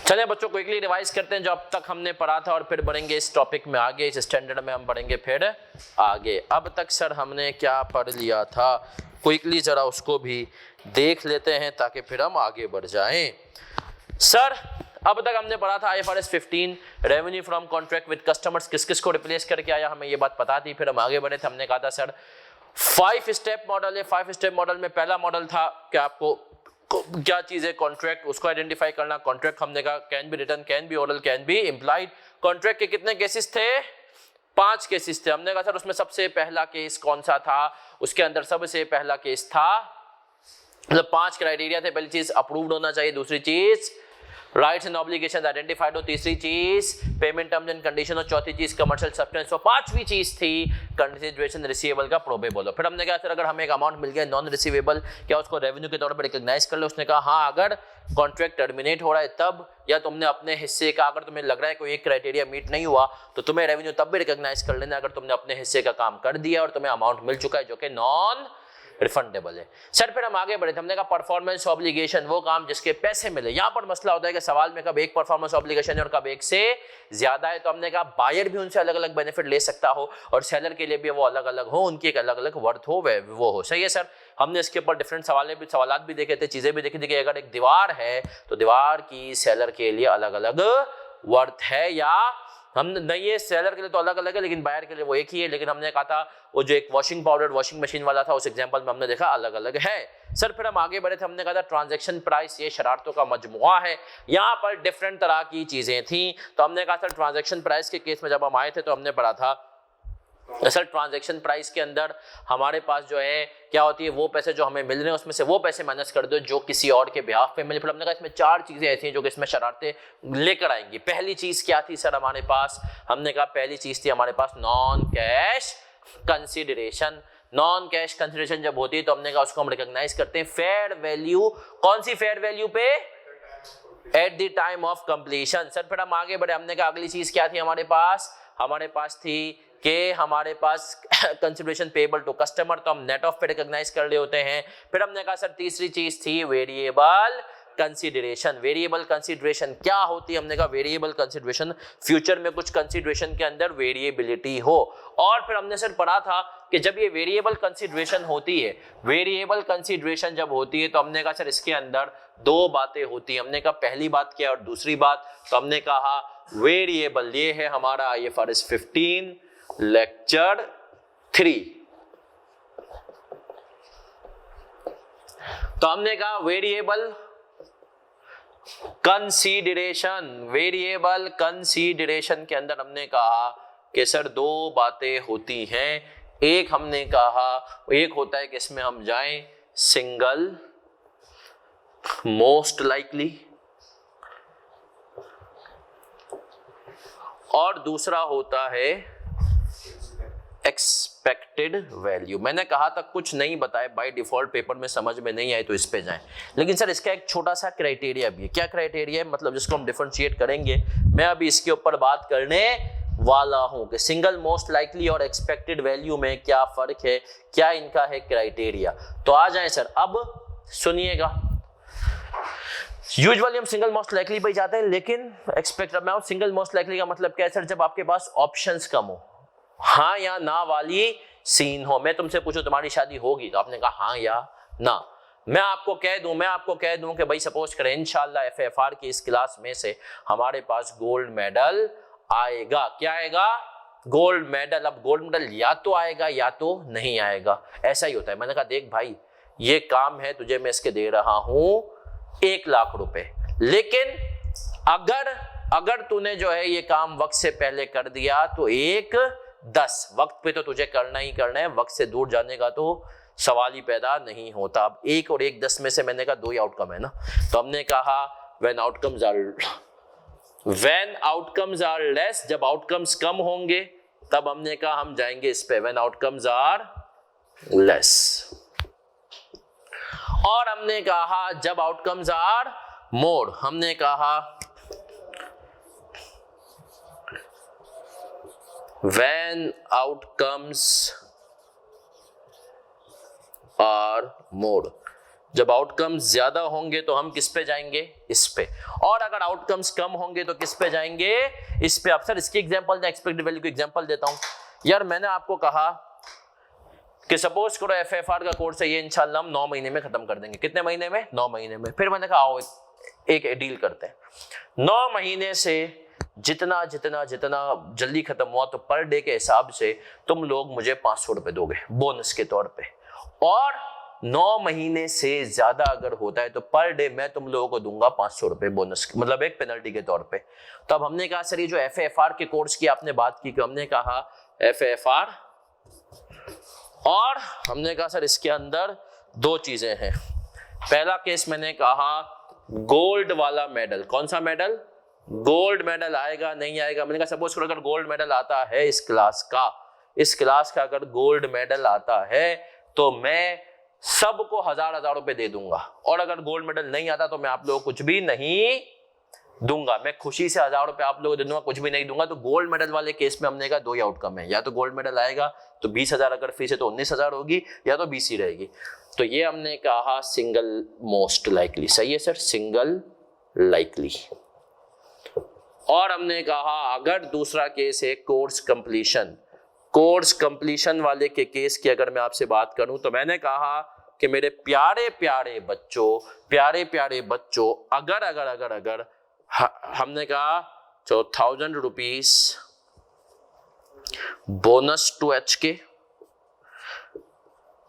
चलिए बच्चों quickly revise करते हैं जो अब तक हमने पढ़ा था और फिर बढ़ेंगे इस टॉपिक में आगे, इस स्टैंडर्ड में हम बढ़ेंगे फिर आगे। अब तक सर हमने क्या पढ़ लिया था, क्विकली जरा उसको भी देख लेते हैं ताकि फिर हम आगे बढ़ जाएं। सर अब तक हमने पढ़ा था IFRS 15 revenue from contract with customers किस किस को रिप्लेस करके आया, हमें ये बात पता थी। फिर हम आगे बढ़े थे, हमने कहा था सर 5 स्टेप मॉडल है। 5 स्टेप मॉडल में पहला मॉडल था कि आपको क्या चीज है कॉन्ट्रैक्ट, उसको आइडेंटिफाई करना। कॉन्ट्रैक्ट हमने कहा can be written, can be oral, can be implied. Contract के कितने केसेस थे? 5 केसेस थे। हमने कहा सर उसमें सबसे पहला केस कौन सा था? उसके अंदर सबसे पहला केस था, मतलब 5 क्राइटेरिया थे। पहली चीज अप्रूव्ड होना चाहिए, दूसरी चीज राइट्स एंड ऑब्लिगेशंस आइडेंटिफाइड हो, तीसरी चीज पेमेंट टर्म्स एंड कंडीशन हो, चौथी चीज कमर्शियल सब्सटेंस हो, पांचवी चीज थी कंसिडरेशन रिसीवेबल का प्रोबेबल हो। फिर हमने कहा सर अगर हमें एक अमाउंट मिल गया नॉन रिसीवेबल, क्या उसको रेवेन्यू के तौर पर रिकॉग्नाइज कर लो? उसने कहा हाँ, अगर कॉन्ट्रैक्ट टर्मिनेट हो रहा है तब, या तुमने अपने हिस्से का, अगर तुम्हें लग रहा है कोई एक क्राइटेरिया मीट नहीं हुआ तो तुम्हें रेवेन्यू तब भी रिकॉग्नाइज कर लेना अगर तुमने अपने हिस्से का काम कर दिया और तुम्हें अमाउंट मिल चुका है जो कि नॉन रिफंडेबल है। सर फिर हम आगे बढ़े थे, हमने कहा परफॉर्मेंस ऑब्लिगेशन, वो काम जिसके पैसे मिले। यहां पर मसला होता है कि सवाल में कब एक परफॉर्मेंस ऑब्लिगेशन है और कब एक से ज्यादा है। तो हमने कहा बायर भी उनसे अलग अलग बेनिफिट ले सकता हो और सेलर के लिए भी वो अलग अलग हो, उनकी एक अलग अलग वर्थ हो, वो हो। सही है सर। हमने इसके ऊपर डिफरेंट सवाल भी देखे थे, चीजें भी देखी थी कि अगर एक दीवार है तो दीवार की सेलर के लिए अलग अलग वर्थ है, या हम नहीं है सेलर के लिए तो अलग अलग है लेकिन बायर के लिए वो एक ही है। लेकिन हमने कहा था वो जो एक वॉशिंग पाउडर वॉशिंग मशीन वाला था उस एग्जांपल में हमने देखा अलग अलग है। सर फिर हम आगे बढ़े थे, हमने कहा था ट्रांजैक्शन प्राइस ये शरारतों का मजमुआ है, यहाँ पर डिफरेंट तरह की चीजें थी। तो हमने कहा था ट्रांजैक्शन प्राइस के केस में जब हम आए थे तो हमने पढ़ा था सर ट्रांजैक्शन प्राइस के अंदर हमारे पास जो है क्या होती है, वो पैसे जो हमें मिल रहे हैं उसमें से वो पैसे माइनस कर दो जो किसी और के बिहाफ पे मिले। फिर हमने कहा इसमें 4 चीजें ऐसी हैं जो कि इसमें शरारतें लेकर आएंगी। पहली चीज क्या थी सर हमारे पास? हमने कहा पहली चीज थी हमारे पास non cash consideration. Non cash consideration जब होती है तो हमने कहा उसको हम रिकॉग्नाइज करते हैं फेयर वैल्यू। कौन सी फेयर वैल्यू पे? At the time of completion. Sir फिर हम आगे बढ़े, हमने कहा अगली चीज क्या थी हमारे पास? हमारे पास थी कि हमारे पास कंसिडरेशन पेबल टू कस्टमर, तो हम नेट ऑफ पे रिकॉग्नाइज कर रहे होते हैं। फिर हमने कहा सर तीसरी चीज थी वेरिएबल कंसिडरेशन। वेरिएबल कंसिडरेशन क्या होती है? हमने कहा वेरिएबल कंसिडरेशन फ्यूचर में कुछ कंसिडरेशन के अंदर वेरिएबिलिटी हो। और फिर हमने सर पढ़ा था कि जब ये वेरिएबल कंसिडरेशन होती है, वेरिएबल कंसिडरेशन जब होती है तो हमने कहा सर इसके अंदर 2 बातें होती है। हमने कहा पहली बात क्या और दूसरी बात? तो हमने कहा वेरिएबल, ये है हमारा IFRS 15 लेक्चर 3। तो हमने कहा वेरिएबल कंसीडरेशन, वेरिएबल कंसीडरेशन के अंदर हमने कहा कि सर 2 बातें होती हैं। एक हमने कहा एक होता है कि इसमें हम जाएं सिंगल मोस्ट लाइकली, और दूसरा होता है एक्सपेक्टेड वैल्यू। मैंने कहा था कुछ नहीं बताए बाय डिफॉल्ट, पेपर में समझ में नहीं आए तो इस पे जाएं। लेकिन सर इसका एक छोटा सा क्राइटेरिया भी है। क्या क्राइटेरिया है? मतलब जिसको हम डिफरेंशिएट करेंगे, मैं अभी इसके ऊपर बात करने वाला हूं कि सिंगल मोस्ट लाइकली और एक्सपेक्टेड वैल्यू में क्या फर्क है, क्या इनका है क्राइटेरिया। तो आ जाए सर, अब सुनिएगा। यूजुअली हम सिंगल मोस्ट लाइकली पे जाते हैं, लेकिन एक्सपेक्ट मैं सिंगल मोस्ट लाइकली का मतलब क्या है सर? जब आपके पास ऑप्शंस कम हो, हाँ या ना वाली सीन हो। मैं तुमसे पूछूं तुम्हारी शादी होगी, तो आपने कहा हाँ या ना। मैं आपको कह दूं कि भाई सपोज करें इंशाल्लाह FFR की इस क्लास में से हमारे पास गोल्ड मेडल आएगा। क्या आएगा? Gold medal. अब गोल्ड मेडल या तो आएगा या तो नहीं आएगा, ऐसा ही होता है। मैंने कहा देख भाई ये काम है तुझे मैं इसके दे रहा हूं 1 लाख रुपए, लेकिन अगर तूने जो है ये काम वक्त से पहले कर दिया तो 1-10, वक्त पे तो तुझे करना ही करना है, वक्त से दूर जाने का तो सवाल ही पैदा नहीं होता। अब 1 और 1-10 में से मैंने कहा 2 ही आउटकम है ना। तो हमने कहा व्हेन आउटकम्स आर लेस, जब आउटकम्स कम होंगे तब हमने कहा हम जाएंगे इस पे व्हेन आउटकम्स आर लेस। और हमने कहा जब आउटकम्स आर मोर, हमने कहा when outcomes are more। जब आउटकम्स ज्यादा होंगे तो हम किस पे जाएंगे, इस पे, और अगर आउटकम्स कम होंगे तो किस पे जाएंगे, इस पे। अब सर इसकी एग्जांपल, मैं एक्सपेक्टेड वैल्यू की एग्जांपल देता हूं। यार मैंने आपको कहा कि सपोज करो एफएफआर का कोर्स है, ये इंशाल्लाह हम 9 महीने में खत्म कर देंगे। कितने महीने में, 9 महीने में। फिर मैंने कहा आओ एक डील करते हैं, 9 महीने से जितना जितना जितना जल्दी खत्म हुआ तो पर डे के हिसाब से तुम लोग मुझे 500 रुपए दोगे बोनस के तौर पे, और 9 महीने से ज्यादा अगर होता है तो पर डे मैं तुम लोगों को दूंगा 500 रुपए बोनस, मतलब एक पेनल्टी के तौर पे। तब हमने कहा सर ये जो एफएफआर के कोर्स की आपने बात की, हमने कहा एफएफआर, और हमने कहा सर इसके अंदर 2 चीजें हैं। पहला केस मैंने कहा गोल्ड वाला मेडल। कौन सा मेडल, गोल्ड मेडल आएगा नहीं आएगा। मैंने कहा सपोज करो अगर गोल्ड मेडल आता है इस क्लास का अगर गोल्ड मेडल आता है तो मैं सबको 1000 रुपए दे दूंगा, और अगर गोल्ड मेडल नहीं आता तो मैं आप लोगों को कुछ भी नहीं दूंगा। मैं खुशी से 1000 रुपए आप लोगों को दे दूंगा, कुछ भी नहीं दूंगा। तो गोल्ड मेडल वाले केस में हमने कहा 2 ही आउटकम है, या तो गोल्ड मेडल आएगा तो 20,000, अगर फीस है तो 19,000 होगी, या तो 20 ही रहेगी। तो ये हमने कहा सिंगल मोस्ट लाइकली। सही है सर, सिंगल लाइकली। और हमने कहा अगर दूसरा केस है कोर्स कंप्लीशन वाले के केस की अगर मैं आपसे बात करूं तो मैंने कहा कि मेरे प्यारे प्यारे बच्चों अगर हमने कहा 1000 rupees bonus to HK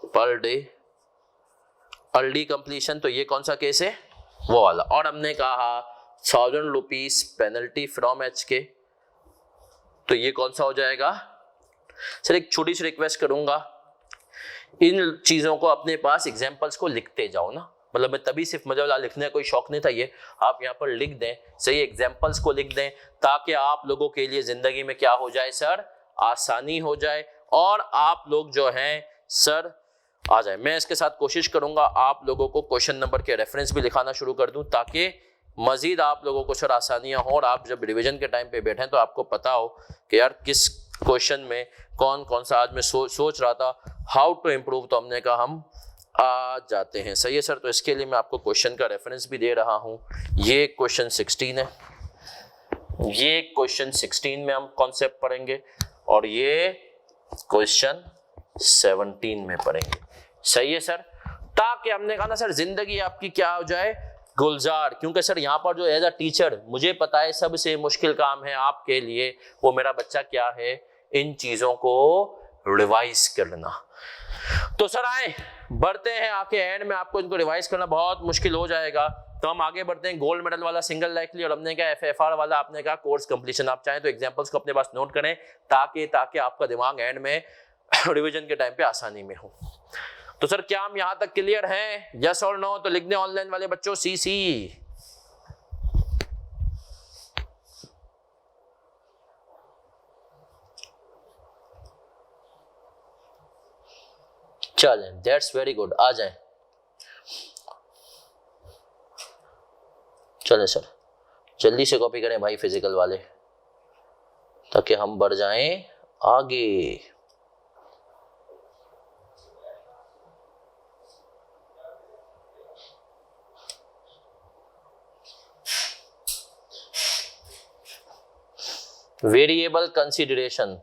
per day, early completion, तो ये कौन सा केस है, वो वाला। और हमने कहा 1000 रुपीज पेनल्टी फ्रॉम HK, तो ये कौन सा हो जाएगा। सर एक छोटी सी रिक्वेस्ट करूंगा, इन चीजों को अपने पास एग्जांपल्स को लिखते जाओ ना, मतलब मैं तभी सिर्फ मुझे लिखने का कोई शौक नहीं था, ये आप यहाँ पर लिख दें, सही एग्जांपल्स को लिख दें, ताकि आप लोगों के लिए जिंदगी में क्या हो जाए सर, आसानी हो जाए, और आप लोग जो हैं सर आ जाए। मैं इसके साथ कोशिश करूंगा आप लोगों को क्वेश्चन नंबर के रेफरेंस भी लिखाना शुरू कर दूं, ताकि मजीद आप लोगों को सर आसानियां हो, और आप जब रिवीजन के टाइम पे बैठें तो आपको पता हो कि यार किस क्वेश्चन में कौन कौन सा। आज मैं सोच रहा था हाउ टू इम्प्रूव, तो हमने कहा हम आ जाते हैं। सही है सर, तो इसके लिए मैं आपको क्वेश्चन का रेफरेंस भी दे रहा हूं। ये क्वेश्चन 16 है, ये क्वेश्चन 16 में हम कॉन्सेप्ट पढ़ेंगे, और ये क्वेश्चन 17 में पढ़ेंगे। सही है सर, ताकि हमने कहा ना सर जिंदगी आपकी क्या हो जाए, गुलजार। क्योंकि सर यहाँ पर जो एज अ टीचर मुझे पता है सबसे मुश्किल काम है आपके लिए, वो मेरा बच्चा क्या है, इन चीजों को रिवाइज करना। तो सर आए बढ़ते हैं, आके एंड में आपको इनको रिवाइज करना बहुत मुश्किल हो जाएगा, तो हम आगे बढ़ते हैं। गोल्ड मेडल वाला सिंगल लाइकली, और हमने कहा एफएफआर वाला, आपने कहा कोर्स कंप्लीशन। आप चाहें तो एग्जांपल्स को अपने पास नोट करें, ताकि आपका दिमाग एंड में रिवीजन के टाइम पे आसानी में हो। तो सर क्या हम यहां तक क्लियर हैं, यस और नो? तो लिख दें ऑनलाइन वाले बच्चों सीसी। चलें, दैट्स वेरी गुड, आ जाएं। चलें सर जल्दी से कॉपी करें भाई फिजिकल वाले, ताकि हम बढ़ जाएं आगे। वेरिएबल कंसीडरेशन,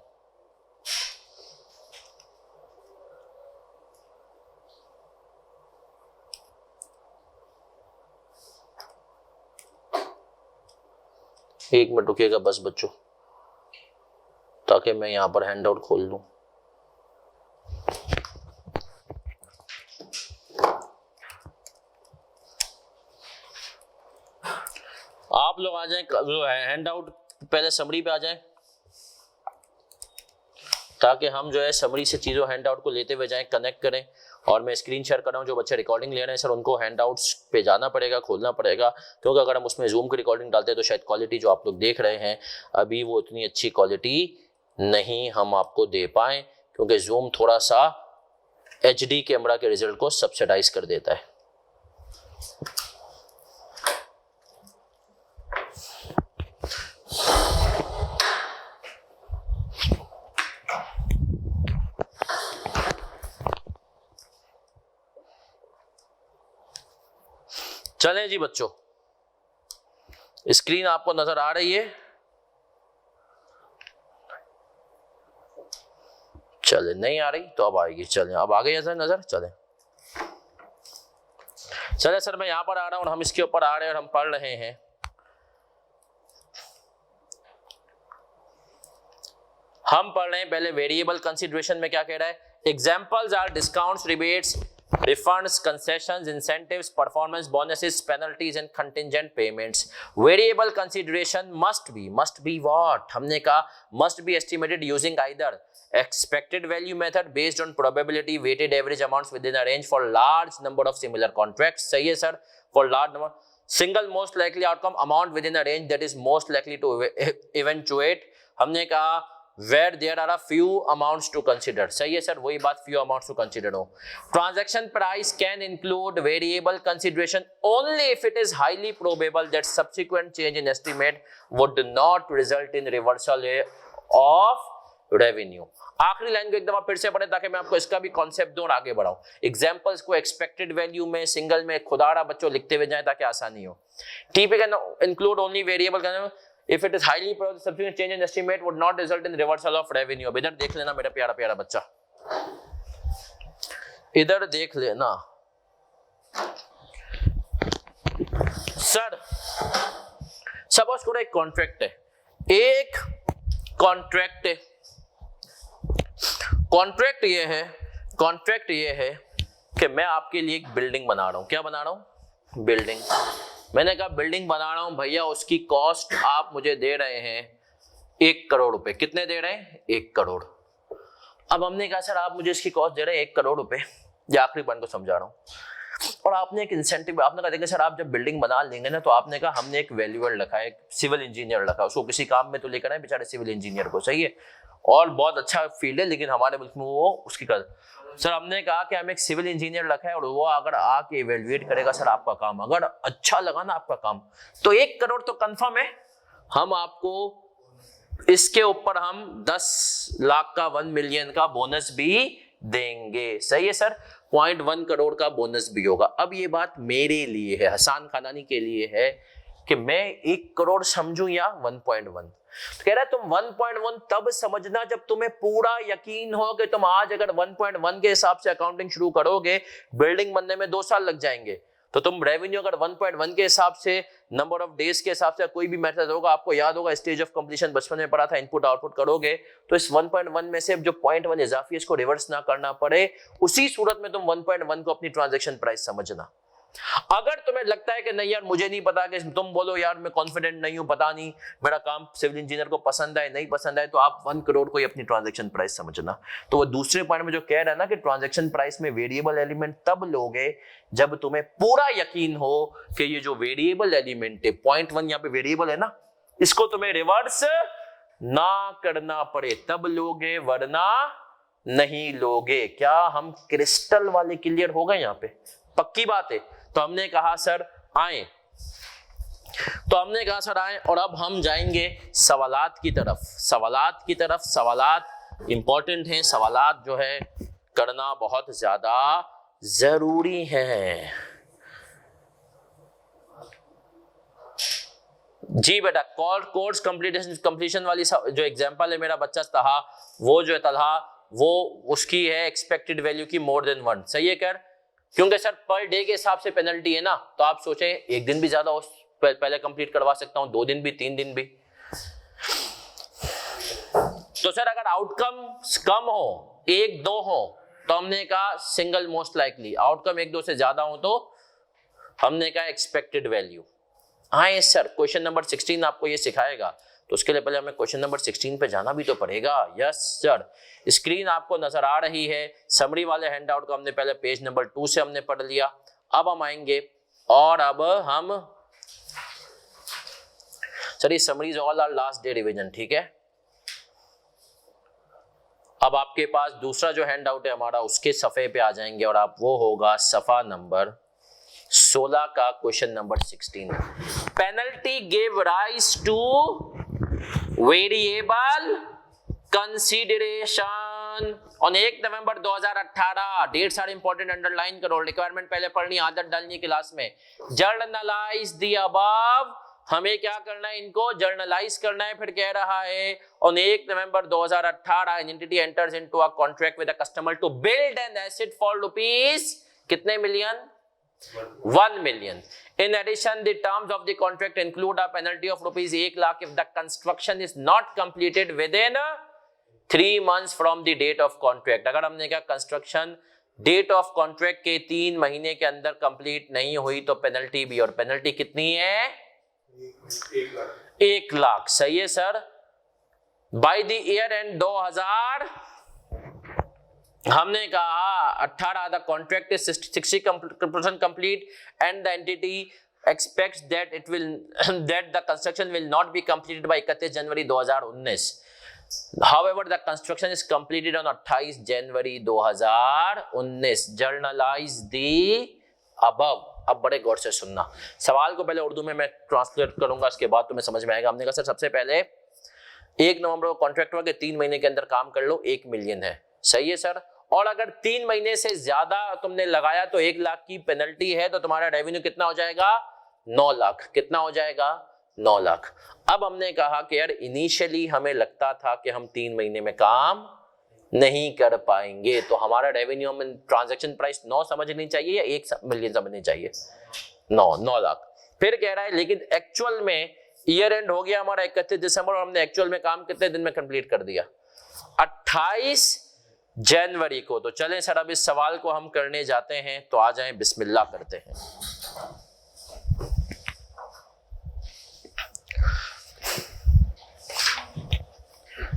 एक मिनट रुकिएगा बस बच्चों, ताकि मैं यहां पर हैंड आउट खोल लूं। आप लोग आ जाएं, हैंड आउट पहले समरी पे आ जाएं, ताकि हम जो है समरी से चीजों हैंड आउट को लेते हुए जाएं, कनेक्ट करें। और मैं स्क्रीन शेयर कर रहा हूँ, जो बच्चे रिकॉर्डिंग ले रहे हैं सर उनको हैंड आउट्स पे जाना पड़ेगा, खोलना पड़ेगा, क्योंकि अगर हम उसमें जूम की रिकॉर्डिंग डालते हैं तो शायद क्वालिटी जो आप लोग देख रहे हैं अभी वो इतनी अच्छी क्वालिटी नहीं हम आपको दे पाए, क्योंकि जूम थोड़ा सा HD कैमरा के रिजल्ट को सब्सिडाइज कर देता है। चलें जी बच्चों, स्क्रीन आपको नजर आ रही है? चले, नहीं आ रही तो अब आएगी। चलें, अब आ गई है नजर। चले सर, मैं यहां पर आ रहा हूं और हम इसके ऊपर आ रहे हैं और हम पढ़ रहे हैं। हम पढ़ रहे हैं पहले वेरिएबल कंसीडरेशन में क्या कह रहा है। Examples are discounts, rebates, refunds, concessions, incentives, performance bonuses, penalties and contingent payments. Variable consideration must be what? हमने कहा must be estimated using either expected value method based on probability weighted average amounts within a range for large number of similar contracts. सही है sir? For large number, single most likely outcome amount within a range that is most likely to eventuate. हमने कहा where there are a few amounts to consider. सही है sir, वही बात, few amounts to consider हो. Transaction price can include variable consideration only if it is highly probable that subsequent change in estimate would not result in reversal of revenue. आखिरी line को एक दफा फिर से पढ़े ताकि मैं आपको इसका भी कॉन्सेप्ट दूं और आगे बढ़ाऊं। एग्जांपल्स को एक्सपेक्टेड वैल्यू में, सिंगल में खुदारा बच्चों लिखते हुए जाएं ताकि आसानी हो। TP can include only variable if it is highly probable subsequent change in estimate would not result in reversal of revenue. अब इधर देख लेना मेरा प्यारा प्यारा बच्चा, इधर देख लेना सर। सपोज करो एक कॉन्ट्रैक्ट है, कॉन्ट्रैक्ट ये है कि मैं आपके लिए एक बिल्डिंग बना रहा हूं। क्या बना रहा हूं? बिल्डिंग। मैंने कहा बिल्डिंग बना रहा हूं भैया, उसकी कॉस्ट आप मुझे दे रहे हैं 1 करोड़ रुपए। कितने दे रहे हैं? 1 करोड़। अब हमने कहा सर आप मुझे इसकी कॉस्ट दे रहे हैं 1 करोड़ रुपए, ये आखिरी पॉइंट को समझा रहा हूं। और आपने एक इंसेंटिव, आपने कहा देखिए सर आप जब बिल्डिंग बना लेंगे ना, तो आपने कहा हमने एक वैल्यूअर रखा है, एक सिविल इंजीनियर रखा है, उसको किसी काम में तो लेकर आए बेचारे सिविल इंजीनियर को। सही है, और बहुत अच्छा फील्ड है, लेकिन हमारे मुल्क में वो उसकी कर। सर हमने कहा कि हम एक सिविल इंजीनियर रखा है और वो अगर आके इवेल्युएट करेगा सर आपका काम, अगर अच्छा लगा ना आपका काम तो 1 करोड़ तो कंफर्म है। हम आपको इसके ऊपर हम 10 लाख का 1 मिलियन का बोनस भी देंगे। सही है सर, 0.1 करोड़ का बोनस भी होगा। अब ये बात मेरे लिए है, हसन खानानी के लिए है कि मैं 1 करोड़ समझूं या 1.1। तो कह रहा है तुम 1.1 तब समझना जब तुम्हें पूरा यकीन हो कि तुम आज अगर 1.1 के हिसाब से अकाउंटिंग शुरू करोगे, बिल्डिंग बनने में 2 साल लग जाएंगे, तो तुम रेवेन्यू अगर 1.1 के हिसाब से, नंबर ऑफ डेज के हिसाब से कोई भी मेथड होगा, आपको याद होगा स्टेज ऑफ कंप्लीशन बचपन में पढ़ा था, इनपुट आउटपुट करोगे तो इस 1.1 में से जो 0.1 इजाफी है इसको रिवर्स ना करना पड़े, उसी सूरत में तुम 1.1 को अपनी ट्रांजैक्शन प्राइस समझना। अगर तुम्हें लगता है कि नहीं यार मुझे नहीं पता, कि तुम बोलो यार मैं कॉन्फिडेंट नहीं हूं, पता नहीं मेरा काम सिविल इंजीनियर को पसंद आए नहीं पसंद आए, तो आप 1 करोड़ को ही अपनी ट्रांजैक्शन प्राइस समझना। तो वो दूसरे पॉइंट में जो कह रहा है ना कि ट्रांजैक्शन प्राइस में वेरिएबल एलिमेंट तब लोगे जब तुम्हें पूरा यकीन हो कि ये जो वेरिएबल एलिमेंट है 0.1 यहाँ पे वेरिएबल है ना, इसको तुम्हें रिवर्स ना करना पड़े तब लोगे, वरना नहीं लोगे। क्या हम क्रिस्टल वाले क्लियर हो गए? यहाँ पे पक्की बात है। तो हमने कहा सर आए, और अब हम जाएंगे सवालात की तरफ। सवालात इंपॉर्टेंट हैं, सवालात जो है करना बहुत ज्यादा जरूरी है। जी बेटा, कोर्स कंप्लीशन वाली जो एग्जांपल है मेरा बच्चा तहा, वो जो है तलहा, वो उसकी है एक्सपेक्टेड वैल्यू की मोर देन 1। सही है कर, क्योंकि सर पर डे के हिसाब से पेनल्टी है ना, तो आप सोचें 1 दिन भी ज्यादा हो, पहले कंप्लीट करवा सकता हूं, 2 दिन भी, 3 दिन भी। तो सर अगर आउटकम कम हो, 1-2 हो, तो हमने कहा सिंगल मोस्ट लाइकली। आउटकम 1-2 से ज्यादा हो तो हमने कहा एक्सपेक्टेड वैल्यू। हाँ यस सर, क्वेश्चन नंबर 16 आपको ये सिखाएगा, तो उसके लिए पहले हमें क्वेश्चन नंबर 16 पे जाना भी तो पड़ेगा। यस सर, स्क्रीन आपको नजर आ रही है। समरी वाले हैंडआउट को हमने पहले पेज नंबर 2 से हमने पढ़ लिया। अब हम आएंगे और अब हम सर ये summarise all our last day revision, ठीक है। अब आपके पास दूसरा जो हैंडआउट है हमारा, उसके सफे पे आ जाएंगे और आप वो होगा सफा नंबर 16 का question number 16। Penalty give rise to variable consideration. Million on 1 November 2018। Dates are important, underline करो, रिक्वायरमेंट पहले पढ़नी, आदत डालनी क्लास में। जर्नलाइज द अबव, हमें क्या करना है, इनको जर्नलाइज करना है। फिर कह रहा है on 1 November 2018 an entity enters into a contract with a customer to build an asset for rupees कितने million, 1 million. In addition, the terms of the contract include a penalty of rupees 1 lakh if the construction is not completed within 3 months from the date of contract. अगर हमने क्या construction date of contract के 3 महीने के अंदर complete नहीं हुई तो पेनल्टी भी, और पेनल्टी कितनी है, 1 लाख। सही है sir. By the year and 2000 हमने कहा 18 the contract is 60% complete and the entity aspects that it will that the construction will not be completed by 31 January 2019। However, the construction is completed on 28 January 2019। Generalized the above. अब बड़े गौर से सुनना, सवाल को पहले उर्दू में मैं ट्रांसलेट करूंगा, इसके बाद तुम्हें समझ में आएगा। हमने कहा सर सबसे पहले 1 नवंबर को कॉन्ट्रैक्ट हुआ कि 3 महीने के अंदर काम कर लो, 1 मिलियन है। सही है सर। और अगर 3 महीने से ज्यादा तुमने लगाया तो 1 लाख की पेनल्टी है, तो तुम्हारा रेवेन्यू कितना हो जाएगा, 9 लाख। कितना हो जाएगा, 9 लाख। अब हमने कहा कि यार इनिशियली हमें लगता था कि हम 3 महीने में काम नहीं कर पाएंगे, तो हमारा रेवेन्यू हमें ट्रांजैक्शन प्राइस 9 समझनी चाहिए या 1 मिलियन समझनी चाहिए, 9 लाख। फिर कह रहा है लेकिन एक्चुअल में ईयर एंड हो गया हमारा 31 दिसंबर और हमने एक्चुअल में काम कितने दिन में कंप्लीट कर दिया, 28 जनवरी को। तो चलें सर अब इस सवाल को हम करने जाते हैं, तो आ जाएं, बिस्मिल्लाह करते हैं।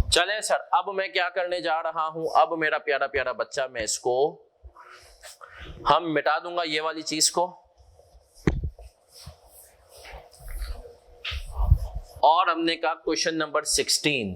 चलें सर, अब मैं क्या करने जा रहा हूं, अब मेरा प्यारा प्यारा बच्चा, मैं इसको हम मिटा दूंगा ये वाली चीज को, और हमने कहा क्वेश्चन नंबर 16।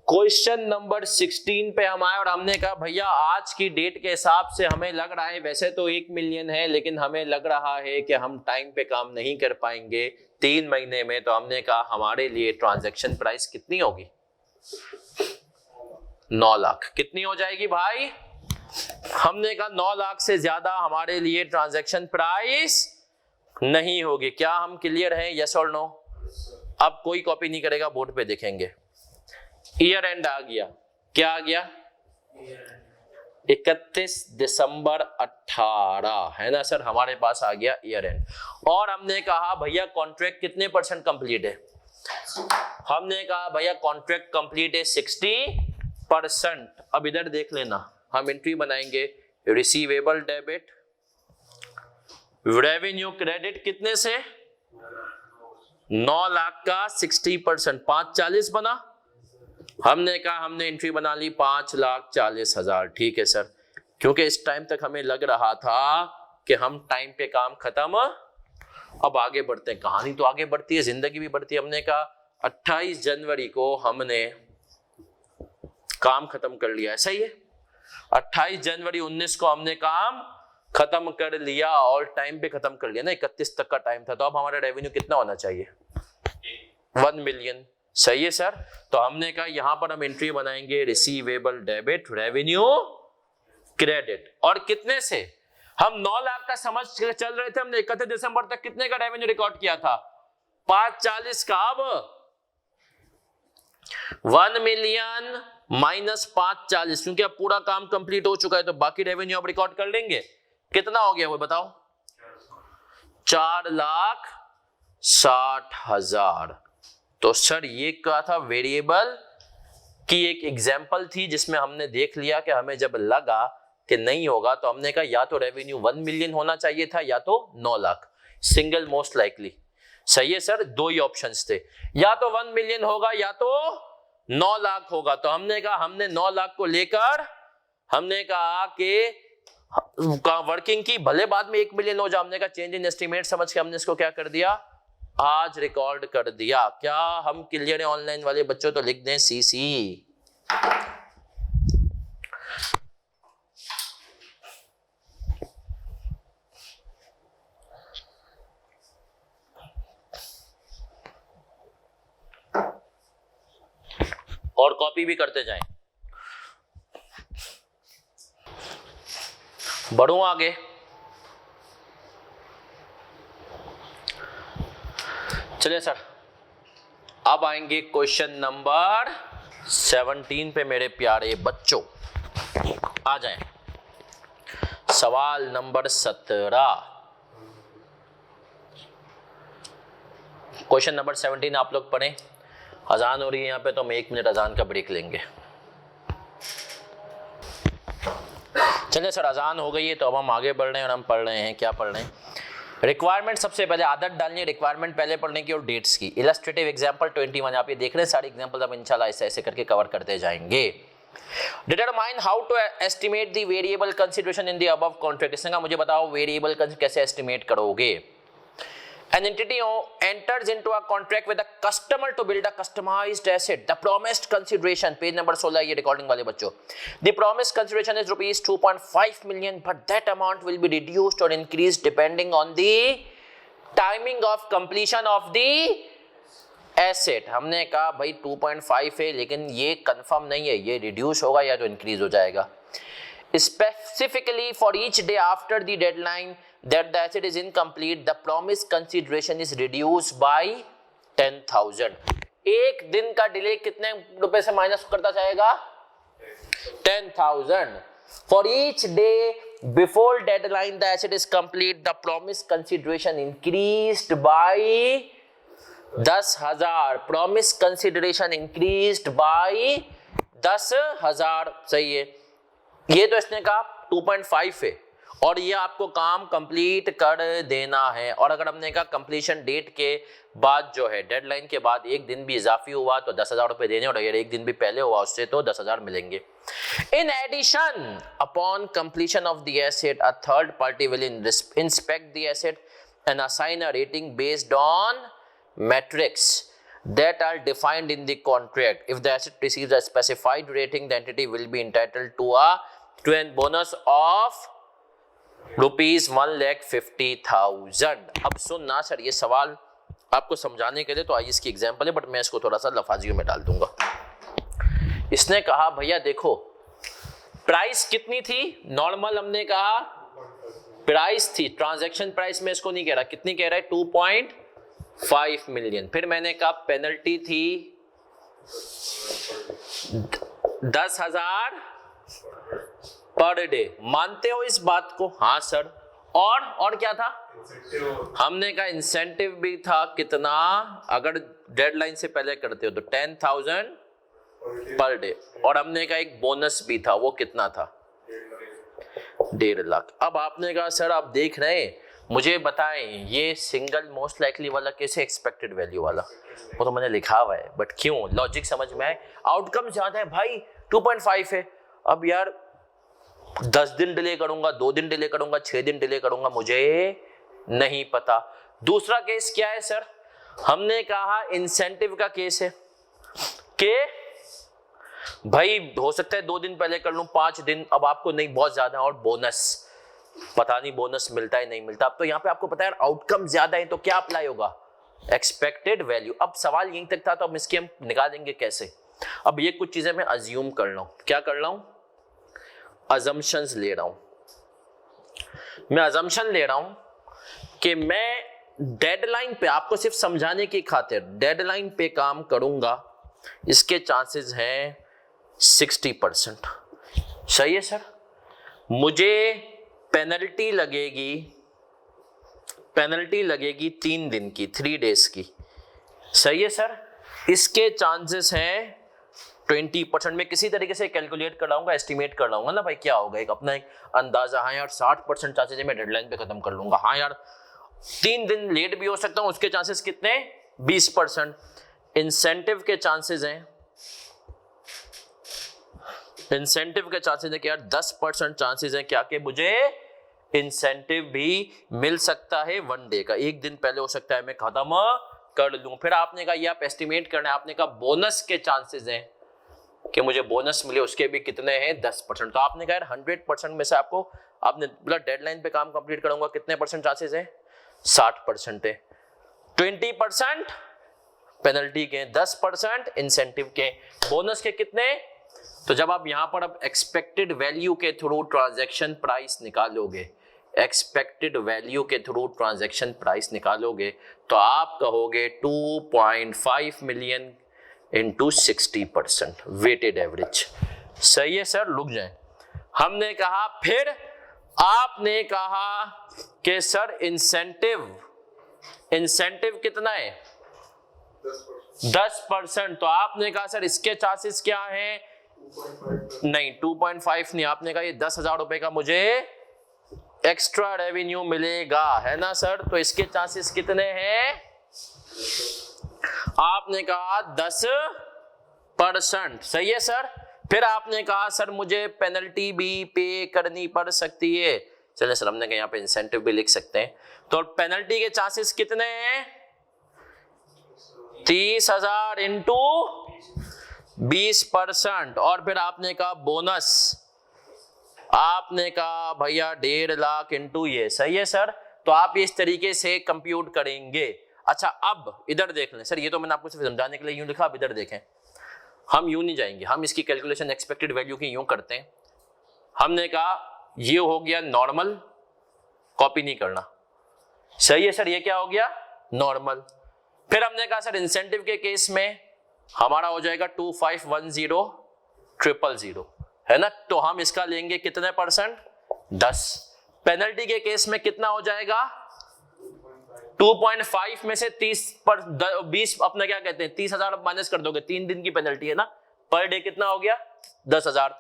क्वेश्चन नंबर 16 पे हम आए और हमने कहा भैया आज की डेट के हिसाब से हमें लग रहा है, वैसे तो 1 मिलियन है लेकिन हमें लग रहा है कि हम टाइम पे काम नहीं कर पाएंगे 3 महीने में। तो हमने कहा हमारे लिए ट्रांजैक्शन प्राइस कितनी होगी, 9 लाख। कितनी हो जाएगी भाई, हमने कहा 9 लाख से ज्यादा हमारे लिए ट्रांजैक्शन प्राइस नहीं होगी। क्या हम क्लियर हैं, यस और नो? अब कोई कॉपी नहीं करेगा, बोर्ड पे देखेंगे। ईयर एंड आ गया, क्या आ गया, 31 दिसंबर 18 है ना सर, हमारे पास आ गया ईयर एंड। और हमने कहा भैया कॉन्ट्रैक्ट कितने % कंप्लीट है, हमने कहा भैया कॉन्ट्रैक्ट कंप्लीट है 60%। अब इधर देख लेना, हम एंट्री बनाएंगे, रिसीवेबल डेबिट, रेवेन्यू क्रेडिट कितने से, 9 लाख का 60%, 540 बना। हमने कहा हमने एंट्री बना ली 5,40,000। ठीक है सर, क्योंकि इस टाइम तक हमें लग रहा था कि हम टाइम पे काम खत्म। अब आगे बढ़ते हैं, कहानी तो आगे बढ़ती है, जिंदगी भी बढ़ती है। हमने कहा 28 जनवरी को हमने काम खत्म कर लिया है, सही है। 28 जनवरी 19 को हमने काम खत्म कर लिया और टाइम पे खत्म कर लिया ना, 31 तक का टाइम था। तो अब हमारा रेवेन्यू कितना होना चाहिए, 1 मिलियन। सही है सर। तो हमने कहा यहां पर हम एंट्री बनाएंगे, रिसीवेबल डेबिट, रेवेन्यू क्रेडिट। और कितने से, हम 9 लाख का समझ के चल रहे थे, हमने 31 दिसंबर तक कितने का रेवेन्यू रिकॉर्ड किया था, 540 का। अब 1 मिलियन माइनस 540, क्योंकि अब पूरा काम कंप्लीट हो चुका है, तो बाकी रेवेन्यू अब रिकॉर्ड कर लेंगे। कितना हो गया वो बताओ, 4,60,000। तो सर ये क्या था, वेरिएबल की एक एग्जांपल थी जिसमें हमने देख लिया कि हमें जब लगा कि नहीं होगा तो हमने कहा या तो रेवेन्यू 1 मिलियन होना चाहिए था या तो 9 लाख, सिंगल मोस्ट लाइकली। सही है सर, 2 ही ऑप्शंस थे, या तो 1 मिलियन होगा या तो 9 लाख होगा। तो हमने कहा हमने 9 लाख को लेकर हमने कहा कि वर्किंग की, भले बाद में 1 मिलियन हो जाए, हमने कहा चेंज इन एस्टिमेट समझ के हमने इसको क्या कर दिया, आज रिकॉर्ड कर दिया। क्या हम क्लियर है ऑनलाइन वाले बच्चों? तो लिख दें सीसी। और कॉपी भी करते जाएं। बढ़ूं आगे। चलिए सर, अब आएंगे क्वेश्चन नंबर 17 पे मेरे प्यारे बच्चों। आ जाएं। सवाल नंबर 17। क्वेश्चन नंबर 17 आप लोग पढ़ें। अजान हो रही है यहाँ पे, तो हम 1 मिनट अजान का ब्रेक लेंगे। चलिए सर, अजान हो गई है तो अब हम आगे बढ़ रहे हैं और हम पढ़ रहे हैं, क्या पढ़ रहे हैं? रिक्वायरमेंट। सबसे पहले आदत डालनी है रिक्वायरमेंट पहले पढ़ने की और डेट्स की। इलस्ट्रेटिव एग्जांपल 21 आप ये देख रहे हैं, सारे एग्जांपल अब इंशाल्लाह ऐसे ऐसे करके कवर करते जाएंगे। Determine how to estimate the variable consideration in the above contract. इसने कहा मुझे बताओ वेरिएबल कैसे एस्टिमेट करोगे। An entity enters into a contract with a customer to build a customized asset. The promised consideration, page number 16 ये recording वाले बच्चों। The promised consideration is rupees 2.5 million, but that amount will be reduced or increased depending on the timing of completion of the asset. हमने कहा भाई 2.5 है, लेकिन ये confirm नहीं है, ये रिड्यूस होगा या तो इंक्रीज हो जाएगा। Specifically for each day after the deadline that the asset is incomplete, the promised consideration is reduced by 10,000. एक दिन का डिले कितने रुपए से माइनस करता जाएगा? 10,000. For each day before deadline the asset is complete, the promised consideration increased by 10,000. Promised consideration increased by 10,000. सही है। ये तो इसने कहा 2.5 है और ये आपको काम कंप्लीट कर देना है। और अगर हमने कहा कंप्लीशन डेट के बाद जो है, डेडलाइन के बाद एक दिन भी इजाफी हुआ तो 10,000 रुपए देने, और अगर एक दिन भी पहले हुआ उससे तो 10,000 मिलेंगे। In addition upon completion of the asset a third party will inspect the asset and assign a rating based on metrics that are defined in the contract. If the asset receives a specified rating, the entity will be entitled to a bonus of rupees 1,50,000. अब सुनना sir, ये सवाल आपको समझाने के लिए तो आइए इसकी एग्जांपल है, बट मैं इसको थोड़ा सा लफाजियों में डाल दूंगा। इसने कहा भैया देखो प्राइस कितनी थी, नॉर्मल हमने कहा प्राइस थी, ट्रांजैक्शन प्राइस में इसको नहीं कह रहा, कितनी कह रहा है 2.5 मिलियन। फिर मैंने कहा पेनल्टी थी 10,000 पर डे। मानते हो इस बात को? हाँ सर। और क्या था? हमने कहा इंसेंटिव भी था, कितना? अगर डेडलाइन से पहले करते हो तो 10,000 पर डे, और हमने कहा एक बोनस भी था, वो कितना था? 1.5 लाख। अब आपने कहा सर आप देख रहे हैं, मुझे बताएं ये सिंगल मोस्ट लाइकली वाला कैसे एक्सपेक्टेड वैल्यू वाला? वो तो मैंने लिखा हुआ है, बट क्यों? लॉजिक समझ में आए? आउटकम ज्यादा है भाई, 2.5 है। अब यार 10 दिन डिले करूंगा, 2 दिन डिले करूंगा, 6 दिन डिले करूंगा, मुझे नहीं पता। दूसरा केस क्या है सर? हमने कहा इंसेंटिव का केस है कि भाई हो सकता है 2 दिन पहले कर लूं, 5 दिन, अब आपको नहीं बहुत ज्यादा, और बोनस पता नहीं बोनस मिलता है नहीं मिलता। अब तो यहाँ पे आपको पता है आउटकम ज्यादा है तो क्या अप्लाई होगा? Expected value. अब सवाल यहीं तक था, तो अब इसके हम निकालेंगे कैसे? अब ये कुछ चीजें मैं अज्यूम कर रहा हूं। क्या कर रहा हूं? अजम्पशंस ले रहा हूं। मैं अजम्पशन ले रहा हूं कि मैं डेडलाइन पे, आपको सिर्फ समझाने की खातिर डेडलाइन पे काम करूंगा, इसके चांसेस हैं 60%। सही है सर? मुझे पेनल्टी लगेगी 3 दिन की, 3 डेज की। सही है सर? इसके चांसेस हैं 20%। मैं किसी तरीके से कैलकुलेट कर लाऊंगा, एस्टिमेट कर लाऊंगा ना भाई क्या होगा, एक अपना एक अंदाजा। हाँ यार 60% चांसेस है मैं डेडलाइन पे खत्म कर लूंगा। हाँ यार 3 दिन लेट भी हो सकता हूं, उसके चांसेस कितने? 20%। इंसेंटिव के चांसेस हैं, इंसेंटिव के चांसेस है कि यार 10% चांसेस है क्या कि मुझे इंसेंटिव भी मिल सकता है 1 डे का, 1 दिन पहले हो सकता है मैं खत्म कर लूं। फिर आपने कहा ये आप एस्टिमेट करना है, आपने कहा बोनस के चांसेस हैं कि मुझे बोनस मिले, उसके भी कितने हैं? 10%। तो आपने कहा 100% में से आपको, आपने बोला डेडलाइन पे काम कंप्लीट करूंगा, कितने परसेंट चांसेस है? 60% है। 20% पेनल्टी के 10%, इंसेंटिव के, बोनस के कितने? तो जब आप यहां पर अब एक्सपेक्टेड वैल्यू के थ्रू ट्रांजैक्शन प्राइस निकालोगे, एक्सपेक्टेड वैल्यू के थ्रू ट्रांजैक्शन प्राइस निकालोगे तो आप कहोगे 2.5 मिलियन इंटू 60% वेटेड एवरेज। सही है सर, रुक जाए। हमने कहा, फिर आपने कहा कि सर इंसेंटिव कितना है? 10%। तो आपने कहा सर इसके चार्जेस क्या हैं? नहीं 2.5 नहीं, आपने कहा ये 10,000 रुपए का मुझे एक्स्ट्रा रेवेन्यू मिलेगा, है ना सर? तो इसके चांसेस कितने हैं? आपने कहा 10%। सही है सर। फिर आपने कहा सर मुझे पेनल्टी भी पे करनी पड़ सकती है। चलिए सर, हमने कहा यहाँ पे इंसेंटिव भी लिख सकते हैं। तो पेनल्टी के चांसेस कितने हैं? 30,000 इंटू 20%। और फिर आपने कहा बोनस, आपने कहा भैया 1.5 लाख इंटू ये। सही है सर। तो आप इस तरीके से कंप्यूट करेंगे। अच्छा, अब इधर देख लें सर, ये तो मैंने आपको सिर्फ समझाने के लिए यूं लिखा, अब इधर देखें। हम यूं नहीं जाएंगे, हम इसकी कैलकुलेशन एक्सपेक्टेड वैल्यू की यूं करते हैं। हमने कहा ये हो गया नॉर्मल, कॉपी नहीं करना। सही है सर, ये क्या हो गया? नॉर्मल। फिर हमने कहा सर इंसेंटिव के केस में हमारा हो जाएगा 2510,000, है ना? तो हम इसका लेंगे कितने %? 10। पेनल्टी के केस में कितना हो जाएगा? 2.5 में से 20 अपना क्या कहते हैं 30,000 माइनस कर दोगे, 3 दिन की पेनल्टी है ना, पर डे कितना हो गया? 10,000।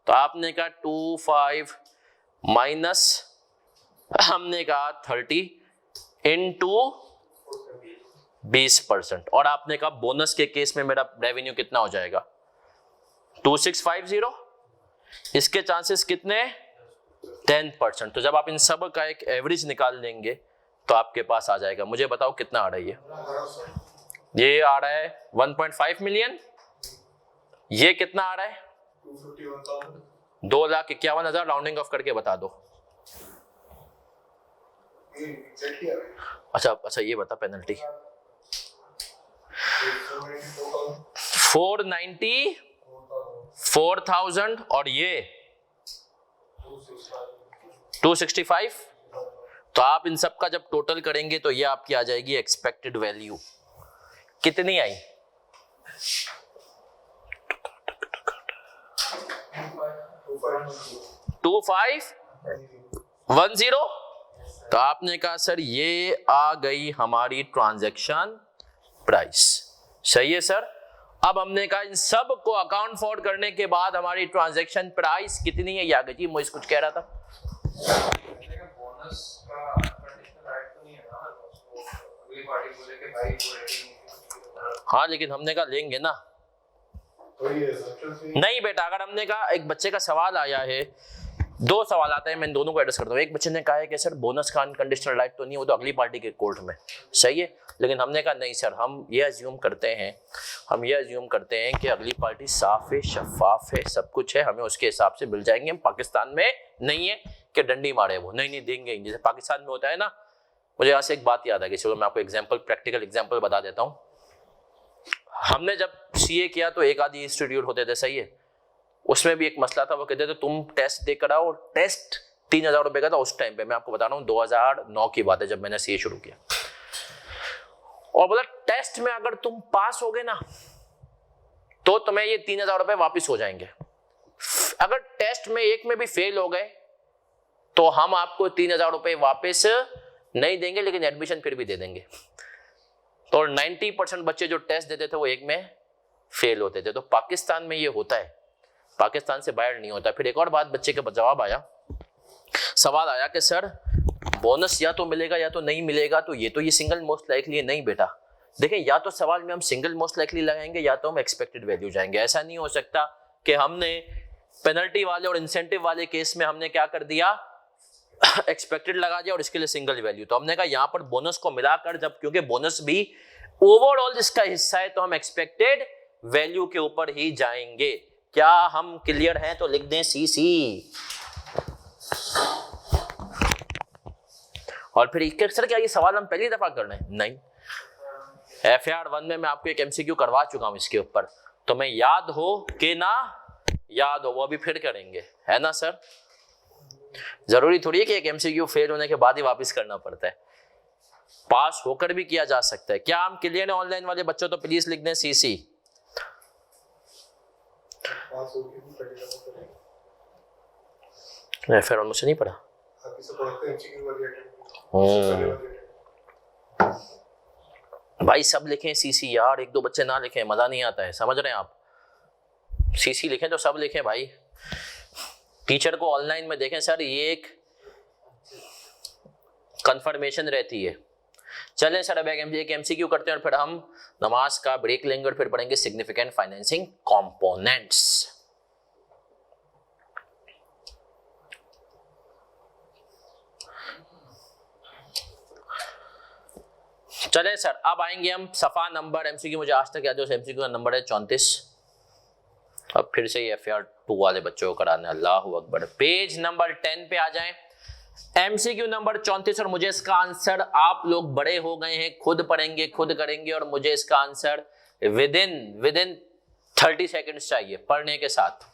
तो आपने कहा 25 माइनस हमने कहा 30 इंटू 20%। और आपने कहा बोनस के केस में मेरा रेवेन्यू कितना हो जाएगा? 2650। इसके चांसेस कितने? 10%। तो जब आप इन सब का एक एवरेज निकाल लेंगे तो आपके पास आ जाएगा। मुझे बताओ कितना आ रहा है? ये आ रहा है 1.5 मिलियन। ये कितना आ रहा है? 2,51,000। राउंडिंग ऑफ करके बता दो। अच्छा ये बता पेनल्टी 494,000 और ये 265। तो आप इन सब का जब टोटल करेंगे तो ये आपकी आ जाएगी एक्सपेक्टेड वैल्यू। कितनी आई? 2510। तो आपने कहा सर ये आ गई हमारी ट्रांजैक्शन प्राइस। सही है सर। अब हमने कहा इन सब को अकाउंट फॉर करने के बाद हमारी ट्रांजैक्शन प्राइस कितनी है? ये आ गई जी। मोइस कुछ कह रहा था। बोनस का कंडीशनल राइट तो नहीं है ना, अगली पार्टी बोले कि भाई वो रेटिंग। हाँ लेकिन हमने कहा लेंगे ना। नहीं बेटा, अगर हमने कहा एक बच्चे का सवाल आया है, 2 सवाल आते हैं, मैं इन दोनों को एड्रेस करता हूँ। एक बच्चे ने कहा है कि सर बोनस का अनकंडीशनल राइट तो नहीं, वो तो अगली पार्टी के कोर्ट में। सही है। लेकिन हमने कहा नहीं सर, हम ये अज्यूम करते हैं कि अगली पार्टी साफ है, शफाफ है, सब कुछ है, हमें उसके हिसाब से मिल जाएंगे। हम पाकिस्तान में नहीं है कि डंडी मारे वो, नहीं देंगे। जैसे पाकिस्तान में होता है ना। मुझे यहाँ से एक बात याद आ गई, चलो मैं आपको एग्जाम्पल, प्रैक्टिकल एग्जाम्पल बता देता हूँ। हमने जब CA किया तो एक आधी इंस्टीट्यूट होते थे। सही है। उसमें भी एक मसला था, वो कहते थे तुम टेस्ट देकर आओ। टेस्ट 3,000 रुपए का था उस टाइम पे। मैं आपको बता रहा हूँ 2009 की बात है जब मैंने CA शुरू किया। और बोला टेस्ट में अगर तुम पास हो गए ना तो तुम्हें ये 3,000 रुपए वापिस हो जाएंगे। अगर टेस्ट में एक में भी फेल हो गए तो हम आपको 3,000 रुपए वापिस नहीं देंगे, लेकिन एडमिशन फिर भी दे देंगे। तो 90% बच्चे जो टेस्ट देते थे वो एक में फेल होते थे। तो पाकिस्तान में ये होता है, पाकिस्तान से बाहर नहीं होता। फिर एक और बात बच्चे का जवाब आया, सवाल आया कि सर बोनस या तो मिलेगा या तो नहीं मिलेगा, तो ये सिंगल मोस्ट लाइकली है। नहीं बेटा, देखें या तो सवाल में हम सिंगल मोस्ट लाइकली लगाएंगे या तो हम एक्सपेक्टेड वैल्यू जाएंगे। ऐसा नहीं हो सकता कि हमने पेनल्टी वाले और इंसेंटिव वाले केस में हमने क्या कर दिया, एक्सपेक्टेड लगा दिया और इसके लिए सिंगल वैल्यू। तो हमने कहा यहाँ पर बोनस को मिलाकर, जब क्योंकि बोनस भी ओवरऑल इसका हिस्सा है, तो हम एक्सपेक्टेड वैल्यू के ऊपर ही जाएंगे। क्या हम क्लियर हैं? तो लिख दें CC। और फिर सर क्या ये सवाल हम पहली दफा कर रहे हैं? नहीं, FAR 1 में मैं आपको एक MCQ करवा चुका हूं इसके ऊपर, तो मैं याद हो कि ना याद हो वो अभी फिर करेंगे, है ना सर। जरूरी थोड़ी है कि एक MCQ फेल होने के बाद ही वापस करना पड़ता है, पास होकर भी किया जा सकता है। क्या हम क्लियर है ऑनलाइन वाले बच्चों? तो प्लीज लिख दें CC। फिर मुझसे नहीं पढ़ा भाई, सब लिखें CC यार, एक दो बच्चे ना लिखें, मजा नहीं आता है, समझ रहे हैं आप। CC लिखें तो सब लिखें भाई। टीचर को ऑनलाइन में देखें सर, ये एक कंफर्मेशन रहती है। चलें सर अब एक MCQ करते हैं और फिर हम नमाज का ब्रेक लेंगे और फिर पढ़ेंगे सिग्निफिकेंट फाइनेंसिंग कंपोनेंट्स। चलें सर अब आएंगे हम सफा नंबर MCQ, मुझे आज तक याद है MCQ का नंबर है 34। अब फिर से ये FAR 2 वाले बच्चों को कराना, अल्लाह अकबर। पेज नंबर 10 पे आ जाएं, MCQ नंबर 34, और मुझे इसका आंसर, आप लोग बड़े हो गए हैं, खुद पढ़ेंगे खुद करेंगे, और मुझे इसका आंसर विद इन 30 सेकंड्स चाहिए पढ़ने के साथ।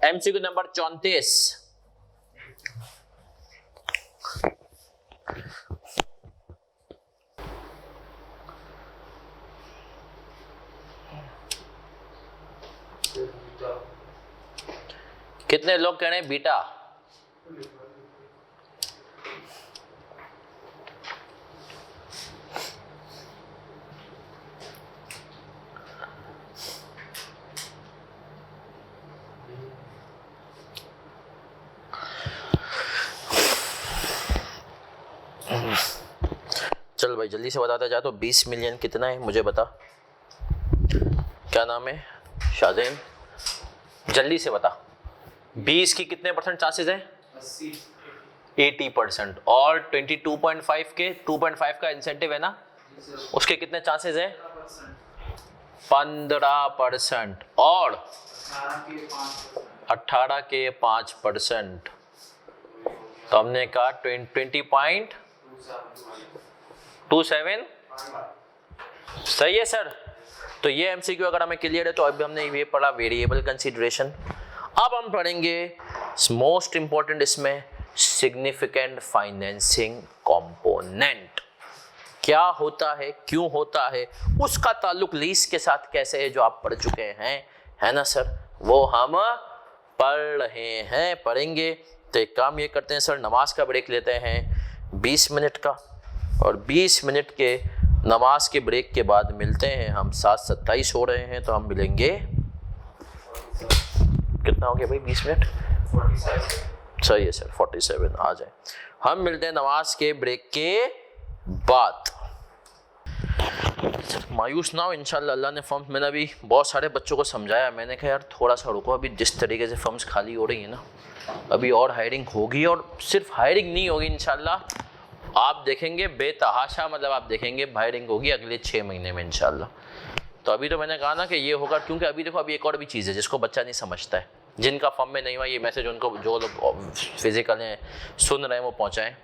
MCQ नंबर 34, कितने लोग कह रहे हैं बीटा? चल भाई जल्दी से बताता जा। तो 20 मिलियन कितना है मुझे बता। क्या नाम है? शादेन, जल्दी से बता। 20 की कितने % चांसेस हैं? 80%। और 22.5 के 2.5 का इंसेंटिव है ना, उसके कितने चांसेस हैं? 15%। और 18 के 5%। तो हमने कहा 20.27। सही है सर। तो ये MCQ अगर हमें क्लियर है तो अभी हमने ये पढ़ा वेरिएबल कंसीडरेशन। अब हम पढ़ेंगे मोस्ट इंपॉर्टेंट इसमें सिग्निफिकेंट फाइनेंसिंग कंपोनेंट। क्या होता है, क्यों होता है, उसका ताल्लुक लीज के साथ कैसे है, जो आप पढ़ चुके हैं, है ना सर, वो हम पढ़ रहे हैं, पढ़ेंगे। तो एक काम ये करते हैं सर, नमाज का ब्रेक लेते हैं 20 मिनट का, और 20 मिनट के नमाज के ब्रेक के बाद मिलते हैं हम। 7:27 हो रहे हैं तो हम मिलेंगे, कितना हो गया भाई 20 मिनट? 47। सही है सर, 47 आ जाए। हम मिलते हैं नमाज के ब्रेक के बाद। मायूस ना हो इंशाल्लाह, अल्लाह ने फॉर्म्स, मैंने अभी बहुत सारे बच्चों को समझाया, मैंने कहा यार थोड़ा सा रुको, अभी जिस तरीके से फॉर्म्स खाली हो रही है ना, अभी और हायरिंग होगी, और सिर्फ हायरिंग नहीं होगी इंशाल्लाह, आप देखेंगे बेतहाशा, मतलब आप देखेंगे हायरिंग होगी अगले 6 महीने में इंशाल्लाह। तो अभी तो मैंने कहा ना कि ये होगा, क्योंकि अभी देखो अभी एक और भी चीज़ है जिसको बच्चा नहीं समझता है, जिनका फॉर्म में नहीं हुआ, ये मैसेज उनको जो लोग फिजिकल हैं सुन रहे हैं वो पहुँचाएँ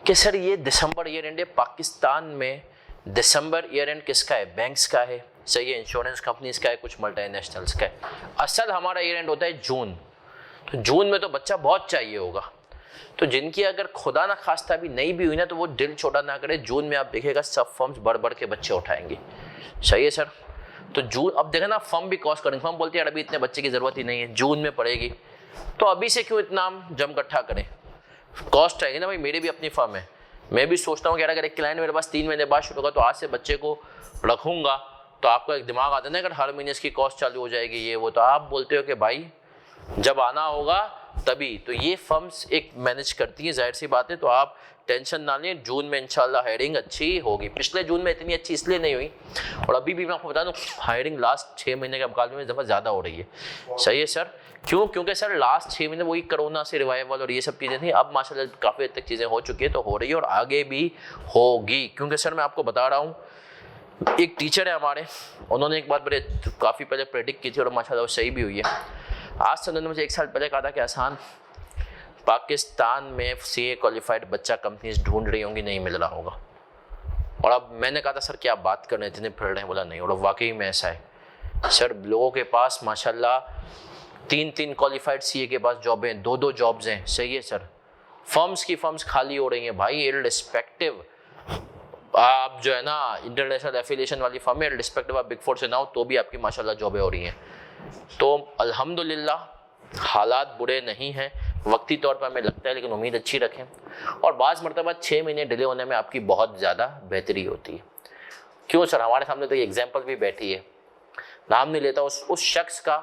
कि सर ये दिसंबर ईयर एंड है, पाकिस्तान में दिसंबर ईयर एंड किसका है? बैंक्स का है, सही है, इंश्योरेंस कंपनीज का है, कुछ मल्टीनेशनल्स का है। असल हमारा ईयर एंड होता है जून, तो जून में तो बच्चा बहुत चाहिए होगा। तो जिनकी अगर खुदा ना खास्ता भी नहीं भी हुई ना, तो वो दिल छोटा ना करे, जून में आप देखिएगा सब फर्म्स बढ़ बढ़ के बच्चे उठाएंगे। सही है सर। तो जून, अब देखें ना फर्म भी कॉस्ट करेंगे, फर्म बोलते हैं यार अभी इतने बच्चे की ज़रूरत ही नहीं है, जून में पड़ेगी, तो अभी से क्यों इतना हम जम इकट्ठा करें, कॉस्ट आएगी ना भाई। मेरी भी अपनी फर्म है, मैं भी सोचता हूँ कि अगर एक क्लाइंट मेरे पास 3 महीने बाद शुरू होगा तो आज से बच्चे को रखूँगा, तो आपका एक दिमाग आता है ना अगर हर महीने इसकी कॉस्ट चालू हो जाएगी ये वो, तो आप बोलते हो कि भाई जब आना होगा तभी। तो ये फर्म्स एक मैनेज करती है, जाहिर सी बात है, तो आप टेंशन ना लें, जून में इंशाल्लाह हायरिंग अच्छी होगी। पिछले जून में इतनी अच्छी इसलिए नहीं हुई, और अभी भी मैं आपको बता दूं हायरिंग लास्ट 6 महीने के मुकाबले में इस दफ़ा ज़्यादा हो रही है। सही है सर। क्यों? क्योंकि सर लास्ट 6 महीने वही कोरोना से रिवाइवल और ये सब चीज़ें थी, अब माशाल्लाह काफ़ी हद तक चीज़ें हो चुकी है, तो हो रही है और आगे भी होगी। क्योंकि सर मैं आपको बता रहा हूँ, एक टीचर है हमारे, उन्होंने एक बात बड़े काफ़ी पहले प्रेडिक्ट की थी और माशाल्लाह वो सही भी हुई है। आज से उन्होंने मुझे 1 साल पहले कहा था कि आसान पाकिस्तान में सीए क्वालिफाइड बच्चा कंपनीज ढूंढ रही होंगी, नहीं मिल रहा होगा। और अब मैंने कहा था सर क्या बात कर रहे हैं, इतने फिर रहे हैं, बोला नहीं। और वाकई में ऐसा है सर, लोगों के पास माशाल्लाह 3 क्वालिफाइड सीए के पास जॉब हैं, 2 जॉब्स हैं। सही है सर, फर्म्स की फर्म्स खाली हो रही हैं भाई, इररिस्पेक्टिव आप जो है ना इंटरनेशनल एफिलिएशन वाली फर्म है, इररिस्पेक्टिव आप बिग 4 से ना हो तो भी आपकी माशाल्लाह जॉबें हो रही हैं। तो अल्हम्दुलिल्लाह हालात बुरे नहीं हैं, वक्ती तौर पर हमें लगता है, लेकिन उम्मीद अच्छी रखें। और बाज़ मरतबा 6 महीने डिले होने में आपकी बहुत ज़्यादा बेहतरी होती है। क्यों सर, हमारे सामने तो ये एग्जाम्पल भी बैठी है, नाम नहीं लेता, उस शख्स का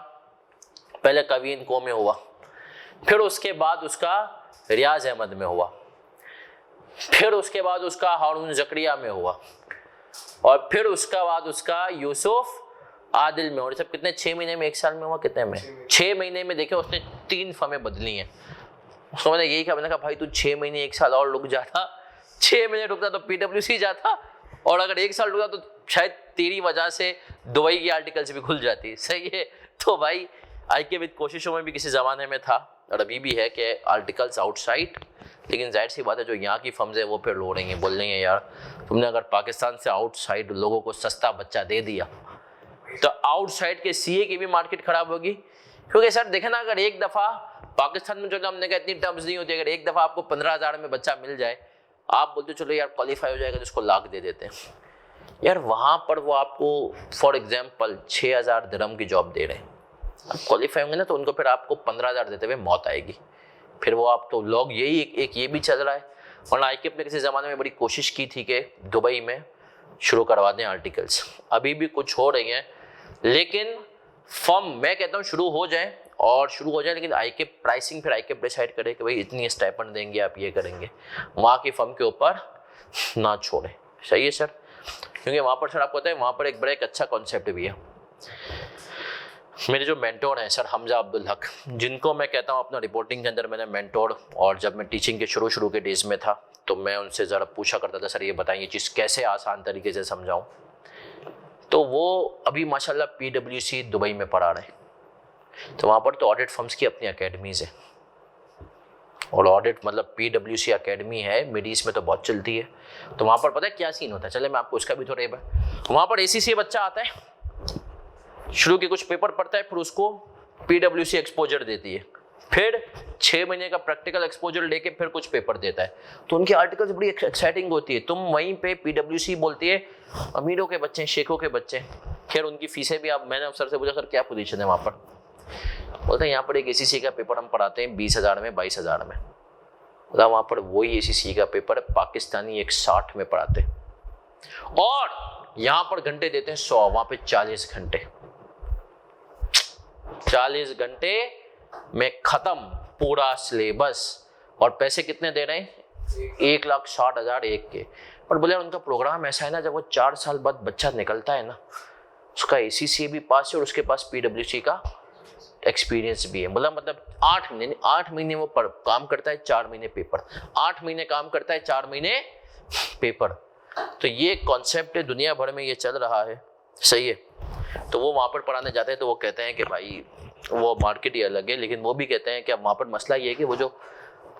पहले कवीन को में हुआ, फिर उसके बाद उसका रियाज अहमद में हुआ, फिर उसके बाद उसका हारून जकरिया में हुआ, और फिर उसका बाद उसका यूसुफ आदिल में। और सब कितने 6 महीने में, 1 साल में हुआ, कितने में 6 महीने में। देखिए उसने 3 फर्में बदली हैं। उसको मैंने यही कहा, मैंने कहा भाई तू 6 महीने 1 साल और रुक जाता, 6 महीने रुकता तो PwC जाता, और अगर 1 साल रुका तो शायद तेरी वजह से दुबई की आर्टिकल्स भी खुल जाती। सही है। तो भाई IK विद कोशिशों में भी किसी ज़माने में था और अभी भी है कि आर्टिकल्स आउटसाइड, लेकिन जाहिर सी बात है जो यहाँ की फर्म्स है वो फिर रो रही हैं, बोल रही हैं यार तुमने अगर पाकिस्तान से आउटसाइड लोगों को सस्ता बच्चा दे दिया तो आउटसाइड के सीए की भी मार्केट खराब होगी। क्योंकि सर देखें ना, अगर एक दफ़ा पाकिस्तान में जो हमने कहा इतनी टर्म्स नहीं होती, अगर एक दफ़ा आपको 15,000 में बच्चा मिल जाए, आप बोलते चलो यार क्वालिफाई हो जाएगा तो उसको लाख दे देते हैं यार, वहाँ पर वो आपको फॉर एग्जाम्पल 6,000 दिरहम की जॉब दे रहे हैं। अब क्वालिफाई होंगे ना तो उनको फिर आपको 15,000 देते हुए मौत आएगी। फिर वो आप तो लोग यही एक ये भी चल रहा है। और IK ने किसी ज़माने में बड़ी कोशिश की थी कि दुबई में शुरू करवा दें आर्टिकल्स, अभी भी कुछ हो रही हैं, लेकिन फर्म मैं कहता हूँ शुरू हो जाए और शुरू हो जाए, लेकिन IK प्राइसिंग फिर IK डिसाइड करे कि भाई इतनी स्टाइपेंड देंगे, आप ये करेंगे, वहाँ की फर्म के ऊपर ना छोड़े। सही है सर, क्योंकि वहाँ पर सर आपको पता है वहाँ पर एक बड़ा एक अच्छा कॉन्सेप्ट भी है। मेरे जो मेंटोर हैं सर हमजा अब्दुल हक, जिनको मैं कहता हूँ अपना रिपोर्टिंग के अंदर मैंने मेंटोर, और जब मैं टीचिंग के शुरू के डेज में था तो मैं उनसे ज़रा पूछा करता था सर ये बताइए चीज़ कैसे आसान तरीके से समझाऊँ। तो वो अभी माशाल्लाह PwC दुबई में पढ़ा रहे हैं। तो वहाँ पर तो ऑडिट फर्म्स की अपनी अकेडमीज़ है, और ऑडिट मतलब PwC अकेडमी है, मिड ईस्ट में तो बहुत चलती है। तो वहाँ पर पता है क्या सीन होता है, चले मैं आपको उसका भी थोड़ा वहाँ पर ACCA बच्चा आता है, शुरू के कुछ पेपर पढ़ता है, फिर उसको PwC एक्सपोजर देती है, फिर 6 महीने का प्रैक्टिकल एक्सपोजर लेके फिर कुछ पेपर देता है। तो उनकी आर्टिकल्स बड़ी एक्साइटिंग होती है। तुम वहीं पे PwC बोलती है अमीरों के बच्चे, शेखों के बच्चे, खैर उनकी फीसें भी। आप मैंने अफसर से पूछा सर क्या पोजीशन है वहाँ पर, बोलते हैं यहाँ पर एक ACCA का पेपर हम पढ़ाते हैं 20,000 में 22,000 में। बोला वहाँ पर वही ACCA का पेपर पाकिस्तानी 160 में पढ़ाते हैं, और यहाँ पर घंटे देते हैं 100, वहाँ पे 40 घंटे, 40 घंटे में खत्म पूरा सिलेबस। और पैसे कितने दे रहे हैं, 1,60,000 एक के। पर बोले उनका प्रोग्राम ऐसा है ना, जब वो 4 साल बाद बच्चा निकलता है ना, उसका ACCA भी पास है और उसके पास PwC का एक्सपीरियंस भी है। मतलब 8 महीने वो काम करता है, 4 महीने पेपर, 8 महीने काम करता है, 4 महीने पेपर। तो ये कॉन्सेप्ट है, दुनिया भर में ये चल रहा है। सही है। तो वो वहाँ पर पढ़ाने जाते हैं तो वो कहते हैं कि भाई वो मार्केट ही अलग है, लेकिन वो भी कहते हैं कि अब वहाँ पर मसला ये है कि वो जो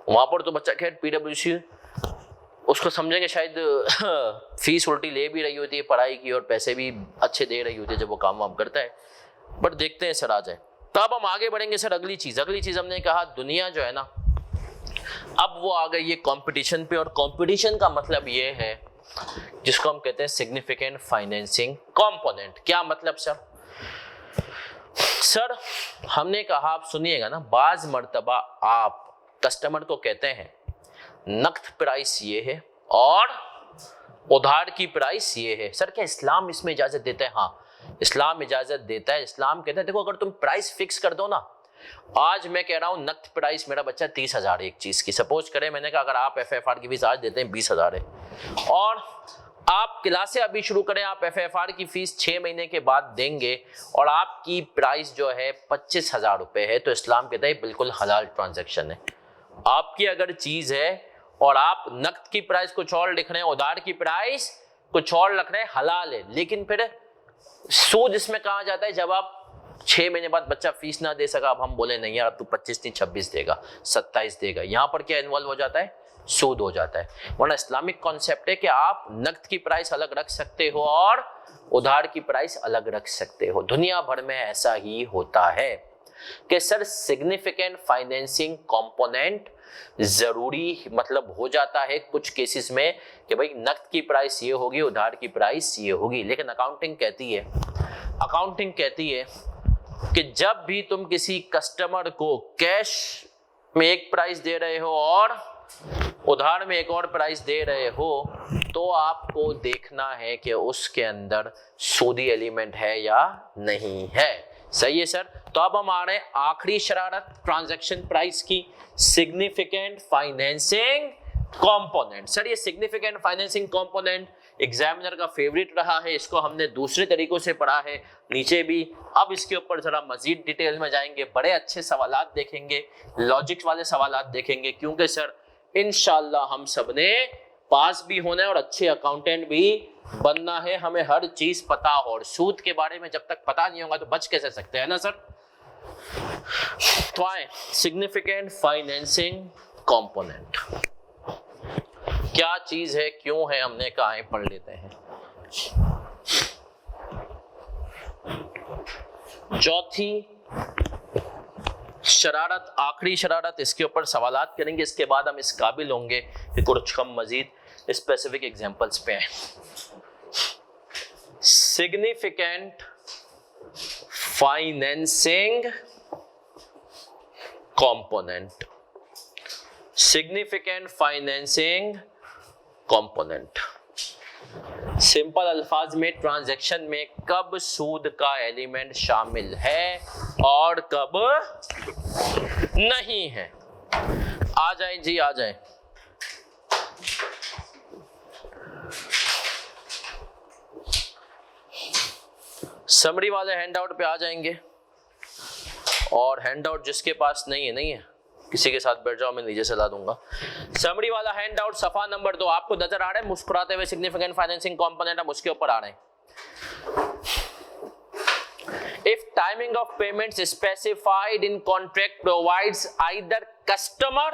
वहाँ पर तो बच्चा खैर PwC उसको समझेंगे शायद फीस उल्टी ले भी रही होती है पढ़ाई की, और पैसे भी अच्छे दे रही होती है जब वो काम वाम करता है। बट देखते हैं सर आ जाए। तो अब हम आगे बढ़ेंगे सर। अगली चीज़ हमने कहा दुनिया जो है ना, अब वो आ गई ये कंपटीशन पे, और कंपटीशन का मतलब ये है जिसको हम कहते हैं सिग्निफिकेंट फाइनेंसिंग कंपोनेंट। क्या मतलब सर हमने कहा, आप सुनिएगा ना, बाज मर्तबा आप कस्टमर को कहते हैं नकद प्राइस ये है और उधार की प्राइस ये है। सर क्या इस्लाम इसमें इजाजत देता है? हाँ, इस्लाम इजाजत देता है। इस्लाम कहता है देखो अगर तुम प्राइस फिक्स कर दो ना, आज मैं कह रहा हूं नकद प्राइस मेरा बच्चा 30,000 एक चीज की, सपोज करें मैंने कहा अगर आप FFR की फीस आज देते हैं 20,000 है, और आप क्लासें अभी शुरू करें, आप FFR की फीस 6 महीने के बाद देंगे और आपकी प्राइस जो है 25,000 रुपए है, तो इस्लाम कहता है बिल्कुल हलाल ट्रांजैक्शन है। आपकी अगर चीज है और आप नकद की प्राइस कुछ और लिख रहे हैं, उधार की प्राइस कुछ और लिख रहे हैं, हलाल है। लेकिन फिर सूद इसमें कहा जाता है जब आप 6 महीने बाद बच्चा फीस ना दे सका, अब हम बोले नहीं यार अब तू 25 नहीं 26 देगा, 27 देगा, यहाँ पर क्या इन्वॉल्व हो जाता है, सूद हो जाता है। वरना इस्लामिक कॉन्सेप्ट है कि आप नकद की प्राइस अलग रख सकते हो और उधार की प्राइस अलग रख सकते हो। दुनिया भर में ऐसा ही होता है कि सर सिग्निफिकेंट फाइनेंसिंग कंपोनेंट जरूरी मतलब हो जाता है कुछ केसेस में कि भाई नकद की प्राइस ये होगी, उधार की प्राइस ये होगी। लेकिन अकाउंटिंग कहती है कि जब भी तुम किसी कस्टमर को कैश में एक प्राइस दे रहे हो और उधार में एक और प्राइस दे रहे हो, तो आपको देखना है कि उसके अंदर सूदी एलिमेंट है या नहीं है। सही है सर। तो अब हम आ रहे हैं आखिरी शरारत ट्रांजैक्शन प्राइस की, सिग्निफिकेंट फाइनेंसिंग कंपोनेंट। सर ये सिग्निफिकेंट फाइनेंसिंग कंपोनेंट एग्जामिनर का फेवरेट रहा है, इसको हमने दूसरे तरीकों से पढ़ा है नीचे भी। अब इसके ऊपर जरा मजीद डिटेल में जाएंगे, बड़े अच्छे सवालात देखेंगे, लॉजिक्स वाले सवालात देखेंगे, क्योंकि सर इंशाल्लाह हम सबने पास भी होना है और अच्छे अकाउंटेंट भी बनना है। हमें हर चीज पता हो, और सूद के बारे में जब तक पता नहीं होगा तो बच कैसे सकते हैं ना सर। तो आए सिग्निफिकेंट फाइनेंसिंग कंपोनेंट क्या चीज है, क्यों है, हमने कहा है पढ़ लेते हैं। चौथी शरारत, आखिरी शरारत, इसके ऊपर सवालात करेंगे, इसके बाद हम इस काबिल होंगे कि कुछ कम मजीद स्पेसिफिक एग्जांपल्स पे हैं। Significant financing component, significant financing component. Simple अल्फाज में ट्रांजैक्शन में कब सूद का एलिमेंट शामिल है और कब नहीं है। आ जाए जी, आ जाए। समरी वाले हैंडआउट पे आ जाएंगे, और हैंडआउट जिसके पास नहीं है किसी के साथ बैठ जाओ, मैं नीचे से ला दूंगा। समरी वाला हैंडआउट सफा नंबर 2 आपको नजर आ रहा है, मुस्कुराते हुए सिग्निफिकेंट फाइनेंसिंग कंपोनेंट, हम उसके ऊपर आ रहे हैं। If timing of payments specified in contract provides either customer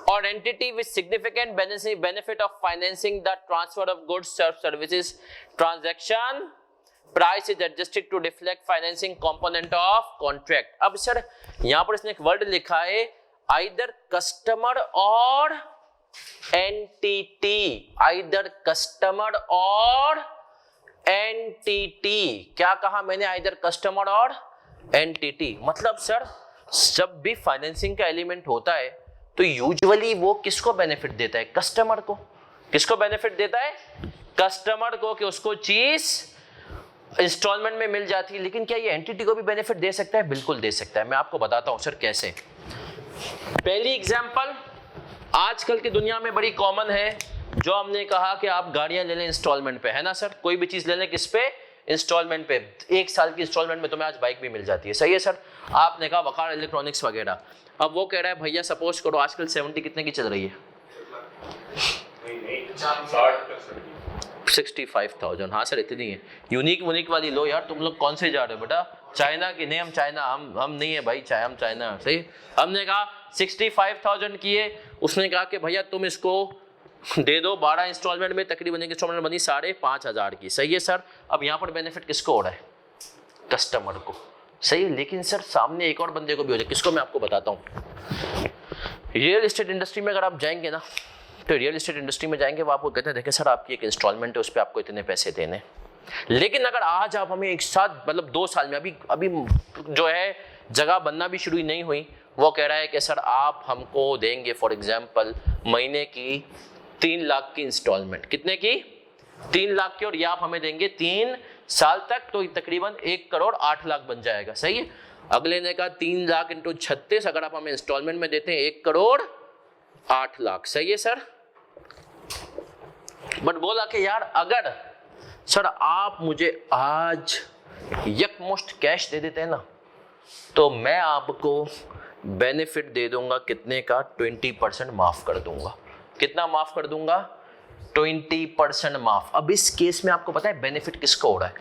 or entity with significant benefit of financing the transfer of goods or services transaction, price is adjusted to reflect financing component of contract। अब sir यहां पर इसने एक word लिखा है either customer or entity, either customer or entity. क्या कहा मैंने, आइदर कस्टमर और एंटिटी। मतलब सर जब भी फाइनेंसिंग का एलिमेंट होता है तो यूजुअली वो किसको बेनिफिट देता है, कस्टमर को। किसको बेनिफिट देता है, कस्टमर को, कि उसको चीज इंस्टॉलमेंट में मिल जाती है। लेकिन क्या ये एंटिटी को भी बेनिफिट दे सकता है, बिल्कुल दे सकता है। मैं आपको बताता हूं सर कैसे। पहली एग्जांपल आजकल की दुनिया में बड़ी कॉमन है, जो हमने कहा कि आप गाड़ियां ले लें इंस्टॉलमेंट पे, है ना सर। कोई भी चीज ले लें किस पे, इंस्टॉलमेंट पे। 1 साल की इंस्टॉलमेंट में तुम्हें आज बाइक भी मिल जाती है। सही है सर। आपने कहा वकार इलेक्ट्रॉनिक्स वगैरह। अब वो कह रहा है भैया सपोज करो आजकल 70 कितने की चल रही है, 65,000। हाँ सर इतनी है। यूनिक वाली लो यार। तुम लोग कौन से जा रहे हो बेटा, चाइना की? नहीं हम चाइना, हम नहीं है भाई, हम चाइना। सही। हमने कहा 65,000 की है। उसने कहा कि भैया तुम इसको दे दो 12 इंस्टॉलमेंट में, तकरीबन एक इंस्टॉलमेंट बनी 5,500 की। सही है सर। अब यहाँ पर बेनिफिट किसको हो रहा है, कस्टमर को। सही है। लेकिन सर सामने एक और बंदे को भी हो जाए, किसको, मैं आपको बताता हूँ। रियल एस्टेट इंडस्ट्री में अगर आप जाएंगे ना, तो रियल एस्टेट इंडस्ट्री में जाएंगे वो आपको कहते हैं देखें सर आपकी एक इंस्टॉलमेंट है, उस पर आपको इतने पैसे देने। लेकिन अगर आज आप हमें एक साथ मतलब 2 साल में, अभी जो है जगह बनना भी शुरू नहीं हुई, वो कह रहा है कि सर आप हमको देंगे फॉर एग्जाम्पल महीने की 3 लाख की इंस्टॉलमेंट। कितने की, 3 लाख की। और ये आप हमें देंगे 3 साल तक, तो तकरीबन 1 करोड़ 8 लाख बन जाएगा। सही है। अगले ने कहा 3 लाख इंटू 36, अगर आप हमें इंस्टॉलमेंट में देते हैं 1 करोड़ 8 लाख। सही है सर। बट बोला कि यार अगर सर आप मुझे आज यकमुश्त कैश दे देते हैं ना, तो मैं आपको बेनिफिट दे दूंगा कितने का, 20% माफ कर दूंगा। कितना माफ कर दूंगा, 20% माफ। अब इस केस में आपको पता है बेनिफिट किसको हो रहा है,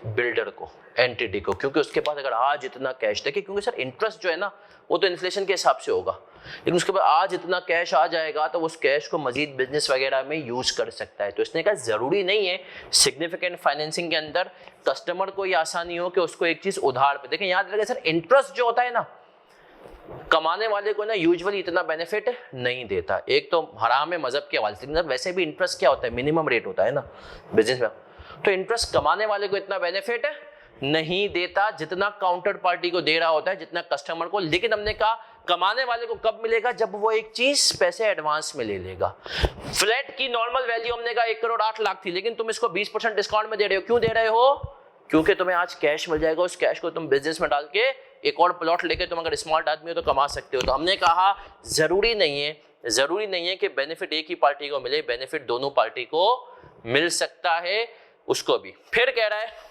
बिल्डर को, एंटिटी को, क्योंकि उसके पास अगर आज इतना कैश, देखिए क्योंकि सर इंटरेस्ट जो है ना वो तो इन्फ्लेशन के हिसाब से होगा, लेकिन उसके बाद आज इतना कैश आ जाएगा तो उस कैश को मजीद बिजनेस वगैरह में यूज कर सकता है। तो इसने कहा जरूरी नहीं है सिग्निफिकेंट फाइनेंसिंग के अंदर कस्टमर को ये आसानी हो कि उसको एक चीज उधार पे, देखें याद रखें सर इंटरेस्ट जो होता है ना कमाने वाले को ना यूजुअली इतना बेनिफिट नहीं देता। एक तो हराम है मजहब के हवाले से, वैसे भी इंटरेस्ट क्या होता है, मिनिमम रेट होता है ना बिजनेस में, तो इंटरेस्ट कमाने वाले को इतना बेनिफिट नहीं देता जितना काउंटर पार्टी को दे रहा होता है, जितना कस्टमर को। लेकिन हमने कहा कमाने वाले को कब मिलेगा, जब वो एक चीज पैसे एडवांस में ले लेगा। फ्लैट की नॉर्मल वैल्यू हमने कहा 1 करोड़ 8 लाख थी, लेकिन तुम इसको 20% डिस्काउंट में दे रहे हो। क्यों दे रहे हो? क्योंकि तुम्हें आज कैश मिल जाएगा, उस कैश को तुम बिजनेस में डाल के एक और प्लॉट लेके तुम अगर स्मार्ट आदमी हो तो कमा सकते हो। तो हमने कहा जरूरी नहीं है कि बेनिफिट एक ही पार्टी को मिले, बेनिफिट दोनों पार्टी को मिल सकता है उसको भी। फिर कह रहा है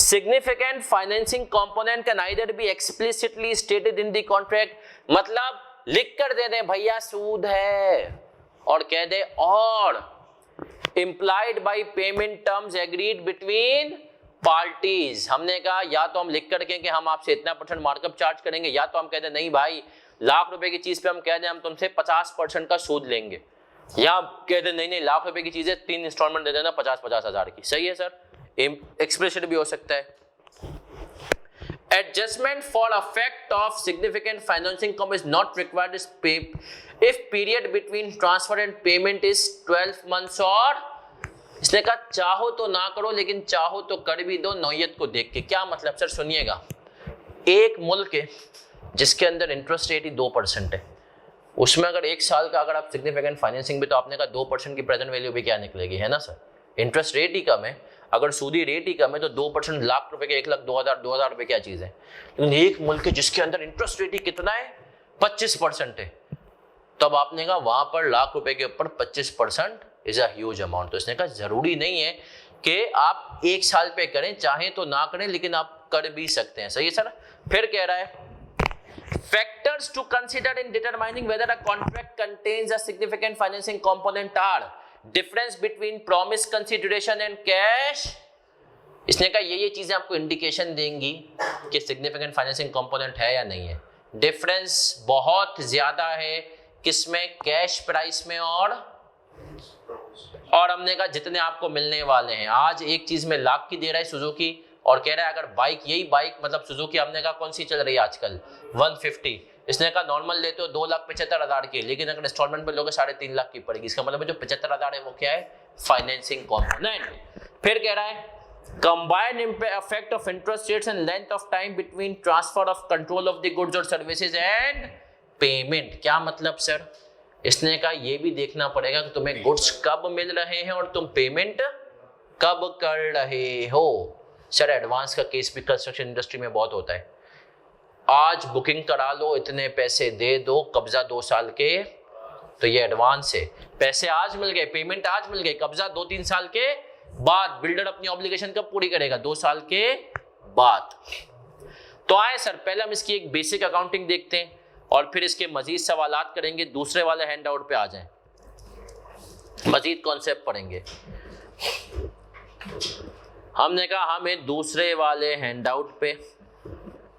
significant financing component can either be explicitly stated in the contract, मतलब लिख कर दे दे भैया सूद है, और कह दे और implied by payment terms agreed between parties। हमने कहा या तो हम लिख कर के कि हम आपसे इतना % मार्कअप चार्ज करेंगे, या तो हम कह दे नहीं भाई लाख रुपए की चीज पे हम कह दे हम तुमसे 50% का सूद लेंगे, या कह दे नहीं लाख रुपए की चीज है 3 इंस्टॉलमेंट दे देना 50-50 हजार की। सही है सर, एक्सप्रेशन भी हो सकता है। Adjustment for effect of significant financing income is not required if period between transfer and payment is 12 months, और इसने कहा चाहो तो ना करो लेकिन चाहो तो कर भी दो नौयत को देख के। क्या मतलब सर, सुनिएगा, एक मुल्क है जिसके अंदर इंटरेस्ट रेट ही 2% है, उसमें अगर 1 साल का अगर आप सिग्निफिकेंट फाइनेंसिंग भी, तो आपने कहा 2% की प्रेजेंट वैल्यू भी क्या निकलेगी, है ना सर, इंटरेस्ट रेट ही कम है, अगर सूदी रेट ही कम है तो 2% लाख रुपए के 1,02,000 रुपए क्या चीज है। लेकिन एक मुल्क है जिसके अंदर इंटरेस्ट रेट ही कितना है 25% है, तब आपने कहा वहां पर लाख रुपए के ऊपर 25% इज अ ह्यूज अमाउंट। तो इसने कहा जरूरी नहीं है कि आप 1 साल पे करें, चाहे तो ना करें, लेकिन आप कर भी सकते हैं। सही है सर। फिर कह रहा है factors to consider in determining whether a contract contains a significant financing component are difference between promise consideration and cash। इसने कहा ये चीजें आपको इंडिकेशन देंगी कि सिग्निफिकेंट फाइनेंसिंग कंपोनेंट है या नहीं है। डिफरेंस बहुत ज्यादा है किसमें, कैश प्राइस में और हमने कहा जितने आपको मिलने वाले हैं। आज एक चीज में लाख की दे रहा है सुजुकी, और कह रहा है अगर बाइक, यही बाइक मतलब सुजुकी हमने कहा कौन सी चल रही है आजकल 150, इसने कहा नॉर्मल लेते हो 2,75,000 की, लेकिन अगर इंस्टॉलमेंट पे लोगे 3.5 लाख की पड़ेगी। इसका मतलब जो 75,000 है वो क्या है, फाइनेंसिंग कॉम्पोनेंट। फिर कह रहा है combined effect of interest rates and length of time between transfer of control of the goods और सर्विसेज एंड पेमेंट। क्या मतलब सर, इसने कहा ये भी देखना पड़ेगा कि तुम्हें गुड्स कब मिल रहे हैं और तुम पेमेंट कब कर रहे हो। सर एडवांस का केस भी कंस्ट्रक्शन इंडस्ट्री में बहुत होता है। आज बुकिंग करा लो, इतने पैसे दे दो, कब्जा 2 साल के, तो ये एडवांस है। पैसे आज मिल गए, पेमेंट आज मिल गई, कब्जा 2-3 साल के बाद। बिल्डर अपनी ऑब्लिगेशन कब पूरी करेगा, 2 साल के बाद। तो आए सर, पहले हम इसकी एक बेसिक अकाउंटिंग देखते हैं और फिर इसके मजीद सवालात करेंगे। दूसरे वाले हैंड आउट पे आ जाएं, मजीद कॉन्सेप्ट पढ़ेंगे। हमने कहा हमें दूसरे वाले हैंडआउट पे,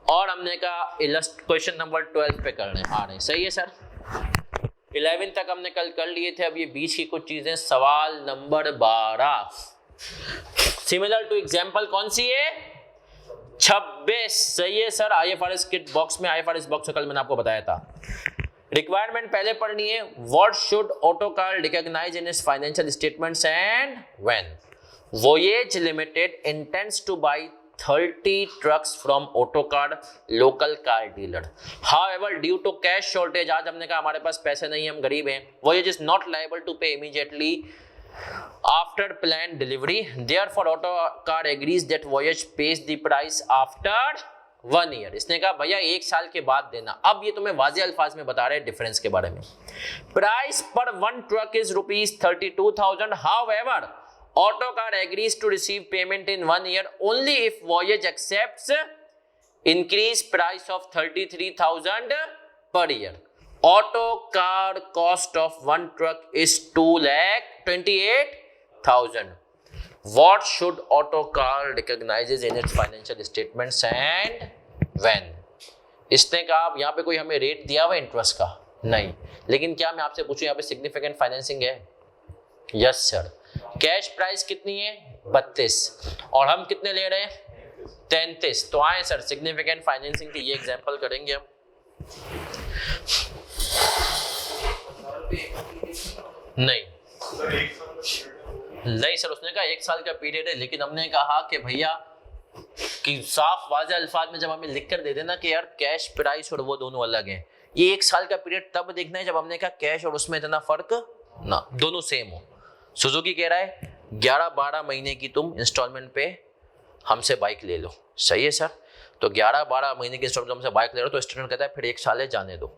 और हमने कहा क्वेश्चन नंबर 12 पे करने आ रहे हैं। सही है सर। 11 तक हमने कल कर लिए थे, अब ये बीच की कुछ चीजें। सवाल नंबर 12 सिमिलर टू एग्जाम्पल कौन सी है, 26। सही है सर। IFRS किट बॉक्स में, IFRS बॉक्स कल मैंने आपको बताया था। रिक्वायरमेंट पहले पढ़नी है। What should Autocar recognise in its financial statements and when. Voyage Limited intends to buy 30 trucks from Autocar local car dealer. However, due to cash shortage, आज हमने कहा हमारे पास पैसे नहीं है, हम गरीब हैं। Voyage is not liable to pay immediately after planned delivery. Therefore, Autocar agrees that Voyage pays the price after 1 year. इसने कहा भैया 1 साल के बाद देना। अब ये तुम्हें वाज़ेह अल्फाज में बता रहे हैं डिफरेंस के बारे में। Price per 1 truck is ₹32,000. However, Autocar agrees to receive payment in 1 year only if Voyage accepts increased price of 33,000 per year. Autocar cost of 1 truck is 2,28,000. What should auto car recognises in its financial statements and when. इसने कहा अब यहाँ पे कोई हमें rate दिया हुआ interest का नहीं, लेकिन क्या मैं आपसे पूछूं यहाँ पे सिग्निफिकेंट फाइनेंसिंग है? Yes sir. कैश प्राइस कितनी है? 32 और हम कितने ले रहे हैं? 33। तो आए सर सिग्निफिकेंट फाइनेंसिंग की ये एग्जांपल करेंगे हम। नहीं सर, उसने कहा 1 साल का पीरियड है, लेकिन हमने कहा कि भैया कि साफ वाज़ेह अल्फाज में जब हमें लिख कर दे देना कि यार कैश प्राइस और वो दोनों अलग हैं, ये 1 साल का पीरियड तब देखना है जब हमने कहा कैश और उसमें इतना फर्क ना, दोनों सेम हो। सुजुकी कह रहा है 11-12 महीने की तुम इंस्टॉलमेंट पे हमसे बाइक ले लो, सही है सर। तो 11-12 महीने की इंस्टॉलमेंट हमसे बाइक ले लो, तो स्टूडेंट कहता है फिर 1 साल है जाने दो।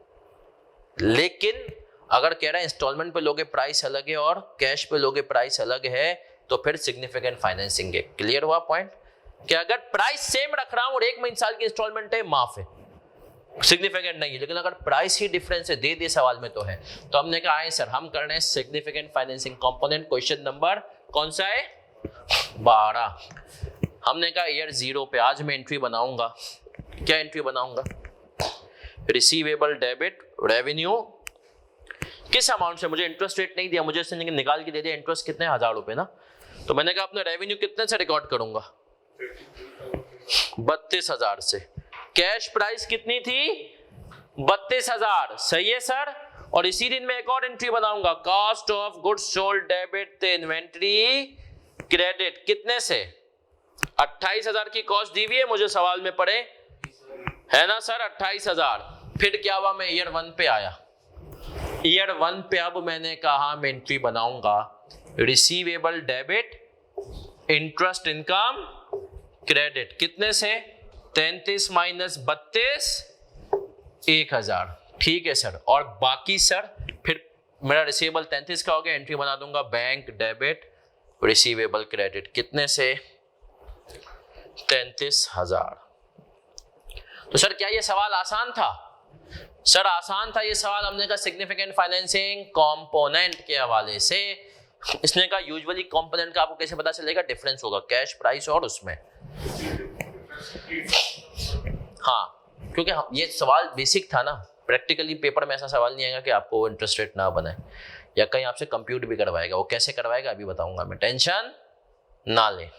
लेकिन अगर कह रहा है इंस्टॉलमेंट पे लोगे प्राइस अलग है और कैश पे लोगे प्राइस अलग है, तो फिर सिग्निफिकेंट फाइनेंसिंग है। क्लियर हुआ पॉइंट? कि अगर प्राइस सेम रख रहा हूं और 1 महीने साल की इंस्टॉलमेंट है, माफ है, सिग्निफिकेंट नहीं है। लेकिन अगर प्राइस ही डिफरेंस है, दे सवाल में तो है, तो हमने कहा आए सर हम कर रहे हैं significant financing component. Question number कौन सा है? 12। हमने कहा ईयर 0 पे आज मैं एंट्री बनाऊंगा। क्या एंट्री बनाऊंगा? Receivable debit revenue. किस अमाउंट से? मुझे इंटरेस्ट रेट नहीं दिया, मुझे इसने निकाल के दे दिया इंटरेस्ट कितने, 1000 रुपए ना। तो मैंने कहा अपना रेवेन्यू कितने से रिकॉर्ड करूंगा? 32,000 से। कैश प्राइस कितनी थी? 32,000, सही है सर। और इसी दिन में एक और एंट्री बनाऊंगा, cost of goods sold debit inventory credit. कितने से? 28,000 की कॉस्ट दी हुई है, मुझे सवाल में पड़े है ना सर, 28,000। फिर क्या हुआ, मैं ईयर 1 पे आया। ईयर 1 पे अब मैंने कहा मैं एंट्री बनाऊंगा receivable debit interest income credit. कितने से? 33 माइनस 32, 1,000। ठीक है सर। और बाकी सर फिर मेरा रिसीवेबल 33 का हो गया, एंट्री बना दूंगा बैंक डेबिट रिसीवेबल क्रेडिट। कितने से? 33,000। तो सर क्या ये सवाल आसान था? सर आसान था ये सवाल। हमने कहा सिग्निफिकेंट फाइनेंसिंग कंपोनेंट के हवाले से। इसने कहा यूजुअली कंपोनेंट का आपको कैसे पता चलेगा? डिफरेंस होगा कैश प्राइस और उसमें। हाँ, क्योंकि ये सवाल बेसिक था ना, प्रैक्टिकली पेपर में ऐसा सवाल नहीं आएगा कि आपको इंटरेस्ट रेट ना बनाए या कहीं आपसे कंप्यूट भी करवाएगा। वो कैसे करवाएगा अभी बताऊंगा मैं, टेंशन ना ले।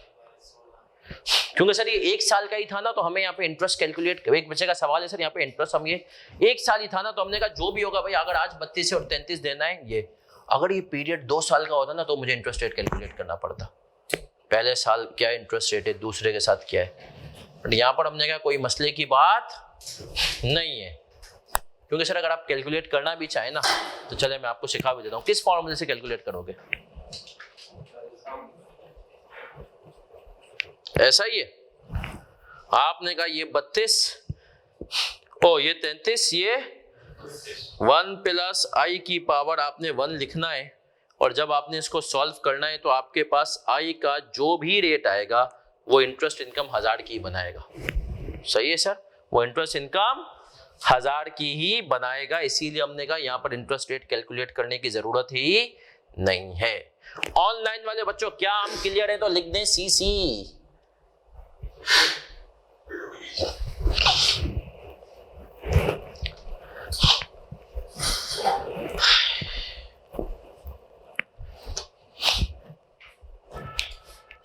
क्योंकि सर ये 1 साल का ही था ना, तो हमें यहाँ पे इंटरेस्ट कैलकुलेट, एक बच्चे का सवाल है सर यहाँ पे इंटरेस्ट हम ये 1 साल ही था ना, तो हमने कहा जो भी होगा भाई, अगर आज 32 और 33 देना है ये, अगर ये पीरियड 2 साल का होता ना तो मुझे इंटरेस्ट रेट कैलकुलेट करना पड़ता, पहले साल क्या इंटरेस्ट रेट है, दूसरे के साथ क्या है। बट यहाँ पर हमने कहा कोई मसले की बात नहीं है, क्योंकि सर अगर आप कैलकुलेट करना भी चाहे ना तो चले मैं आपको सिखा भी देता हूँ। किस फॉर्मूले से कैलकुलेट करोगे? ऐसा ही है। आपने कहा ये 32 ओ ये 33, ये 1 प्लस आई की पावर आपने 1 लिखना है, और जब आपने इसको सॉल्व करना है तो आपके पास आई का जो भी रेट आएगा वो इंटरेस्ट इनकम 1000 की बनाएगा। सही है सर, वो इंटरेस्ट इनकम 1000 की ही बनाएगा। इसीलिए हमने कहा यहाँ पर इंटरेस्ट रेट कैलकुलेट करने की जरूरत ही नहीं है। ऑनलाइन वाले बच्चों क्या हम क्लियर है तो लिख दें सीसी।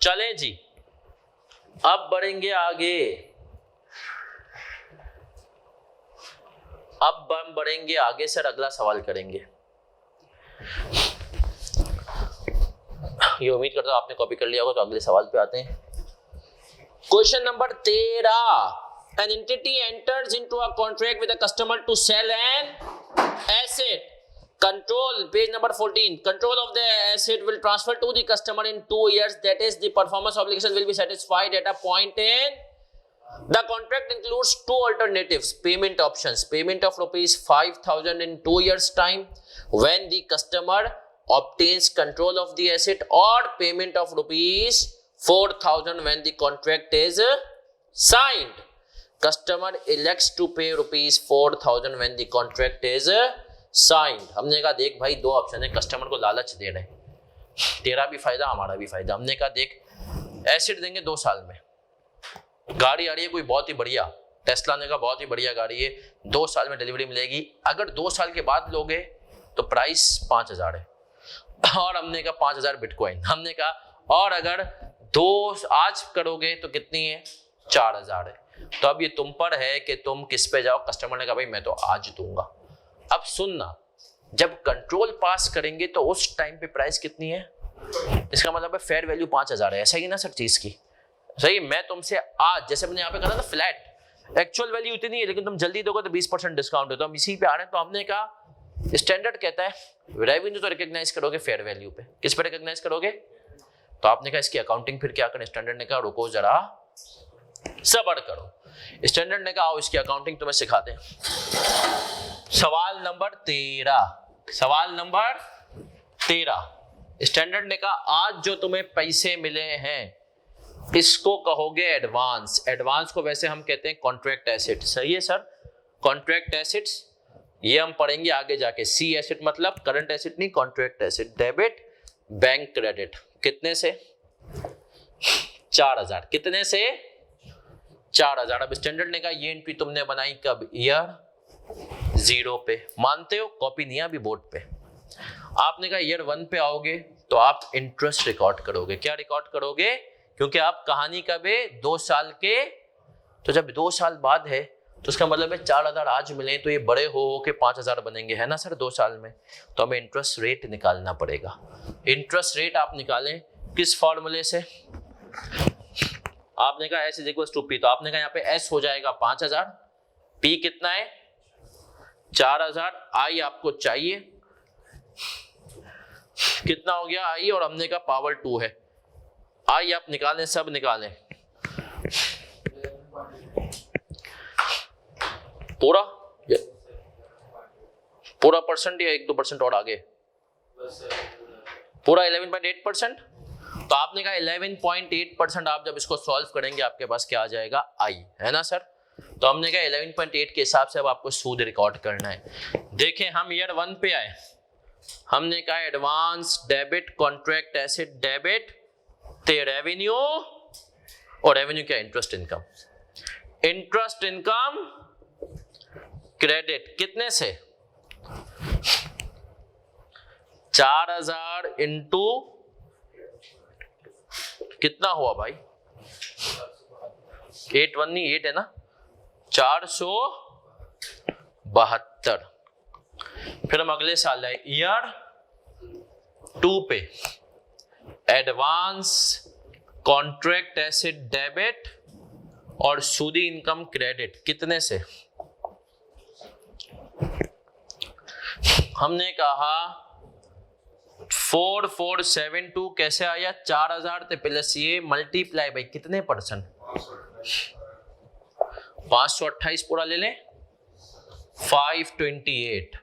चलें जी, अब बढ़ेंगे आगे। अब हम बढ़ेंगे आगे सर, अगला सवाल करेंगे। ये उम्मीद करता हूं आपने कॉपी कर लिया होगा, तो अगले सवाल पे आते हैं। Question number 13, an entity enters into a contract with a customer to sell an asset. Control, page number 14. Control of the asset will transfer to the customer in 2 years. That is, the performance obligation will be satisfied at a point in. The contract includes 2 alternatives payment options. Payment of rupees 5,000 in 2 years time when the customer obtains control of the asset, or payment of rupees 4,000 when the contract is signed. Customer elects to pay rupees 4,000 when the contract is signed. हमने कहा देख भाई 2 option है, customer को लालच दे रहे हैं, तेरा भी फायदा हमारा भी फायदा। हमने कहा देख एसिड देंगे 2 साल में। गाड़ी आ रही है कोई बहुत ही बढ़िया, टेस्ला ने का बहुत ही बढ़िया गाड़ी है, 2 साल में डिलीवरी मिलेगी। अगर 2 साल के बाद लोगे तो प्राइस 5,000 है, और हमने कहा 5,000 बिटकॉइन। हमने कहा और अगर 2 आज करोगे तो कितनी है, 4,000 है। तो अब ये तुम पर है कि तुम किस पे जाओ। कस्टमर ने कहा भाई मैं तो आज दूंगा। अब सुनना, जब कंट्रोल पास करेंगे तो उस टाइम पे प्राइस कितनी है, इसका मतलब है फेयर वैल्यू 5,000 है। ऐसा ही ना सर चीज की, सही। मैं तुमसे आज, जैसे मैंने यहाँ पे कहा था फ्लैट, एक्चुअल वैल्यू इतनी है लेकिन तुम जल्दी दोगे तो 20% डिस्काउंट है, तो हम इसी पे आ रहे हैं। तो हमने कहा स्टैंडर्ड कहता है रेवेन्यू तो रिकॉग्नाइज करोगे फेयर वैल्यू पे, किस पे रिकॉग्नाइज करोगे। तो आपने कहा इसकी अकाउंटिंग फिर क्या करें। स्टैंडर्ड ने कहा रुको जरा सब्र करो। स्टैंडर्ड ने कहा आओ इसकी अकाउंटिंग तुम्हें सिखाते हैं। सवाल नंबर 13 स्टैंडर्ड ने कहा आज जो तुम्हें पैसे मिले हैं इसको कहोगे एडवांस। एडवांस को वैसे हम कहते हैं कॉन्ट्रैक्ट एसेट। सही है सर, कॉन्ट्रैक्ट एसेट्स ये हम पढ़ेंगे आगे जाके। सी एसेट मतलब करंट एसेट नहीं, contract asset. Debit bank credit कितने से, 4,000। कितने से, 4,000। अब स्टैंडर्ड ने कहा ये एंट्री तुमने बनाई कब, ईयर 0 पे। मानते हो, कॉपी नहीं है अभी बोर्ड पे। आपने कहा ईयर 1 पे आओगे तो आप इंटरेस्ट रिकॉर्ड करोगे। क्या रिकॉर्ड करोगे, क्योंकि आप कहानी कब है, 2 साल के। तो जब 2 साल बाद है तो उसका मतलब है 4,000 आज मिले तो ये बड़े हो के 5,000 बनेंगे, है ना सर 2 साल में। तो हमें इंटरेस्ट रेट निकालना पड़ेगा। इंटरेस्ट रेट आप निकालें किस फॉर्मूले से। आपने कहा S = P, तो आपने कहा यहाँ पे S हो जाएगा 5,000, P कितना है 4,000, I आपको चाहिए कितना हो गया I, और हमने कहा पावर 2 है। I आप निकालें, सब निकालें, पूरा परसेंट या 1-2% और आगे, पूरा 11.8%। तो आपने कहा 11.8% आप जब इसको सॉल्व करेंगे आपके पास क्या आ जाएगा, I, है ना सर। तो हमने कहा 11.8 के हिसाब से अब आपको सूद रिकॉर्ड करना है। देखें हम ईयर 1 पे आए, हमने कहा advance debit contract asset debit ते रेवेन्यू, और रेवेन्यू क्या, interest income. Interest income credit कितने से, 4,000 इंटू कितना हुआ भाई, 8 नहीं 8 है ना, 472। फिर हम अगले साल आए ईयर 2 पे, एडवांस कॉन्ट्रैक्ट एसेट डेबिट और सूदी इनकम क्रेडिट कितने से। हमने कहा 4472 कैसे आया, 4,000 थे प्लस ये मल्टीप्लाई बाई कितने परसेंट, 528 पूरा ले लें, 528।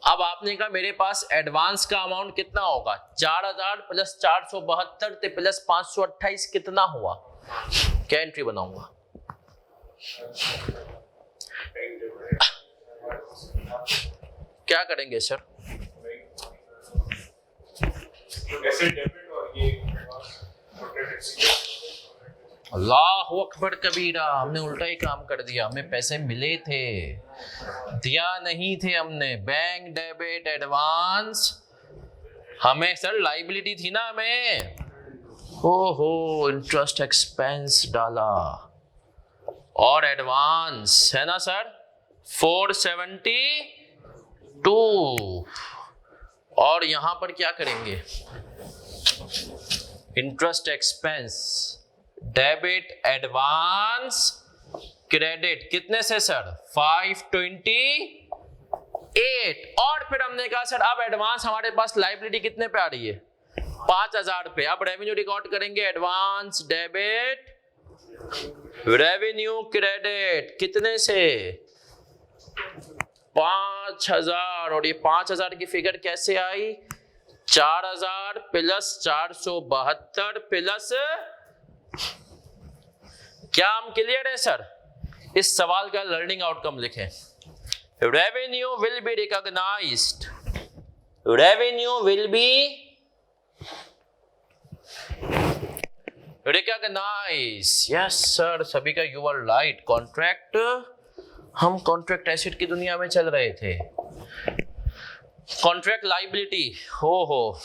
अब आपने कहा मेरे पास एडवांस का अमाउंट कितना होगा, 4,000 प्लस 472 थे प्लस 528 कितना हुआ। क्या एंट्री बनाऊंगा, क्या करेंगे सर, अल्लाहु अकबर कबीरा, हमने उल्टा ही काम कर दिया। हमें पैसे मिले थे, दिया नहीं थे हमने। बैंक डेबिट एडवांस, हमें सर लाइबिलिटी थी ना हमें। ओहो, इंटरेस्ट एक्सपेंस डाला और एडवांस है ना सर 472, और यहां पर क्या करेंगे, interest expense debit advance credit कितने से सर 528। और फिर हमने कहा सर अब एडवांस हमारे पास लाइबिलिटी कितने पे आ रही है, 5,000 पे। अब रेवेन्यू रिकॉर्ड करेंगे, एडवांस डेबिट रेवेन्यू क्रेडिट कितने से 5,000, और ये 5,000 की फिगर कैसे आई, 4,000 प्लस 472 प्लस, क्या हम क्लियर है सर। इस सवाल का लर्निंग आउटकम लिखें, revenue will be recognised, revenue will be recognise, yes sir, सभी का यू आर राइट। कॉन्ट्रैक्ट, हम कॉन्ट्रैक्ट एसेट की दुनिया में चल रहे थे। कॉन्ट्रैक्ट लाइबिलिटी, हो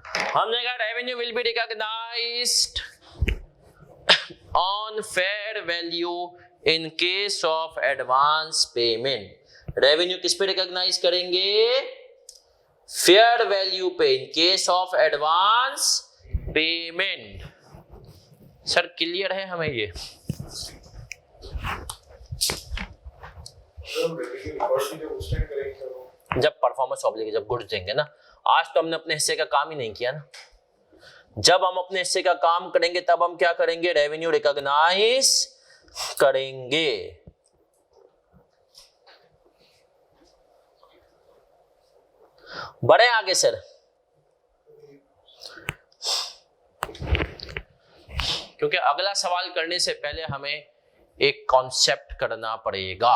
हमने कहा revenue will be recognised on fair value in case of advance payment. Revenue किस पे रिकॉग्नाइज करेंगे? फेयर वैल्यू पे, in case of advance payment. Sir clear है हमें ये? जब परफॉर्मेंस ऑब्लिगेशन, जब गुड्स देंगे ना। आज तो हमने अपने हिस्से का काम ही नहीं किया ना। जब हम अपने हिस्से का काम करेंगे तब हम क्या करेंगे? रेवेन्यू रिकॉग्नाइज करेंगे। बढ़े आगे सर। क्योंकि अगला सवाल करने से पहले हमें एक कॉन्सेप्ट करना पड़ेगा।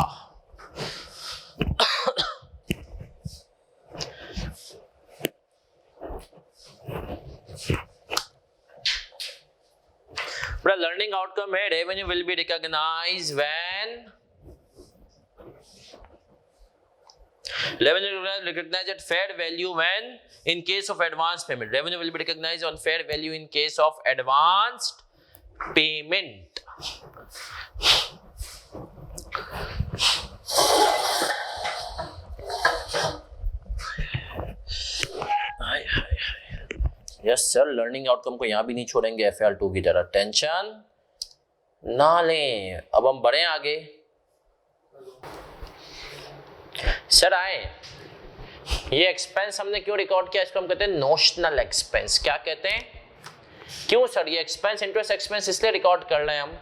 बड़ा लर्निंग आउटकम है, revenue will be recognise when revenue recognized at fair value when in case of advance payment. Revenue will be recognized on fair value in case of advanced payment. Yes sir, learning outcome को यहां भी नहीं छोड़ेंगे FAR2 की तरह, tension ना लें। अब हम बढ़े आगे। सर आए, ये एक्सपेंस हमने क्यों रिकॉर्ड किया? इसको हम कहते हैं नोशनल एक्सपेंस। क्या कहते हैं? क्यों सर ये एक्सपेंस, इंटरेस्ट एक्सपेंस इसलिए रिकॉर्ड कर रहे हैं हम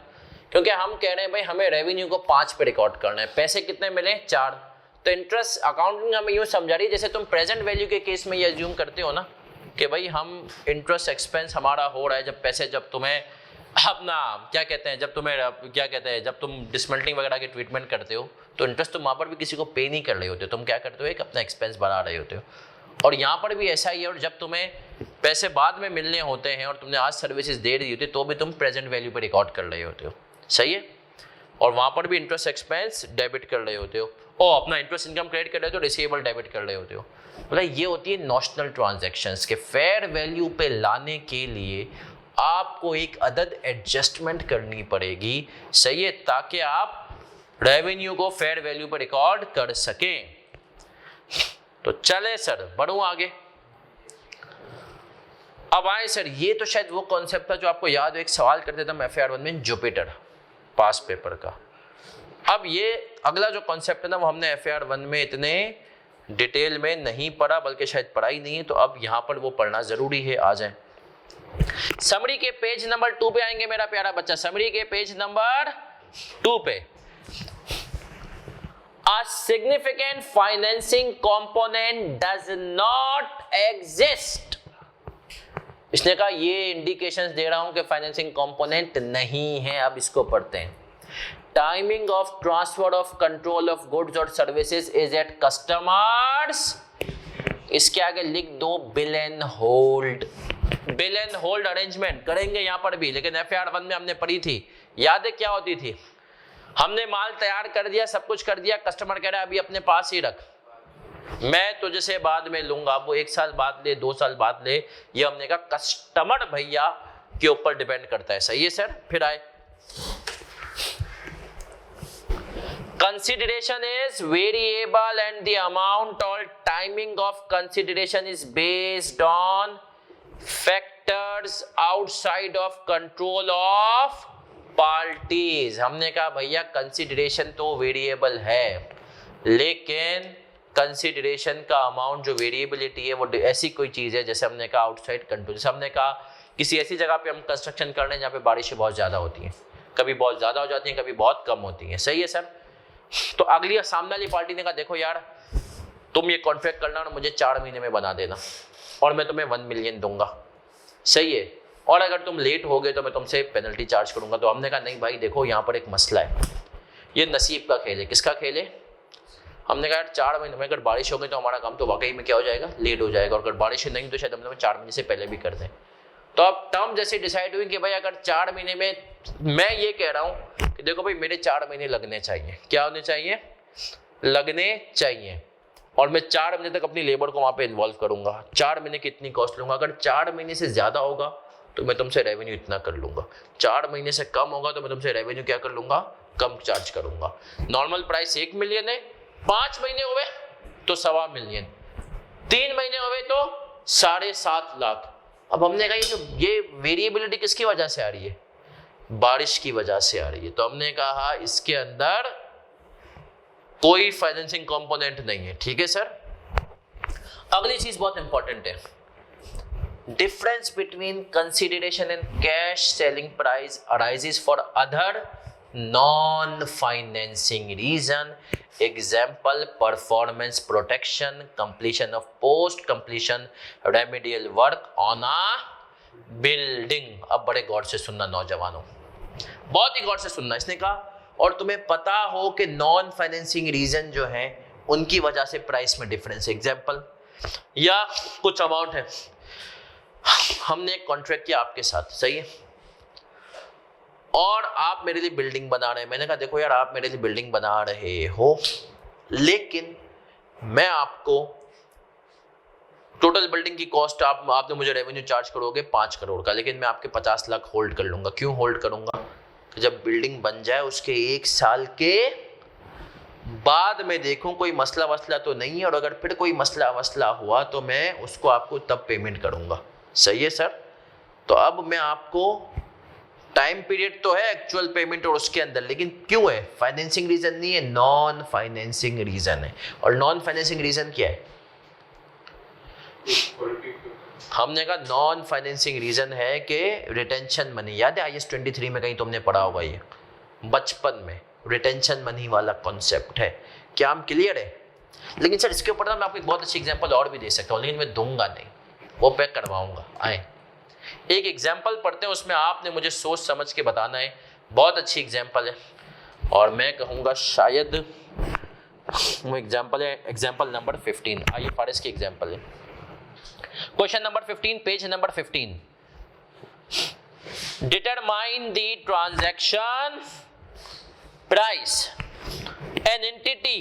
क्योंकि हम कह रहे हैं भाई हमें रेवेन्यू को 5 पे रिकॉर्ड करना है। पैसे कितने मिले? 4। तो इंटरेस्ट अकाउंटिंग हमें यूं समझा रही है जैसे तुम प्रेजेंट वैल्यू के केस में ये अज्यूम करते हो ना कि भाई हम इंटरेस्ट एक्सपेंस हमारा हो रहा है जब पैसे, जब तुम्हें अपना क्या कहते हैं, जब तुम्हें क्या कहते हैं, जब तुम डिसमेंटलिंग वगैरह की ट्रीटमेंट करते हो तो इंटरेस्ट तुम वहाँ पर भी किसी को पे नहीं कर रहे होते हो, तुम क्या करते हो? एक अपना एक्सपेंस बढ़ा रहे होते हो। और यहाँ पर भी ऐसा ही है। और जब तुम्हें पैसे बाद में मिलने होते हैं और तुमने आज सर्विसेज दे रही होती है तो भी तुम प्रेजेंट वैल्यू पर रिकॉर्ड कर रहे होते हो, सही है। और वहाँ पर भी इंटरेस्ट एक्सपेंस डेबिट कर रहे होते हो और अपना इंटरेस्ट इनकम क्रेडिट कर रहे हो तो रिसीवेबल डेबिट कर रहे होते हो। मतलब ये होती है नॉशनल ट्रांजैक्शंस के फेयर वैल्यू पे लाने के लिए आपको एक अदद एडजस्टमेंट करनी पड़ेगी, सही है, ताकि आप रेवेन्यू को फेयर वैल्यू पर रिकॉर्ड कर सकें। तो चले सर, बढ़ूं आगे। अब आए सर, ये तो शायद वो कॉन्सेप्ट था जो आपको याद हो, एक सवाल करते थे हम FAR1 में जुपिटर पास पेपर का। अब ये अगला जो कॉन्सेप्ट है ना वो हमने FAR1 में इतने डिटेल में नहीं पढ़ा, बल्कि शायद पढ़ा ही नहीं है, तो अब यहाँ पर वो पढ़ना जरूरी है। आ जाए समरी के पेज नंबर 2 पे आएंगे मेरा प्यारा बच्चा। समरी के पेज नंबर 2 पे A significant financing component does not exist. इसने कहा ये इंडिकेशंस दे रहा हूं कि फाइनेंसिंग कंपोनेंट नहीं है। अब इसको पढ़ते हैं। Timing of transfer of control of goods और सर्विसेज इज एट कस्टमर्स। इसके आगे लिख दो bill and hold. Bill and hold arrangement करेंगे यहां पर भी, लेकिन FAR1 में हमने पढ़ी थी, याद है क्या होती थी? हमने माल तैयार कर दिया, सब कुछ कर दिया, कस्टमर कह रहा है अभी अपने पास ही रख, मैं तुझसे बाद में लूंगा। वो 1 साल बाद ले, 2 साल बाद ले, ये हमने कहा कस्टमर भैया के ऊपर डिपेंड करता है, सही है सर। फिर आए consideration is variable and the amount or timing of consideration is based on factors outside of control of parties। हमने कहा भैया कंसिडरेशन तो वेरिएबल है, लेकिन कंसिडरेशन का अमाउंट जो वेरिएबिलिटी है वो ऐसी कोई चीज़ है जैसे हमने कहा आउटसाइड कंट्रोल। जैसे हमने कहा किसी ऐसी जगह पे हम कंस्ट्रक्शन कर रहे हैं जहाँ पे बारिशें बहुत ज़्यादा होती हैं, कभी बहुत ज़्यादा हो जाती हैं, कभी बहुत कम होती हैं, सही है सर। तो अगली सामने वाली पार्टी ने कहा देखो यार तुम ये कॉन्ट्रैक्ट करना और मुझे 4 महीने में बना देना और मैं तुम्हें 1 मिलियन दूंगा, सही है, और अगर तुम लेट हो गए तो मैं तुमसे पेनल्टी चार्ज करूंगा। तो हमने कहा नहीं भाई देखो यहाँ पर एक मसला है, ये नसीब का खेल है। किसका खेल है? हमने कहा यार 4 महीने में अगर बारिश हो गई तो हमारा काम तो वाकई में क्या हो जाएगा, लेट हो जाएगा, और अगर बारिश नहीं तो शायद हम 4 महीने से पहले भी कर दें। तो अब टर्म जैसे डिसाइड हुई कि भाई अगर 4 महीने में, मैं ये कह रहा हूं कि देखो भाई मेरे 4 महीने लगने चाहिए, क्या होने चाहिए, लगने चाहिए, और मैं 4 महीने तक अपनी लेबर को वहां पे इन्वॉल्व करूंगा। 4 महीने की इतनी कॉस्ट लूंगा, अगर 4 महीने से ज्यादा होगा तो मैं तुमसे रेवेन्यू इतना कर लूंगा, 4 महीने से कम होगा तो मैं तुमसे रेवेन्यू क्या कर लूंगा, कम चार्ज करूंगा। नॉर्मल प्राइस 1 मिलियन है, 5 महीने हुए तो 1.25 मिलियन, 3 महीने हुए तो 7.5 लाख। अब हमने कहा ये वेरिएबिलिटी किसकी वजह से आ रही है, बारिश की वजह से आ रही है। तो हमने कहा इसके अंदर कोई फाइनेंसिंग कंपोनेंट नहीं है, ठीक है सर। अगली चीज बहुत इंपॉर्टेंट है, difference between consideration and cash selling price arises for other non financing reason, example performance protection, completion of post completion remedial work on a building. अब बड़े गौर से सुनना नौजवानों, बहुत ही गौर से सुनना। इसने कहा और तुम्हें पता हो कि नॉन फाइनेंसिंग रीजन जो है उनकी वजह से प्राइस में डिफरेंस, एग्जाम्पल या कुछ अमाउंट है, हमने एक कॉन्ट्रैक्ट किया आपके साथ, सही है, और आप मेरे लिए बिल्डिंग बना रहे हैं। मैंने कहा देखो यार आप मेरे लिए बिल्डिंग बना रहे हो, लेकिन मैं आपको टोटल बिल्डिंग की कॉस्ट आपने मुझे रेवेन्यू चार्ज करोगे 5 करोड़ का, लेकिन मैं आपके 50 लाख होल्ड कर लूंगा। क्यों होल्ड करूंगा, कि जब बिल्डिंग बन जाए उसके 1 साल के बाद में देखूं कोई मसला वसला तो नहीं है, और अगर फिर कोई मसला वसला हुआ तो मैं उसको आपको तब पेमेंट करूंगा, सही है सर। तो अब मैं आपको टाइम पीरियड तो है एक्चुअल पेमेंट और उसके अंदर, लेकिन क्यों है, फाइनेंसिंग रीजन नहीं है, नॉन फाइनेंसिंग रीजन है। और नॉन फाइनेंसिंग रीजन क्या है, हमने कहा नॉन फाइनेंसिंग रीजन है कि रिटेंशन मनी, याद है IAS 23 में कहीं तुमने पढ़ा होगा, ये बचपन में रिटेंशन मनी वाला कॉन्सेप्ट है। क्या हम क्लियर है। लेकिन सर इसके ऊपर मैं आपको एक बहुत अच्छी एग्जांपल और भी दे सकता हूँ, लेकिन मैं दूंगा नहीं, वो पैक करवाऊंगा। आए एक एग्जाम्पल पढ़ते हैं, उसमें आपने मुझे सोच समझ के बताना है, बहुत अच्छी एग्जाम्पल है, और मैं कहूँगा शायद वो एग्जाम्पल है एग्जाम्पल नंबर 15। आइए फारिस की एग्जाम्पल है, question number 15, page number 15। Determine the transaction price an entity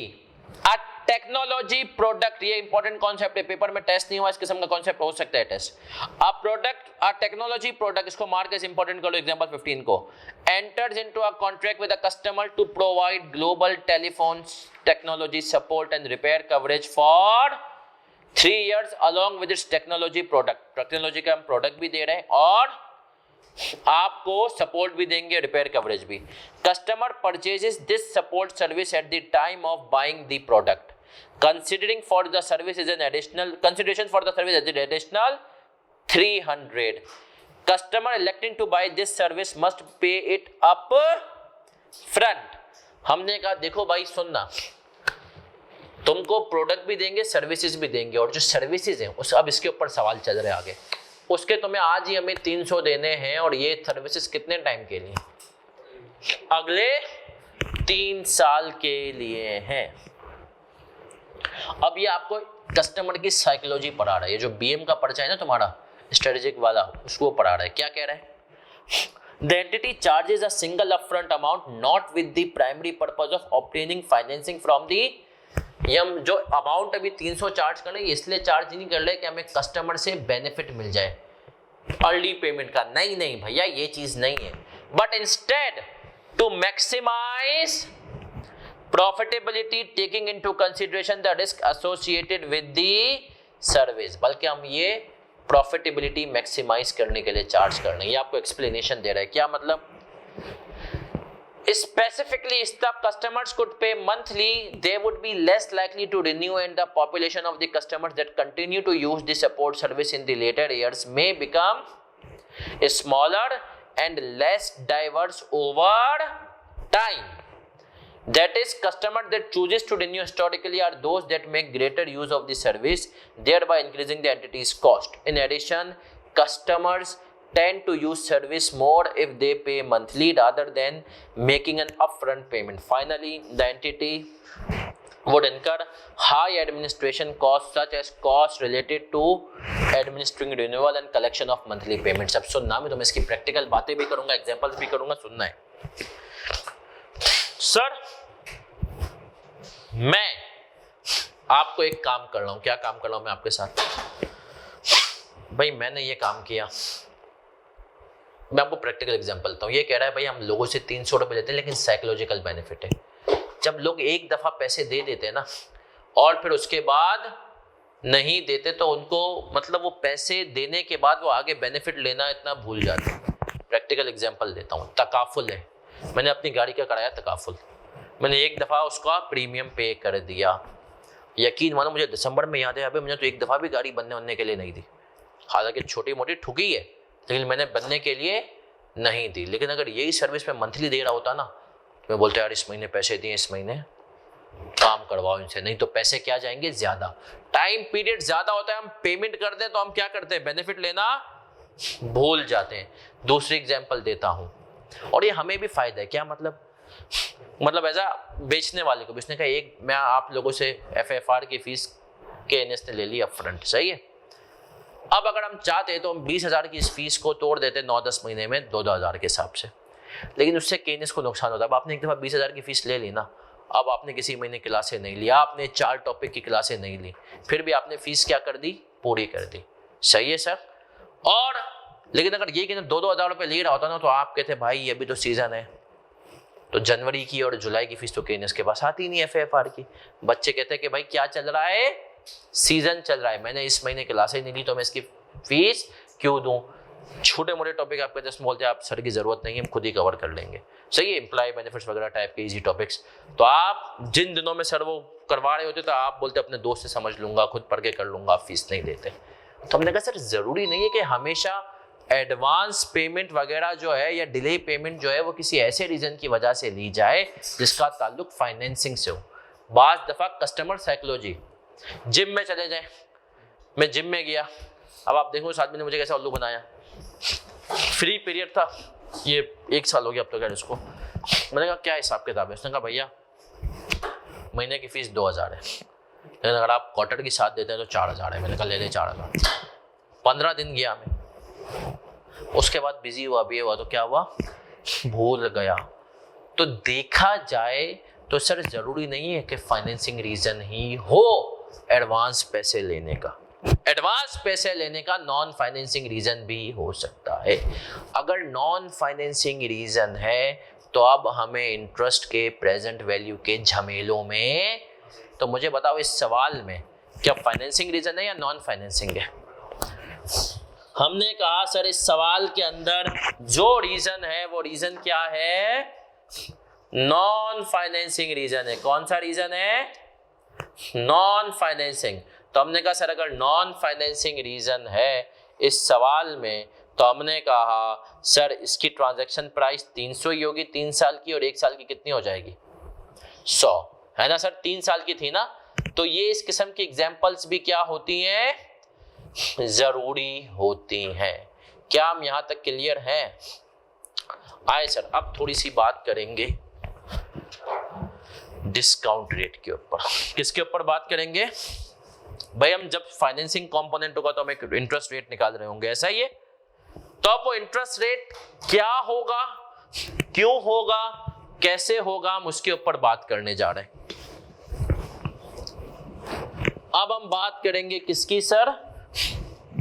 a technology product, ये इंपॉर्टेंट कॉन्सेप्ट है, पेपर में टेस्ट नहीं हुआ इस किस्म का कॉन्सेप्ट हो सकता है test. A product a technology product, इसको मार्क एज इंपॉर्टेंट करो एग्जांपल 15 को, enters into a contract with a customer to provide global telephone technology support and repair coverage for 3 years along with its technology product. Technology का हम product भी दे रहे हैं और आपको सपोर्ट भी देंगे, रिपेयर कवरेज भी। Customer purchases this support service at the time of buying the product, considering for the service is an additional consideration for the service as an additional 300. Customer electing to buy this service must pay it up front. हमने कहा देखो भाई सुनना, तुमको product भी देंगे services भी देंगे, और जो सर्विसेज हैं उस अब इसके ऊपर सवाल चल रहे हैं आगे, उसके तुम्हें आज ही हमें 300 देने हैं, और ये सर्विसेज कितने टाइम के लिए, अगले 3 साल के लिए हैं। अब ये आपको कस्टमर की साइकोलॉजी पढ़ा रहा है, ये जो BM का पर्चा है ना तुम्हारा स्ट्रेटेजिक वाला, उसको पढ़ा रहा है। क्या कह रहा है, The entity charges a single upfront amount not with the primary purpose of obtaining financing from the, ये हम जो अमाउंट अभी 300 चार्ज कर रहे हैं इसलिए चार्ज नहीं कर रहे कि हमें कस्टमर से बेनिफिट मिल जाए अर्ली पेमेंट का, नहीं नहीं भैया ये चीज नहीं है, but instead to maximise profitability taking into consideration the risk associated with the service, बल्कि हम ये प्रॉफिटेबिलिटी मैक्सिमाइज करने के लिए चार्ज कर रहे हैं। ये आपको एक्सप्लेनेशन दे रहा है, क्या मतलब, specifically if the customers could pay monthly they would be less likely to renew, and the population of the customers that continue to use the support service in the later years may become smaller and less diverse over time. That is, customers that chooses to renew historically are those that make greater use of the service, thereby increasing the entity's cost. In addition, customers tend to use service more if they pay monthly rather than making an upfront payment. Finally, the entity would incur high administration costs such as costs related to administering renewal and collection of monthly payments. अब सुनना, मैं तुम्हें इसकी practical बातें भी करूंगा, examples भी करूंगा, सुनना है। सर मैं आपको एक काम कर रहा हूं, क्या काम कर रहा हूं मैं आपके साथ? भाई मैंने ये काम किया, मैं आपको प्रैक्टिकल एग्जांपल देता हूं। ये कह रहा है भाई हम लोगों से 300 रुपए लेते हैं, लेकिन साइकोलॉजिकल बेनिफिट है। जब लोग एक दफा पैसे दे देते हैं ना और फिर उसके बाद नहीं देते, तो उनको मतलब वो पैसे देने के बाद वो आगे बेनिफिट लेना इतना भूल जाते हैं। प्रैक्टिकल एग्जांपल देता हूँ। तकाफुल है, मैंने अपनी गाड़ी का कराया तकाफुल, मैंने एक दफ़ा उसका प्रीमियम पे कर दिया। यकीन मानो मुझे दिसंबर में याद है, अभी मैंने तो एक दफ़ा भी गाड़ी बनने के लिए नहीं दी। हालांकि छोटी मोटी ठुकी है, लेकिन मैंने बनने के लिए नहीं दी। लेकिन अगर यही सर्विस में मंथली दे रहा होता ना, तो मैं बोलता यार इस महीने पैसे दिए, इस महीने काम करवाओ इनसे, नहीं तो पैसे क्या जाएंगे ज़्यादा, टाइम पीरियड ज़्यादा होता है। हम पेमेंट कर दें तो हम क्या करते हैं, बेनिफिट लेना भूल जाते हैं। दूसरी एग्जांपल देता हूँ, और ये हमें भी फायदा है। क्या मतलब ऐसा बेचने वाले को भी उसने कहा एक मैं आप लोगों से FFR की फीस KNS ने ले ली अपफ्रंट, सही है। अब अगर हम चाहते तो हम 20,000 की इस फीस को तोड़ देते 9-10 महीने में 2,000 के हिसाब से, लेकिन उससे KNS को नुकसान होता है। अब आपने एक दफ़ा 20,000 की फीस ले ली ना, अब आपने किसी महीने क्लासें नहीं ली, आपने 4 टॉपिक की क्लासें नहीं ली, फिर भी आपने फीस क्या कर दी, पूरी कर दी, सही है सर। और लेकिन अगर ये कि 2-2 हज़ार रुपये ले रहा होता ना, तो आप कहते भाई अभी तो सीज़न है, तो जनवरी की और जुलाई की फीस तो KNS के पास आती नहीं FFR की। बच्चे कहते हैं कि भाई क्या चल रहा है, सीजन चल रहा है, मैंने इस महीने क्लासें नहीं ली तो मैं इसकी फीस क्यों दूं। छोटे मोटे टॉपिक आपके जस्ट बोलते हैं आप सर की जरूरत नहीं है, हम खुद ही कवर कर लेंगे, सही है। एम्प्लॉय बेनिफिट्स वगैरह टाइप के इजी टॉपिक्स, तो आप जिन दिनों में सर वो करवा रहे होते तो आप बोलते अपने दोस्त से समझ लूंगा, खुद पढ़ के कर लूंगा, आप फीस नहीं देते। तो हमने कहा सर जरूरी नहीं है कि हमेशा एडवांस पेमेंट वगैरह जो है या डिले पेमेंट जो है वो किसी ऐसे रीजन की वजह से ली जाए जिसका ताल्लुक फाइनेंसिंग से हो। बाज़ दफ़ा कस्टमर साइकोलॉजी, जिम में चले जाए, मैं जिम में गया, अब आप देखो उस आदमी ने मुझे कैसा उल्लू बनाया। फ्री पीरियड था, ये 1 साल हो गया अब तो खैर उसको। मैंने कहा क्या हिसाब किताब है, उसने कहा भैया महीने की फीस 2,000 है, लेकिन अगर आप क्वार्टर की साथ देते हैं तो 4,000 है। मैंने कहा ले ले 4,000। 15 दिन गया मैं, उसके बाद बिजी हुआ, भी हुआ तो क्या हुआ, भूल गया। तो देखा जाए तो सर जरूरी नहीं है कि फाइनेंसिंग रीजन ही हो एडवांस पैसे लेने का। एडवांस पैसे लेने का नॉन फाइनेंसिंग रीजन भी हो सकता है। अगर नॉन फाइनेंसिंग रीजन है तो अब हमें इंटरेस्ट के प्रेजेंट वैल्यू के झमेलों में, तो मुझे बताओ इस सवाल में क्या फाइनेंसिंग रीजन है या नॉन फाइनेंसिंग है? हमने कहा सर इस सवाल के अंदर जो रीजन है वो रीजन क्या है, नॉन फाइनेंसिंग रीजन है। कौन सा रीजन है, नॉन फाइनेंसिंग। तो हमने कहा सर अगर नॉन फाइनेंसिंग रीजन है इस सवाल में, तो हमने कहा सर इसकी ट्रांजैक्शन प्राइस 300 ही होगी 3 साल की, और 1 साल की कितनी हो जाएगी, 100 है ना सर। 3 साल की थी ना, तो ये इस किस्म की एग्जांपल्स भी क्या होती हैं, जरूरी होती हैं। क्या हम यहां तक क्लियर हैं? आए सर अब थोड़ी सी बात करेंगे डिस्काउंट रेट के ऊपर। किसके ऊपर बात करेंगे भाई, हम जब फाइनेंसिंग कंपोनेंट होगा तो हम एक इंटरेस्ट रेट निकाल रहे होंगे, ऐसा ही है। तो अब वो इंटरेस्ट रेट क्या होगा, क्यों होगा, कैसे होगा, हम उसके ऊपर बात करने जा रहे हैं। अब हम बात करेंगे किसकी सर,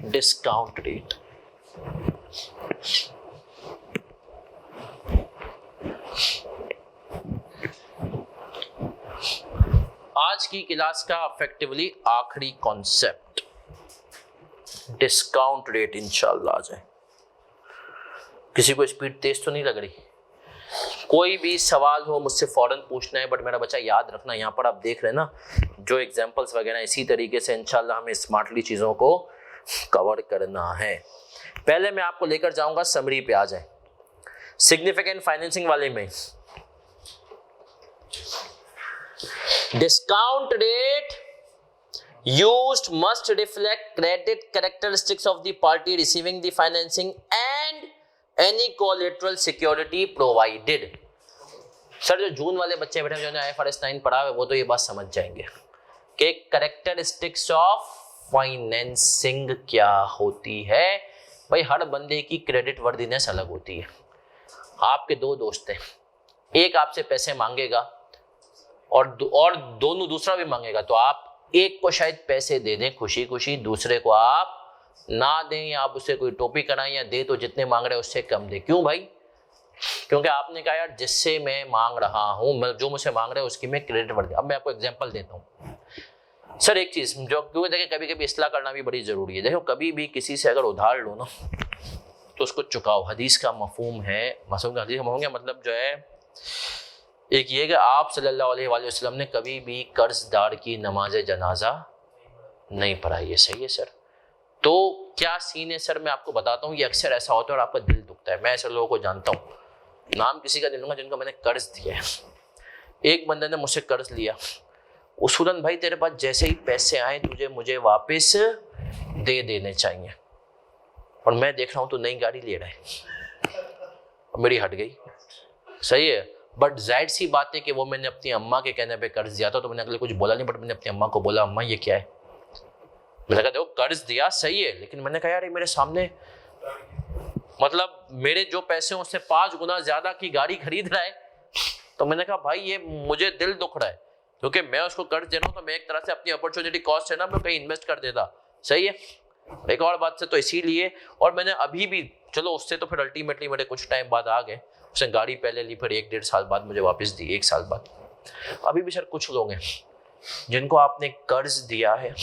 डिस्काउंट रेट। आज की क्लास का इफेक्टिवली आखिरी कॉन्सेप्ट डिस्काउंट रेट इंशाल्लाह आ जाए। किसी को स्पीड तेज तो नहीं लग रही? कोई भी सवाल हो मुझसे फौरन पूछना है, बट मेरा बच्चा याद रखना यहाँ पर आप देख रहे हैं ना जो एग्जांपल्स वगैरह, इसी तरीके से इंशाल्लाह हमें स्मार्टली चीज़ों को कवर करना है। पहले मैं आपको लेकर जाऊंगा समरी पे, आ जाए सिग्निफिकेंट फाइनेंसिंग वाले में। Discount rate used must reflect credit characteristics of the party receiving the financing and any collateral security provided। Sir जो जून वाले बच्चे बैठे हैं, जो IFRS 9 पढ़ा है, वो तो ये बात समझ जाएंगे कि कैरेक्टरिस्टिक्स ऑफ फाइनेंसिंग क्या होती है? भाई हर बंदे की क्रेडिट वर्दीनेस अलग होती है। आपके दो दोस्त हैं, एक आपसे पैसे मांगेगा और दोनों दूसरा भी मांगेगा, तो आप एक को शायद पैसे दे दें खुशी खुशी, दूसरे को आप ना दें, या आप उसे कोई टोपी कराएं, या दे तो जितने मांग रहे हैं उससे कम दे। क्यों भाई? क्योंकि आपने कहा यार जिससे मैं मांग रहा हूं, मतलब जो मुझसे मांग रहे हैं उसकी मैं क्रेडिट वर्दी। अब मैं आपको एग्जांपल देता हूं सर, एक चीज जो, क्योंकि देखिए कभी कभी इस्लाह करना भी बड़ी जरूरी है। देखो कभी भी किसी से अगर उधार लो ना तो उसको चुकाओ। हदीस का मफहूम है, हदीस का मफहूम मतलब जो है एक ये कि आप सल्लल्लाहु अलैहि वसल्लम ने कभी भी कर्जदार की नमाज जनाजा नहीं पढ़ाई है। सही है सर? तो क्या सीन है सर, मैं आपको बताता हूँ, ये अक्सर ऐसा होता है और आपका दिल दुखता है। मैं ऐसे लोगों को जानता हूँ, नाम किसी का नहीं लूंगा, जिनको मैंने कर्ज दिया है। एक बंदे ने मुझसे कर्ज लिया, उसूलन भाई तेरे पास जैसे ही पैसे आए तुझे मुझे वापस दे देने चाहिए, और मैं देख रहा हूँ तो नई गाड़ी ले रहा है, और मेरी हट गई। सही है, बट जाहिर सी बात है कि वो मैंने अपनी अम्मा के कहने पे कर्ज दिया था, तो मैंने अगले कुछ बोला नहीं, बट मैंने अपनी अम्मा को बोला अम्मा ये क्या है। मैंने कहा देखो कर्ज दिया सही है, लेकिन मैंने कहा यार ये मेरे सामने मतलब मेरे जो पैसे हैं उससे 5 गुना ज्यादा की गाड़ी खरीद रहा है। तो मैंने कहा भाई ये मुझे दिल दुख रहा है, क्योंकि मैं उसको कर्ज दे रहा हूँ तो मैं एक तरह से अपनी अपॉर्चुनिटी कॉस्ट है ना, मैं कहीं इन्वेस्ट कर देता। सही है। एक और बात से तो इसीलिए, और मैंने अभी भी, चलो उससे तो फिर अल्टीमेटली मेरे कुछ टाइम बाद आ गए, उसने गाड़ी पहले ली, फिर 1-1.5 साल बाद मुझे वापस दी, 1 साल बाद। अभी भी सर कुछ लोग हैं जिनको आपने कर्ज दिया है,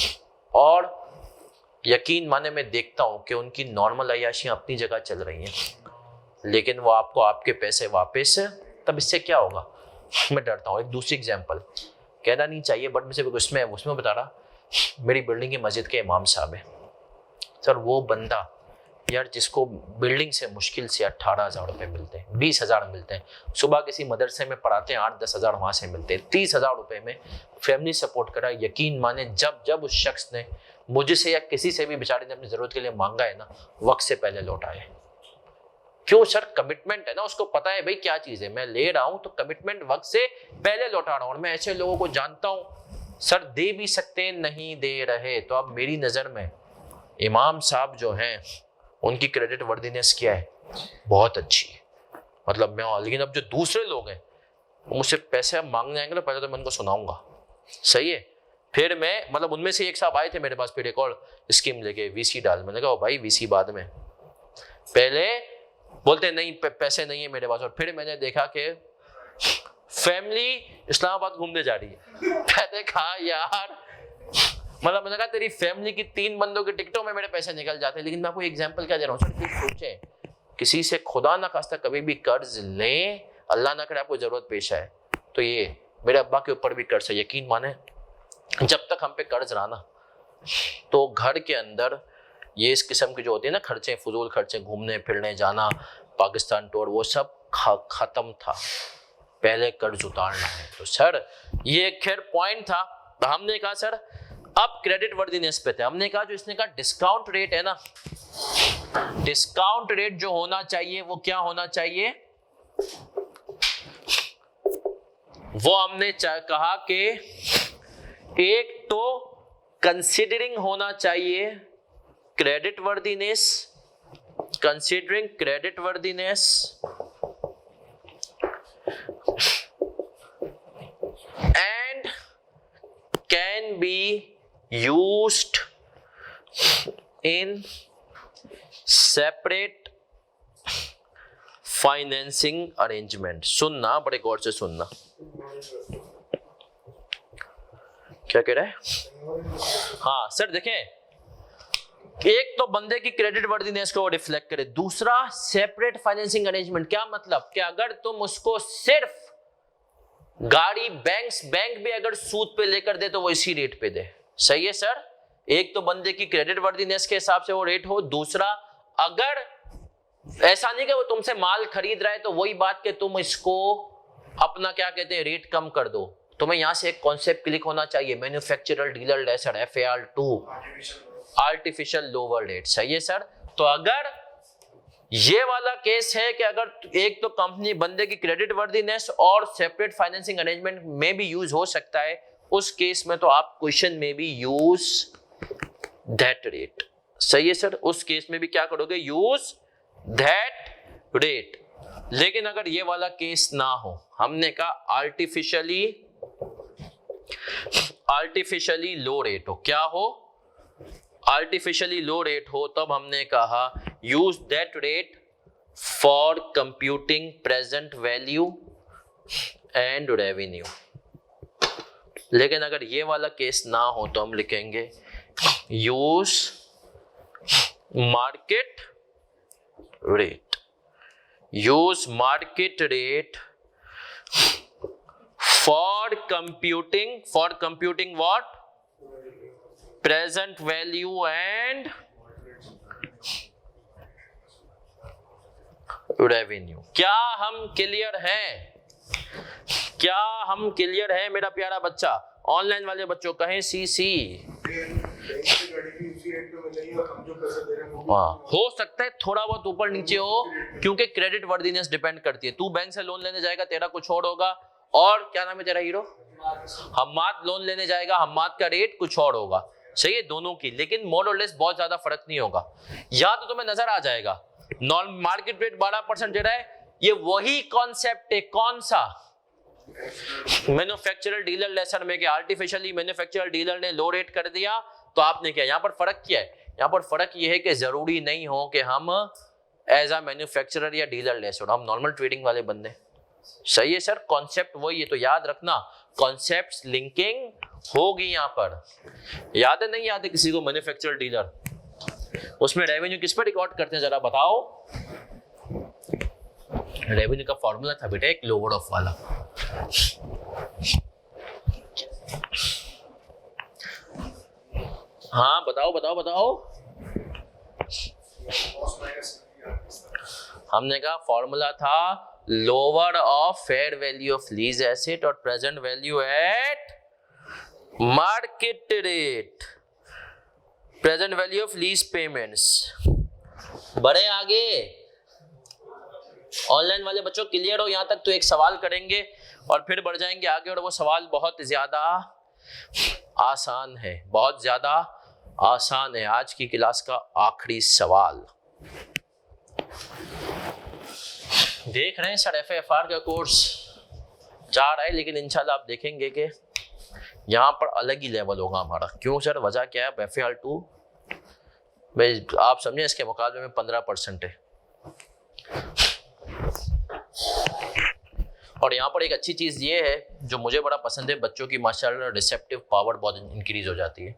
और यकीन माने मैं देखता हूं कि उनकी नॉर्मल अय्याशियां अपनी जगह चल रही हैं, लेकिन वो आपको आपके पैसे वापस, तब इससे क्या होगा मैं डरता हूं। एक दूसरी एग्जांपल कहना नहीं चाहिए, बट मैं सिर्फ उसमें बता रहा, मेरी बिल्डिंग की मस्जिद के इमाम साहब है सर, वो बंदा यार जिसको बिल्डिंग से मुश्किल से 18,000 रुपये मिलते हैं, 20,000 मिलते हैं, सुबह किसी मदरसे में पढ़ाते हैं 8-10 हज़ार वहाँ से मिलते हैं, 30,000 रुपये में फैमिली सपोर्ट करा। यकीन माने जब उस शख्स ने मुझसे या किसी से भी बेचारे ने अपनी ज़रूरत के लिए मांगा है ना, वक्त से पहले लौटाए। क्यों सर? कमिटमेंट है ना, उसको पता है भाई क्या चीज़ है, मैं ले रहा हूँ तो कमिटमेंट वक्त से पहले लौटा रहा हूँ। और मैं ऐसे लोगों को जानता हूँ सर, दे भी सकते नहीं दे रहे। तो अब मेरी नज़र में इमाम साहब जो हैं उनकी क्रेडिट वर्दीनेस क्या है? बहुत अच्छी है। मतलब मैं, लेकिन अब जो दूसरे लोग हैं मुझसे पैसे मांगने आएंगे ना, पहले तो मैं उनको सुनाऊंगा। सही है। फिर मैं, मतलब उनमें से एक साहब आए थे मेरे पास, फिर एक और स्कीम लेके वीसी डाल। मैंने कहा भाई वीसी बाद में, पहले बोलते नहीं पैसे नहीं है मेरे पास। और फिर मैंने देखा कि फैमिली इस्लामाबाद घूमने जा रही है। मैंने कहा यार, मतलब मैंने कहा तेरी फैमिली की 3 बंदों की टिकटों में मेरे पैसे निकल जाते हैं। लेकिन मैं आपको एग्जांपल क्या दे रहा हूँ सर, कि सोचें किसी से खुदा ना खास्ता कभी भी कर्ज लें, अल्लाह ना करे आपको जरूरत पेश आए, तो ये मेरे अब्बा के ऊपर भी कर्ज है। यकीन माने जब तक हम पे कर्ज रहा ना, तो घर के अंदर ये इस किस्म की जो होती है ना खर्चे, फजूल खर्चे, घूमने फिरने जाना, पाकिस्तान टूर, वो सब खत्म था। पहले कर्ज उतारना है। तो सर ये एक खैर पॉइंट था। तो हमने कहा सर अब क्रेडिट वर्दीनेस पे थे, हमने कहा जो इसने कहा डिस्काउंट रेट है ना, डिस्काउंट रेट जो होना चाहिए वो क्या होना चाहिए? वो हमने कहा कि एक तो कंसीडरिंग होना चाहिए credit worthiness, considering credit worthiness, and can be used in separate financing arrangement. सुनना, बड़े गौर से सुनना, क्या कह रहा है? हाँ सर देखें, एक तो बंदे की क्रेडिट वर्दीनेस को रिफ्लेक्ट करे, दूसरा सेपरेट फाइनेंसिंग अरेंजमेंट। क्या मतलब कि अगर तुम उसको सिर्फ गाड़ी बैंक भी अगर सूद पे लेकर दे तो वो इसी रेट पे दे। सही है सर। एक तो बंदे की क्रेडिट वर्दीनेस के हिसाब से वो रेट हो, दूसरा अगर ऐसा नहीं कि वो तुमसे माल खरीद रहा है तो वही बात कि तुम इसको अपना क्या कहते हैं रेट कम कर दो। तुम्हें यहां से एक कॉन्सेप्ट क्लिक होना चाहिए, manufacturer dealer lessor, FAR2, artificial lower rate. सही है सर। तो अगर ये वाला केस है कि अगर एक तो कंपनी बंदे की क्रेडिट वर्दीनेस और सेपरेट फाइनेंसिंग अरेंजमेंट में भी यूज हो सकता है, उस केस में तो आप क्वेश्चन में भी यूज दैट रेट। सही है सर, उस केस में भी क्या करोगे, यूज दैट रेट। लेकिन अगर ये वाला केस ना हो, हमने कहा आर्टिफिशियली लो रेट हो, क्या हो, आर्टिफिशियली लो रेट हो, तब हमने कहा use that rate for computing present value and revenue. लेकिन अगर ये वाला केस ना हो तो हम लिखेंगे use market rate, use market rate for computing what, present value and revenue. क्या हम क्लियर हैं? क्या हम क्लियर है मेरा प्यारा बच्चा? ऑनलाइन वाले बच्चों कहें सीसी। हो सकता है थोड़ा बहुत ऊपर नीचे हो, क्योंकि क्रेडिट वर्दीनेस डिपेंड करती है। तू बैंक से लोन लेने जाएगा, तेरा कुछ और होगा, और क्या नाम है तेरा हीरो, हम्माद लोन लेने जाएगा, हम्माद का रेट कुछ और होगा। सही है दोनों की, लेकिन मोर और लेस बहुत ज्यादा फर्क नहीं होगा। या तो तुम्हें नजर आ जाएगा नॉन मार्केट रेट 12% दे रहा है, ये वही कॉन्सेप्ट है, कौन सा, मैन्युफैक्चरर डीलर लेसन में, कि आर्टिफिशियली मैन्युफैक्चरर डीलर ने लो रेट कर दिया तो आपने क्या, यहां पर फर्क क्या है, यहां पर फर्क ये है कि जरूरी नहीं हो कि हम एज अ मैन्युफैक्चरर या डीलर लेसन, हम नॉर्मल ट्रेडिंग वाले बंदे। सही है सर, कॉन्सेप्ट वही है, तो याद रखना कॉन्सेप्ट्स लिंकिंग होगी यहां पर। याद है नहीं याद है किसी को मैन्युफैक्चरर डीलर? उसमें रेवेन्यू किस पर रिकॉर्ड करते हैं जरा बताओ? रेवेन्यू का फॉर्मूला था बेटा एक लोअर ऑफ वाला। हाँ बताओ बताओ बताओ। हमने कहा फॉर्मूला था lower of fair value of lease asset और present value at market rate, present value of lease payments. बड़े आगे ऑनलाइन वाले बच्चों क्लियर हो यहां तक? तो एक सवाल करेंगे और फिर बढ़ जाएंगे आगे, और वो सवाल बहुत ज्यादा आसान है, बहुत ज्यादा आसान है। आज की क्लास का आखिरी सवाल। देख रहे हैं सर FAFR का कोर्स जा रहा है, लेकिन इंशाल्लाह आप देखेंगे कि यहाँ पर अलग ही लेवल होगा हमारा। क्यों सर, वजह क्या है? FAR2 भाई आप समझे इसके मुकाबले में 15% है। और यहाँ पर एक अच्छी चीज ये है जो मुझे बड़ा पसंद है, बच्चों की माशाल्लाह रिसेप्टिव पावर बहुत इंक्रीज हो जाती है।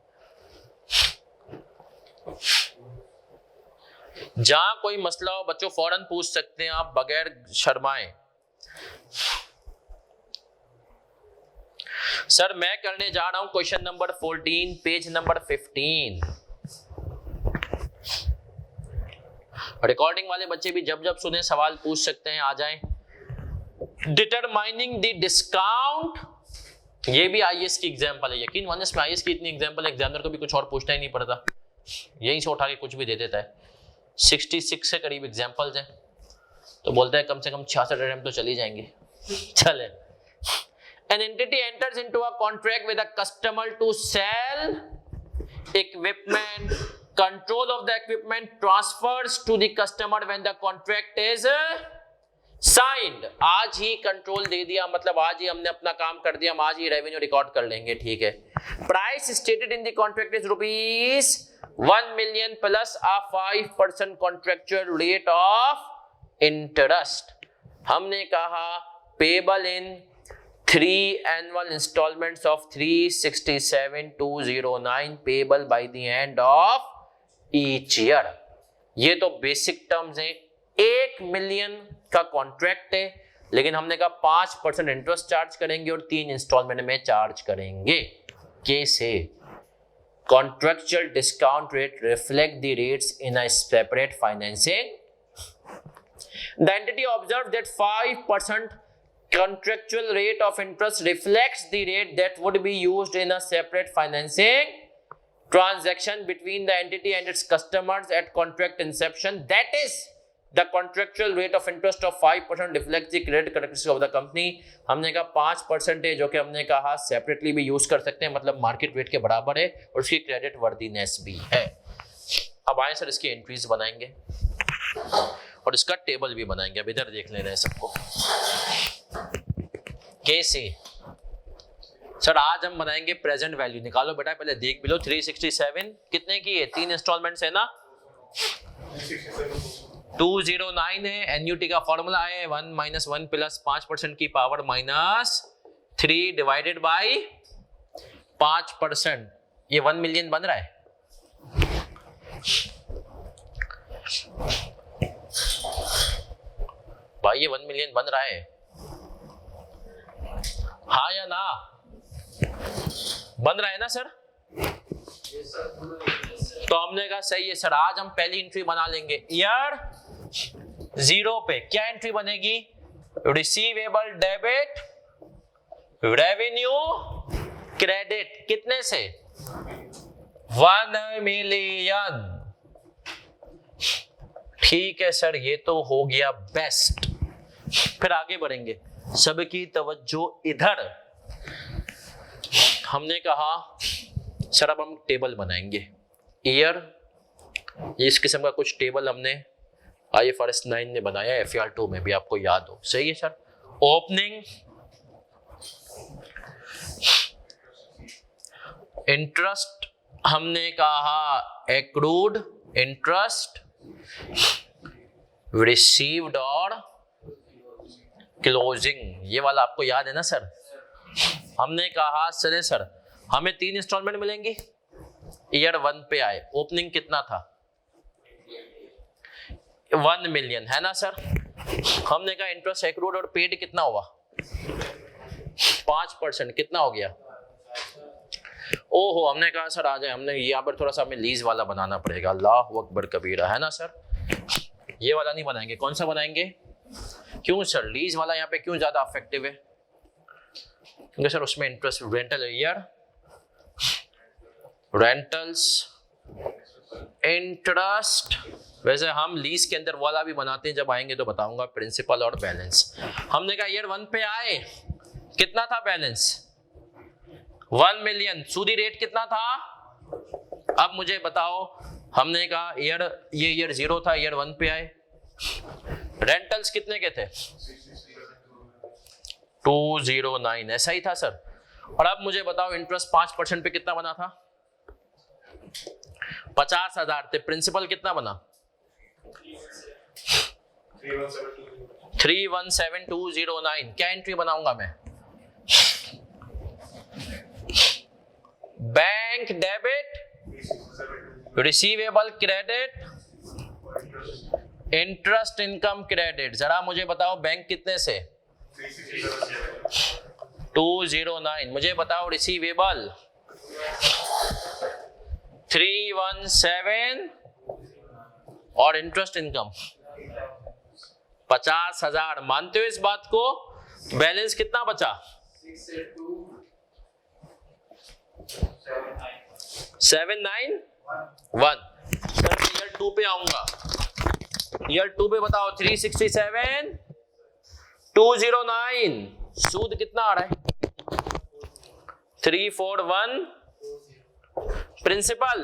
जहां कोई मसला हो बच्चों फौरन पूछ सकते हैं आप बगैर शर्माए। सर मैं करने जा रहा हूं question number 14 page number 15। Recording वाले बच्चे भी जब जब सुने सवाल पूछ सकते हैं, आ जाएं। डिटरमाइनिंग द डिस्काउंट, ये भी आईएएस की एग्जांपल है। यकीन मानिए इसमें आईएएस की इतनी एग्जांपल एग्जामिनर को भी कुछ और पूछना ही नहीं पड़ता, यहीं से उठा के कुछ भी दे देता है। 66 से करीब एग्जांपल्स हैं, तो बोलता है कम से कम 66 अटेम्प्ट तो चली जाएंगे। चले। An entity enters into a contract with a customer to sell equipment. Control of the equipment transfers to the customer when the contract is signed. आज ही कंट्रोल दे दिया, मतलब आज ही हमने अपना काम कर दिया, हम आज ही रेवेन्यू रिकॉर्ड कर लेंगे, ठीक है। Price stated in the contract is ₹1 million plus a 5% contractual rate of interest. हमने कहा payable in 3 annual installments of 367,209 payable by the end of each year। ये तो बेसिक टर्म्स हैं। 1 मिलियन का कॉन्ट्रैक्ट है, लेकिन हमने कहा 5% इंटरेस्ट चार्ज करेंगे और 3 इंस्टॉलमेंट में चार्ज करेंगे। कैसे? Contractual discount rate reflect the rates in a separate financing. The entity observe that 5% contractual rate of interest reflects the rate that would be used in a separate financing transaction between the entity and its customers at contract inception. That is, the contractual rate of interest of 5% reflect the credit characteristics of the company. हमने कहा 5% है, जो कि हमने कहा separately भी use कर सकते हैं, मतलब मार्केट रेट के बराबर है और उसकी क्रेडिट वर्दीनेस भी है। अब आए सर इसकी एंट्रीज बनाएंगे और इसका टेबल भी बनाएंगे। अब इधर देख लेना है सबको कैसे। सर आज हम बनाएंगे प्रेजेंट वैल्यू। निकालो बेटा, पहले देख भी लो। 367 कितने की है? 3 इंस्टॉलमेंट्स है ना। 209 है। एन्यूटी का फॉर्मूला है 1 - 1 प्लस 5% की पावर -3 डिवाइडेड बाई 5%। ये 1 मिलियन बन रहा है। भाई ये 1 मिलियन बन रहा है, हाँ या ना? बन रहा है ना सर? तो हमने कहा सही है सर। आज हम पहली एंट्री बना लेंगे। ईयर 0 पे क्या एंट्री बनेगी? Receivable debit revenue credit. कितने से? 1 मिलियन। ठीक है सर, ये तो हो गया बेस्ट। फिर आगे बढ़ेंगे। सबकी तवज्जो इधर। हमने कहा सर अब हम टेबल बनाएंगे। ईयर, इस किस्म का कुछ टेबल हमने IFRS 9 ने बनाया, FER 2 में भी आपको याद हो। सही है सर। ओपनिंग इंटरेस्ट, हमने कहा एक्रूड इंटरेस्ट, रिसीव्ड और क्लोजिंग। ये वाला आपको याद है ना सर? हमने कहा सर हमें 3 इंस्टॉलमेंट मिलेंगी। ईयर 1 पे आए, ओपनिंग कितना था? 1 मिलियन है ना सर। हमने कहा इंटरेस्ट एक्रूड और पेड कितना हुआ? 5%। कितना हो गया? ओहो, हमने कहा सर आ जाए। हमने यहाँ पर थोड़ा सा हमें लीज वाला बनाना पड़ेगा। अल्लाह अकबर कबीरा, है ना सर? ये वाला नहीं बनाएंगे। कौन सा बनाएंगे? क्यों सर? लीज वाला यहाँ पे क्यों ज्यादा अफेक्टिव है? क्योंकि सर उसमें interest rental year, rentals interest. वैसे हम लीज के अंदर वाला भी बनाते हैं, जब आएंगे तो बताऊंगा। प्रिंसिपल और बैलेंस। हमने कहा ईयर 1 पे आए, कितना था बैलेंस? 1 मिलियन। सूदी रेट कितना था? अब मुझे बताओ। हमने कहा ईयर, ये ईयर 0 था, ईयर 1 पे आए। रेंटल्स कितने के थे? 209। ऐसा ही था सर। और अब मुझे बताओ इंटरेस्ट 5% पे कितना बना था? 50,000 थे। प्रिंसिपल कितना बना? 317,209। क्या एंट्री बनाऊंगा मैं? Bank debit, receivable credit, interest income credit. जरा मुझे बताओ बैंक कितने से? 209। मुझे बताओ रिसीवेबल 317 और इंटरेस्ट इनकम 50,000। मानते हो इस बात को? बैलेंस कितना बचा? 791। सर ईयर 2 पे आऊंगा। ईयर 2 पे बताओ 367 209। सूद कितना आ रहा है? 341। प्रिंसिपल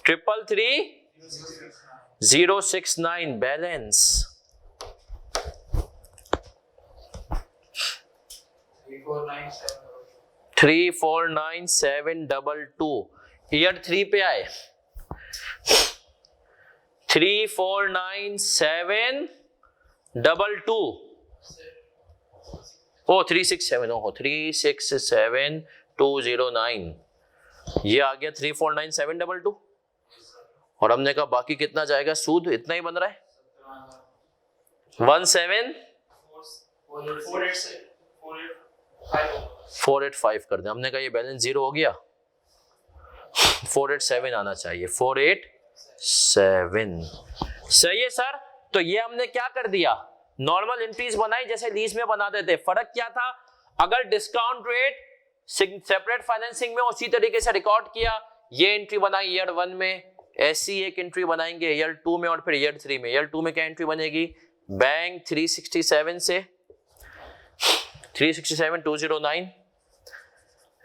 333,069। बैलेंस 349,722। ईयर 3 पे आए 349,722। ओ 367, ओहो 367,209। ये आ गया 349,722। और हमने कहा बाकी कितना जाएगा? सूद इतना ही बन रहा है 485 कर दें। हमने कहा ये बैलेंस 0 हो गया, 487 आना चाहिए। 487 सही है सर। तो ये हमने क्या कर दिया? नॉर्मल एंट्रीज बनाई जैसे लीज में बनाते थे। फर्क क्या था? अगर डिस्काउंट रेट सेपरेट फाइनेंसिंग में उसी तरीके से रिकॉर्ड किया ये एंट्री बनाई ईयर 1 में, ऐसी एक एंट्री बनाएंगे ईयर 2 में और फिर ईयर 3 में। ईयर 2 में क्या एंट्री बनेगी, बैंक 367 से 367,209,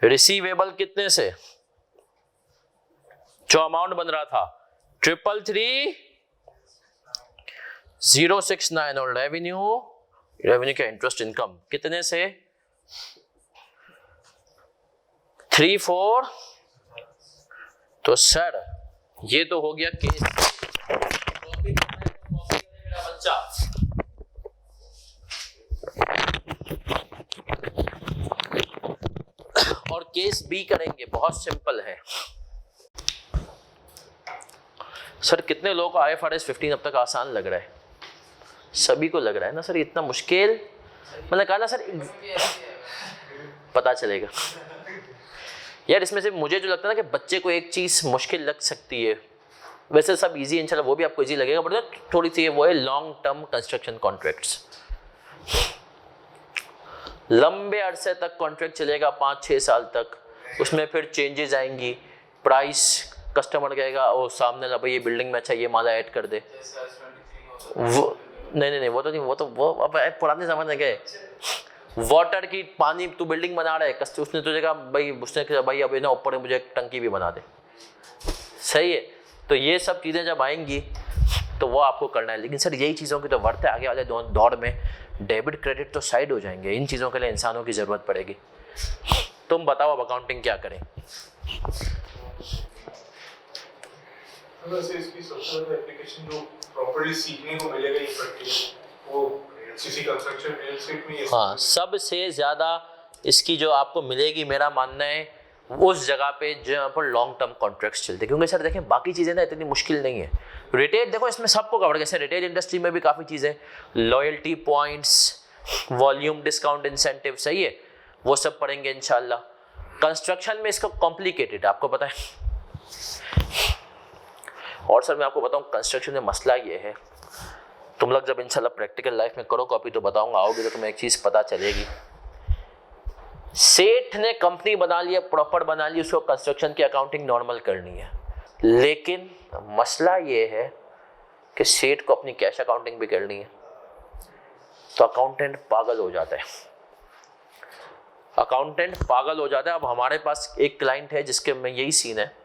रिसीवेबल कितने से, जो अमाउंट बन रहा था 333,069, और रेवेन्यू का इंटरेस्ट इनकम कितने से 34। तो सर ये तो हो गया केस, कॉपी मेरा बच्चा। और केस बी करेंगे, बहुत सिंपल है। सर कितने लोगों को IFRS 15 अब तक आसान लग रहा है? सभी को लग रहा है ना सर, इतना मुश्किल, मैंने कहा ना सर पता चलेगा यार। इसमें से मुझे जो लगता है ना कि बच्चे को एक चीज मुश्किल लग सकती है, वैसे सब इजी इंशाल्लाह वो भी आपको इजी लगेगा, बट थोड़ी सी वो है लॉन्ग टर्म कंस्ट्रक्शन कॉन्ट्रैक्ट्स। लंबे अरसे तक कॉन्ट्रैक्ट चलेगा, 5-6 साल तक, उसमें फिर चेंजेस आएंगी, प्राइस कस्टमर कहेगा ओ सामने ला भाई ये बिल्डिंग में अच्छा ये माला ऐड कर दे, वो नहीं वो तो नहीं, वो अब पुराने ज़माने के वाटर की पानी तू बिल्डिंग बना रहा है, उसने तुझे कहा भाई, उसने कहा भाई अब ना ऊपर मुझे एक टंकी भी बना दे, सही है। तो ये सब चीज़ें जब आएंगी तो वो आपको करना है, लेकिन सर यही चीज़ों की तो वर्थ है, आगे वाले दौर में डेबिट क्रेडिट तो साइड हो जाएंगे, इन चीज़ों के लिए इंसानों की ज़रूरत पड़ेगी। तुम बताओ अब अकाउंटिंग क्या करें? वैसे इसकी सबसे ज़्यादा एप्लीकेशन जो प्रॉपर्टी सीखने को मिलेगा ये प्रैक्टिस, वो किसी कंस्ट्रक्शन रियल एस्टेट में। हाँ, सबसे ज़्यादा इसकी जो आपको मिलेगी, मेरा मानना है उस जगह पे जहाँ पर लॉन्ग टर्म कॉन्ट्रैक्ट्स चलते हैं, क्योंकि सर देखें बाकी चीज़ें ना इतनी मुश्किल नहीं है। रिटेल देखो इसमें सबको कवर, जैसे रिटेल इंडस्ट्री में भी काफ़ी चीज़ें, loyalty points, volume discount incentive, सही है, वो सब पढ़ेंगे इंशाल्लाह। कंस्ट्रक्शन में इसका कॉम्प्लिकेटेड है, आपको पता है। और सर मैं आपको बताऊं कंस्ट्रक्शन में मसला ये है, तुम लोग जब इंशाल्लाह प्रैक्टिकल लाइफ में करो कॉपी तो बताऊंगा, आओगे तो तुम्हें एक चीज़ पता चलेगी। सेठ ने कंपनी बना लिया, प्रॉपर बना ली, उसको कंस्ट्रक्शन की अकाउंटिंग नॉर्मल करनी है, लेकिन मसला ये है कि सेठ को अपनी कैश अकाउंटिंग भी करनी है, तो अकाउंटेंट पागल हो जाता है, अकाउंटेंट पागल हो जाता है। अब हमारे पास एक क्लाइंट है जिसके में यही सीन है,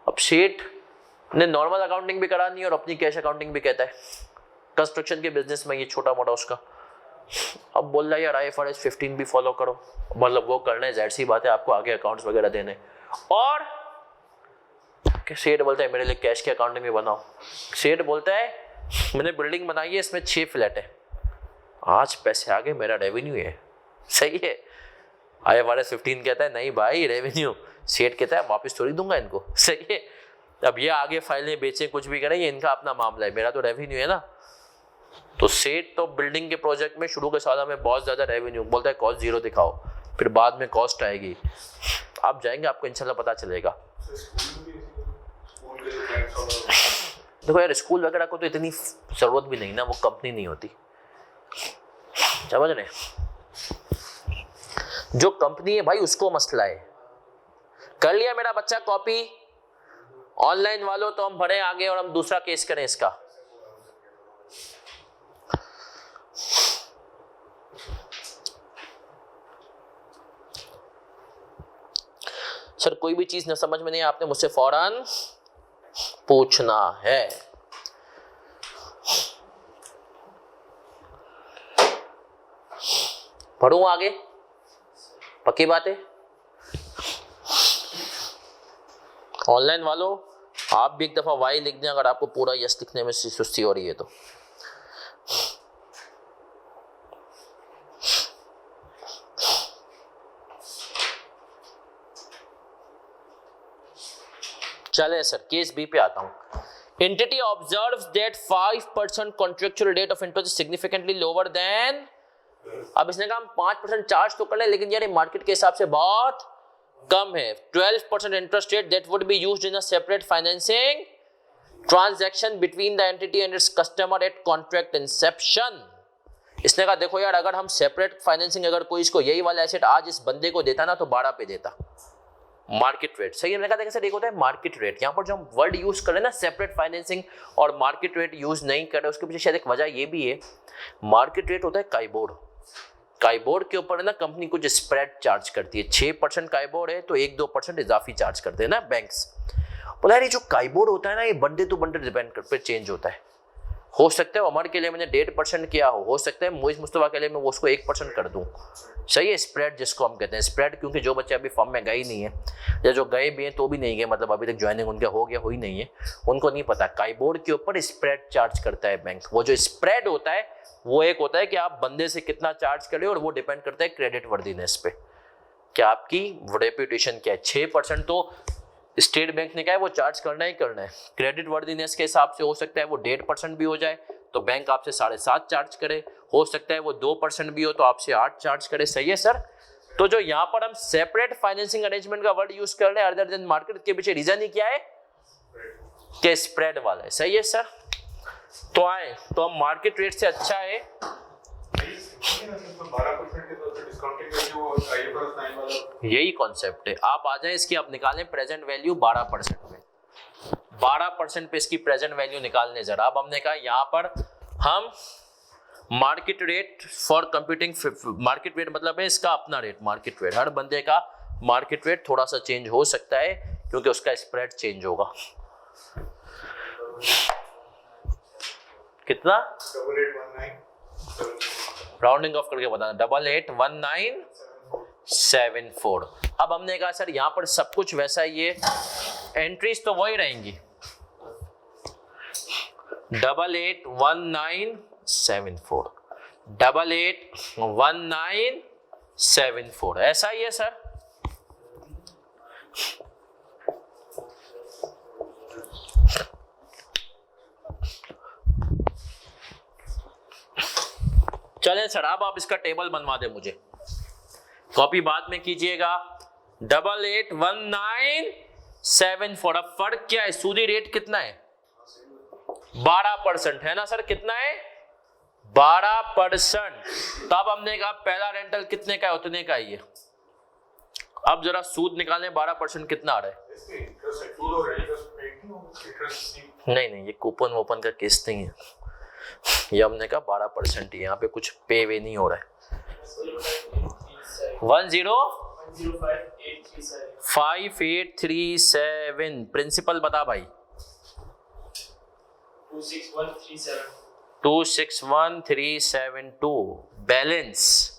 अब सेठ ने नॉर्मल अकाउंटिंग भी करानी है और अपनी कैश अकाउंटिंग भी कहता है, कंस्ट्रक्शन के बिजनेस में ये छोटा मोटा उसका। अब बोल रहा है यार IFRS 15 भी फॉलो करो, मतलब वो करना है, जाहिर सी बात है आपको आगे अकाउंट्स वगैरह देने, और सेठ बोलता है मेरे लिए कैश की अकाउंटिंग भी बनाओ। सेठ बोलता है मैंने बिल्डिंग बनाई है, इसमें 6 फ्लैट है, आज पैसे आ गए, मेरा रेवेन्यू है, सही है। IFRS 15 कहता है नहीं भाई रेवेन्यू, सेठ कहता है वापस थोड़ी दूंगा इनको, सही है। अब ये आगे फाइलें बेचें कुछ भी करें, ये इनका अपना मामला है, मेरा तो रेवेन्यू है ना। तो सेठ तो बिल्डिंग के प्रोजेक्ट में शुरू के साल में बहुत ज़्यादा रेवेन्यू, बोलता है कॉस्ट 0 दिखाओ, फिर बाद में कॉस्ट आएगी, आप जाएंगे आपको इंशाल्लाह पता चलेगा। देखो यार स्कूल वगैरह को तो इतनी ज़रूरत भी नहीं ना, वो कंपनी नहीं होती, समझ रहे? जो कंपनी है भाई उसको मसला है। कर लिया मेरा बच्चा कॉपी ऑनलाइन वालों, तो हम बढ़े आगे और हम दूसरा केस करें इसका। सर कोई भी चीज न समझ में नहीं आपने मुझसे फौरन पूछना है। पढ़ूं आगे, पक्की बात है। ऑनलाइन वालों आप भी एक दफा वाई लिख दें अगर आपको पूरा यस लिखने में सुस्ती हो रही है तो। चले सर केस बी पे आता हूं। Entity observes that 5% contractual rate of interest significantly lower than, अब इसने कहा हम 5% चार्ज तो कर लें, लेकिन यार मार्केट के हिसाब से बहुत कम है। 12% interest rate that would be used in a separate financing transaction between the entity and its customer at contract Inception. इसने कहा देखो यार अगर हम सेपरेट फाइनेंसिंग, अगर कोई इसको यही वाला एसेट आज इस बंदे को देता ना तो 12 पे देता, मार्केट रेट। सही है, मैंने कहा देखिए सर एक होता है मार्केट रेट, यहाँ पर जो हम वर्ड यूज कर रहे हैं ना सेपरेट फाइनेंसिंग और मार्केट रेट यूज नहीं कर रहे, उसके पीछे शायद एक वजह ये भी है, मार्केट रेट होता है काइबोर्ड, काइबोर्ड के ऊपर है ना कंपनी कुछ स्प्रेड चार्ज करती है, 6% काइबोर्ड है तो 1-2% इजाफी चार्ज करते हैं ना बैंक्स। बोला यार ये जो काइबोर्ड होता है ना ये बंडे टू बंडे डिपेंड कर पे चेंज होता है, हो सकता है अमर के लिए मैंने 1.5% किया हो सकता है मोइज मुस्तफा के लिए मैं वो उसको 1% कर दूं। सही है, स्प्रेड जिसको हम कहते हैं स्प्रेड, क्योंकि जो बच्चे अभी फॉर्म में गए नहीं है या जो गए भी हैं तो भी नहीं गए, मतलब अभी तक ज्वाइनिंग उनका हो गया हो ही नहीं है, उनको नहीं पता काइबोर्ड के ऊपर स्प्रेड चार्ज करता है बैंक। वो जो स्प्रेड होता है वो एक होता है कि आप बंदे से कितना चार्ज करें और वो डिपेंड करता है क्रेडिट वर्दीनेस पे, क्या आपकी रेपुटेशन क्या है। 6% तो स्टेट बैंक ने कहा है वो चार्ज करना ही करना है, क्रेडिट वर्दीनेस के हिसाब से हो सकता है वो 1.5% भी हो जाए तो बैंक आपसे 7.5 चार्ज करे, हो सकता है वो 2% भी हो तो आपसे 8 चार्ज करे। सही है सर, तो जो यहाँ पर हम सेपरेट फाइनेंसिंग अरेंजमेंट का वर्ड यूज कर रहे हैं अदर देन मार्केट, के पीछे रीजन ही क्या है कि स्प्रेड वाला है। सही है सर, तो आए तो हम मार्केट रेट से अच्छा है 12% यही कॉन्सेप्ट है। आप आ जाए इसकी आप निकालें प्रेजेंट वैल्यू 12% में, 12% पे इसकी प्रेजेंट वैल्यू निकालने जरा। अब हमने कहा यहाँ पर हम market rate for computing, market rate मतलब है इसका अपना रेट, मार्केट रेट हर बंदे का मार्केट रेट थोड़ा सा चेंज हो सकता है क्योंकि उसका स्प्रेड चेंज होगा। कितना 8819 राउंडिंग ऑफ करके बताना 881974। अब हमने कहा सर यहाँ पर सब कुछ वैसा ही है, एंट्रीज तो वही रहेंगी 881974 881974 ऐसा ही है सर। चलें सर अब आप इसका टेबल बनवा दे मुझे, कॉपी बाद में कीजिएगा। 881974। अब फर्क क्या है, सूदी रेट कितना है 12% है ना सर, कितना है 12%। तब हमने कहा पहला रेंटल कितने का है उतने का ही है। अब जरा सूद निकालें 12% कितना आ रहा है। नहीं ये कूपन वोपन का केस नहीं है, ये हमने कहा 12% ही, यहाँ पे कुछ पे वे नहीं हो रहा है। 105837 प्रिंसिपल बता भाई 261372 बैलेंस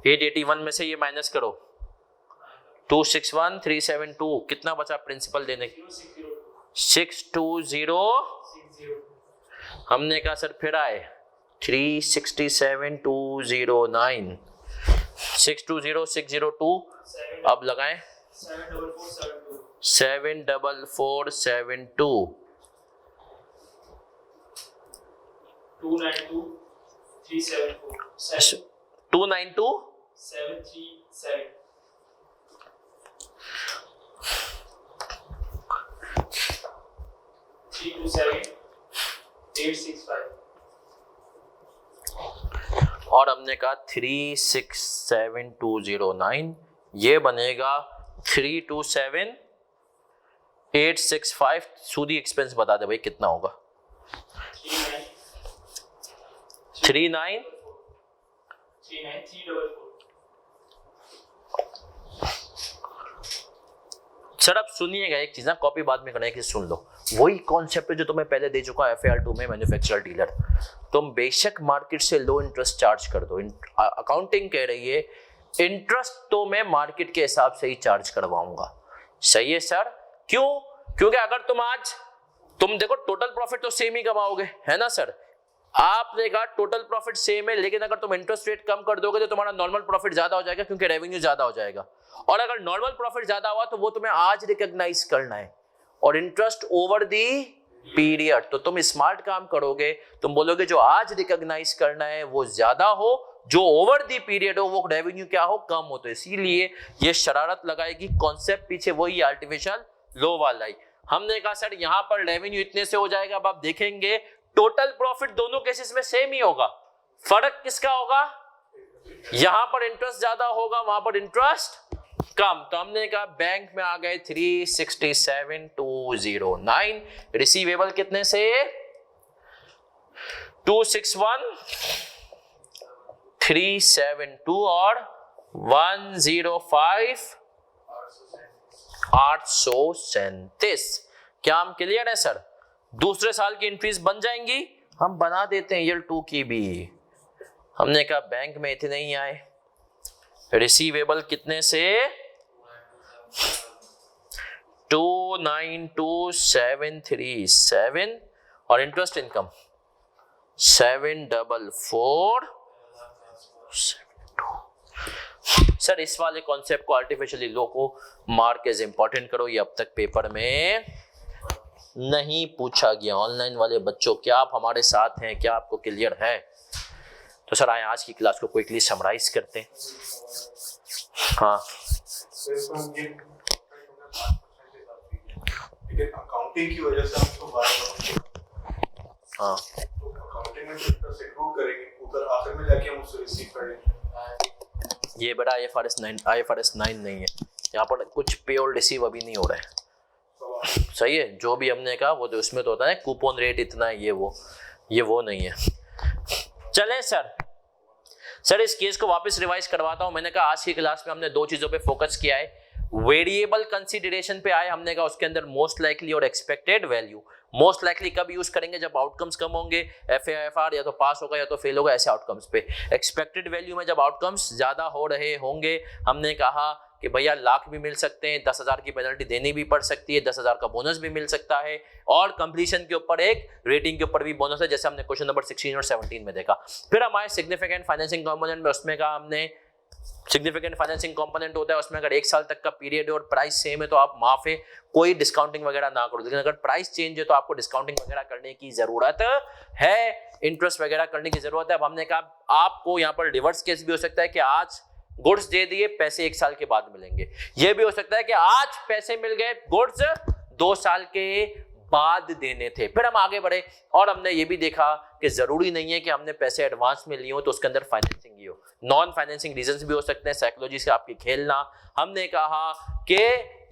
881 में से ये माइनस करो 261372 कितना बचा प्रिंसिपल देने की 620 हमने कहा सर फिर आए 367209 620602 अब लगाएं 74472 292 और हमने कहा 367209 ये बनेगा 327865। सूदी एक्सपेंस बता दे भाई कितना होगा 39344। सर अब सुनिएगा एक चीज ना, कॉपी बाद में करना है कि सुन लो, वही कॉन्सेप्ट है जो तुम्हें पहले दे चुका है FAR2 में मैन्युफैक्चरर डीलर। तुम बेशक मार्केट से लो इंटरेस्ट चार्ज कर दो, अकाउंटिंग कह रही है इंटरेस्ट तो मैं मार्केट के हिसाब से ही चार्ज करवाऊंगा। सही है सर, क्यों? क्योंकि अगर तुम देखो टोटल प्रॉफिट तो सेम ही कमाओगे है ना सर, आपने कहा टोटल प्रॉफिट सेम है, लेकिन अगर तुम इंटरेस्ट रेट कम कर दोगे तो तुम्हारा नॉर्मल प्रॉफिट ज्यादा हो जाएगा क्योंकि रेवेन्यू ज्यादा हो जाएगा। और अगर नॉर्मल प्रॉफिट ज्यादा हुआ तो वो तुम्हें आज रिकॉग्नाइज करना है, और इंटरेस्ट ओवर दी पीरियड। तो तुम स्मार्ट काम करोगे, तुम बोलोगे जो आज रिकॉग्नाइज करना है वो ज्यादा हो, जो ओवर दी पीरियड हो वो रेवेन्यू क्या हो कम हो। तो इसीलिए ये शरारत लगाएगी, कॉन्सेप्ट पीछे वही आर्टिफिशियल लो वाला ही। हमने कहा सर यहाँ पर रेवेन्यू इतने से हो जाएगा। अब आप देखेंगे टोटल प्रॉफिट दोनों केसेस में सेम ही होगा, फर्क किसका होगा यहां पर इंटरेस्ट ज्यादा होगा, वहां पर इंटरेस्ट कम। तो हमने कहा बैंक में आ गए 367,209, रिसीवेबल कितने से 261,372 और 105,837। क्या हम क्लियर है सर? दूसरे साल की एंट्रीज बन जाएंगी, हम बना देते हैं ईयर 2 की भी। हमने कहा बैंक में इतने ही आए, रिसीवेबल कितने से 292,737 और इंटरेस्ट इनकम 744,72। सर इस वाले कॉन्सेप्ट को आर्टिफिशियली लो को मार्क एज इंपॉर्टेंट करो, ये अब तक पेपर में नहीं पूछा गया। ऑनलाइन वाले बच्चों, क्या आप हमारे साथ हैं? क्या आपको क्लियर है? तो सर आए आज की क्लास को क्विकली समराइज करते हैं। हाँ अकाउंटिंग की वजह से हम तो हाँ अकाउंटिंग में इंटरेस्ट एक्रूड करेंगे, उधर आखिर में जाके हम उससे रिसीव करेंगे। ये बड़ा IFRS 9 नहीं है, यहाँ पर कुछ पे और रिसीव अभी नहीं हो रहा है। सही है, जो भी हमने कहा वो तो उसमें तो होता है कूपन रेट इतना है, ये वो नहीं है। चलें सर इस केस को वापस रिवाइज करवाता हूं। मैंने कहा आज की क्लास में हमने दो चीजों पे फोकस किया है, वेरिएबल कंसीडरेशन पे आए। हमने कहा उसके अंदर मोस्ट लाइकली और एक्सपेक्टेड वैल्यू। मोस्ट लाइकली कब यूज करेंगे? जब आउटकम्स कम होंगे, FAFR या तो पास होगा या तो फेल होगा, ऐसे आउटकम्स पे। एक्सपेक्टेड वैल्यू में जब आउटकम्स ज्यादा हो रहे होंगे, हमने कहा कि भैया लाख भी मिल सकते हैं, 10,000 की पेनल्टी देनी भी पड़ सकती है, 10,000 का बोनस भी मिल सकता है, और कंप्लीशन के ऊपर एक रेटिंग के ऊपर भी बोनस है, जैसे हमने क्वेश्चन नंबर 16 और 17 में देखा। फिर हमारे सिग्निफिकेंट फाइनेंसिंग कंपोनेंट में, उसमें कहा हमने सिग्निफिकेंट फाइनेंसिंग कंपोनेंट होता है उसमें अगर 1 साल तक का पीरियड है और प्राइस सेम है तो आप माफ है, कोई डिस्काउंटिंग वगैरह ना करो। लेकिन अगर प्राइस चेंज है तो आपको डिस्काउंटिंग वगैरह करने की जरूरत है, इंटरेस्ट वगैरह करने की जरूरत है। अब हमने कहा आपको यहाँ पर रिवर्स केस भी हो सकता है कि आज गुड्स दे दिए, पैसे 1 साल के बाद मिलेंगे। यह भी हो सकता है कि आज पैसे मिल गए, गुड्स 2 साल के बाद देने थे। फिर हम आगे बढ़े और हमने ये भी देखा कि जरूरी नहीं है कि हमने पैसे एडवांस में लिए हो तो उसके अंदर फाइनेंसिंग ही हो, नॉन फाइनेंसिंग रीजंस भी हो सकते हैं, साइकोलॉजी से आपकी खेलना। हमने कहा कि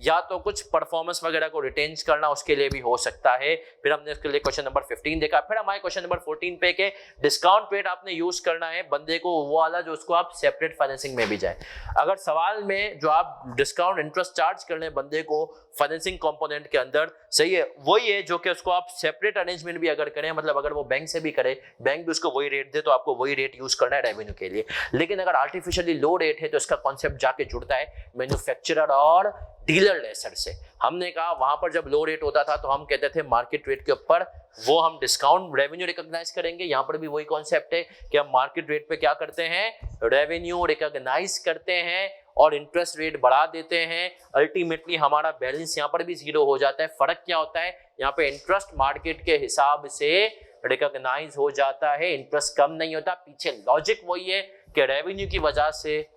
या तो कुछ परफॉर्मेंस वगैरह को रिटेन करना, उसके लिए भी हो सकता है। फिर हमने उसके लिए क्वेश्चन नंबर 15 देखा। फिर हमारे क्वेश्चन नंबर 14 पे के डिस्काउंट रेट आपने यूज करना है बंदे को वो वाला जो उसको आप सेपरेट फाइनेंसिंग में भी जाए। अगर सवाल में जो आप डिस्काउंट इंटरेस्ट चार्ज कर रहे बंदे को फाइनेंसिंग कंपोनेंट के अंदर, सही है, वही है जो कि उसको आप सेपरेट अरेंजमेंट भी अगर करें, मतलब अगर वो बैंक से भी करे, बैंक भी उसको वही रेट दे तो आपको वही रेट यूज करना है रेवेन्यू के लिए। लेकिन अगर आर्टिफिशियली लो रेट है तो इसका कॉन्सेप्ट जाके जुड़ता है मैन्युफैक्चरर और डीलर लेसर से। हमने कहा वहां पर जब लो रेट होता था तो हम कहते थे मार्केट रेट के ऊपर वो हम डिस्काउंट रेवेन्यू रिकॉग्नाइज करेंगे। यहां पर भी वही कॉन्सेप्ट है कि हम मार्केट रेट पे क्या करते हैं, रेवेन्यू रिकॉग्नाइज करते हैं और इंटरेस्ट रेट बढ़ा देते हैं। अल्टीमेटली हमारा बैलेंस यहां पर भी जीरो हो जाता है। फर्क क्या होता है, यहाँ पे इंटरेस्ट मार्केट के हिसाब से रिकॉग्नाइज हो जाता है, इंटरेस्ट कम नहीं होता। पीछे लॉजिक वही है कि रेवेन्यू की वजह से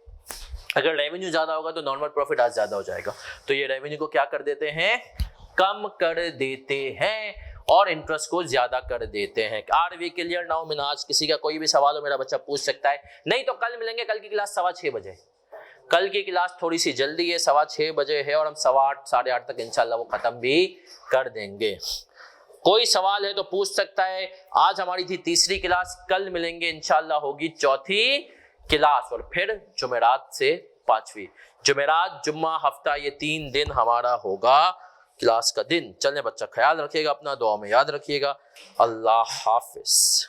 अगर रेवेन्यू ज्यादा होगा तो नॉर्मल प्रॉफिट आज ज्यादा हो जाएगा, तो ये रेवेन्यू को क्या कर देते हैं, कम कर देते हैं और इंटरेस्ट को ज्यादा कर देते हैं। Are we clear now Minaz? किसी का कोई भी सवाल हो मेरा बच्चा पूछ सकता है, नहीं तो कल मिलेंगे। कल की क्लास 6:15 बजे, कल की क्लास थोड़ी सी जल्दी है, 6:15 बजे है और हम 8:15 8:30 तक इंशाल्लाह वो खत्म भी कर देंगे। कोई सवाल है तो पूछ सकता है। आज हमारी थी तीसरी क्लास, कल मिलेंगे इंशाल्लाह होगी चौथी क्लास और फिर जुमेरात से 5वीं। जुमेरात, जुम्मा, हफ्ता, ये 3 दिन हमारा होगा क्लास का दिन। चलें बच्चा, ख्याल रखिएगा अपना, दुआ में याद रखिएगा। अल्लाह हाफिज।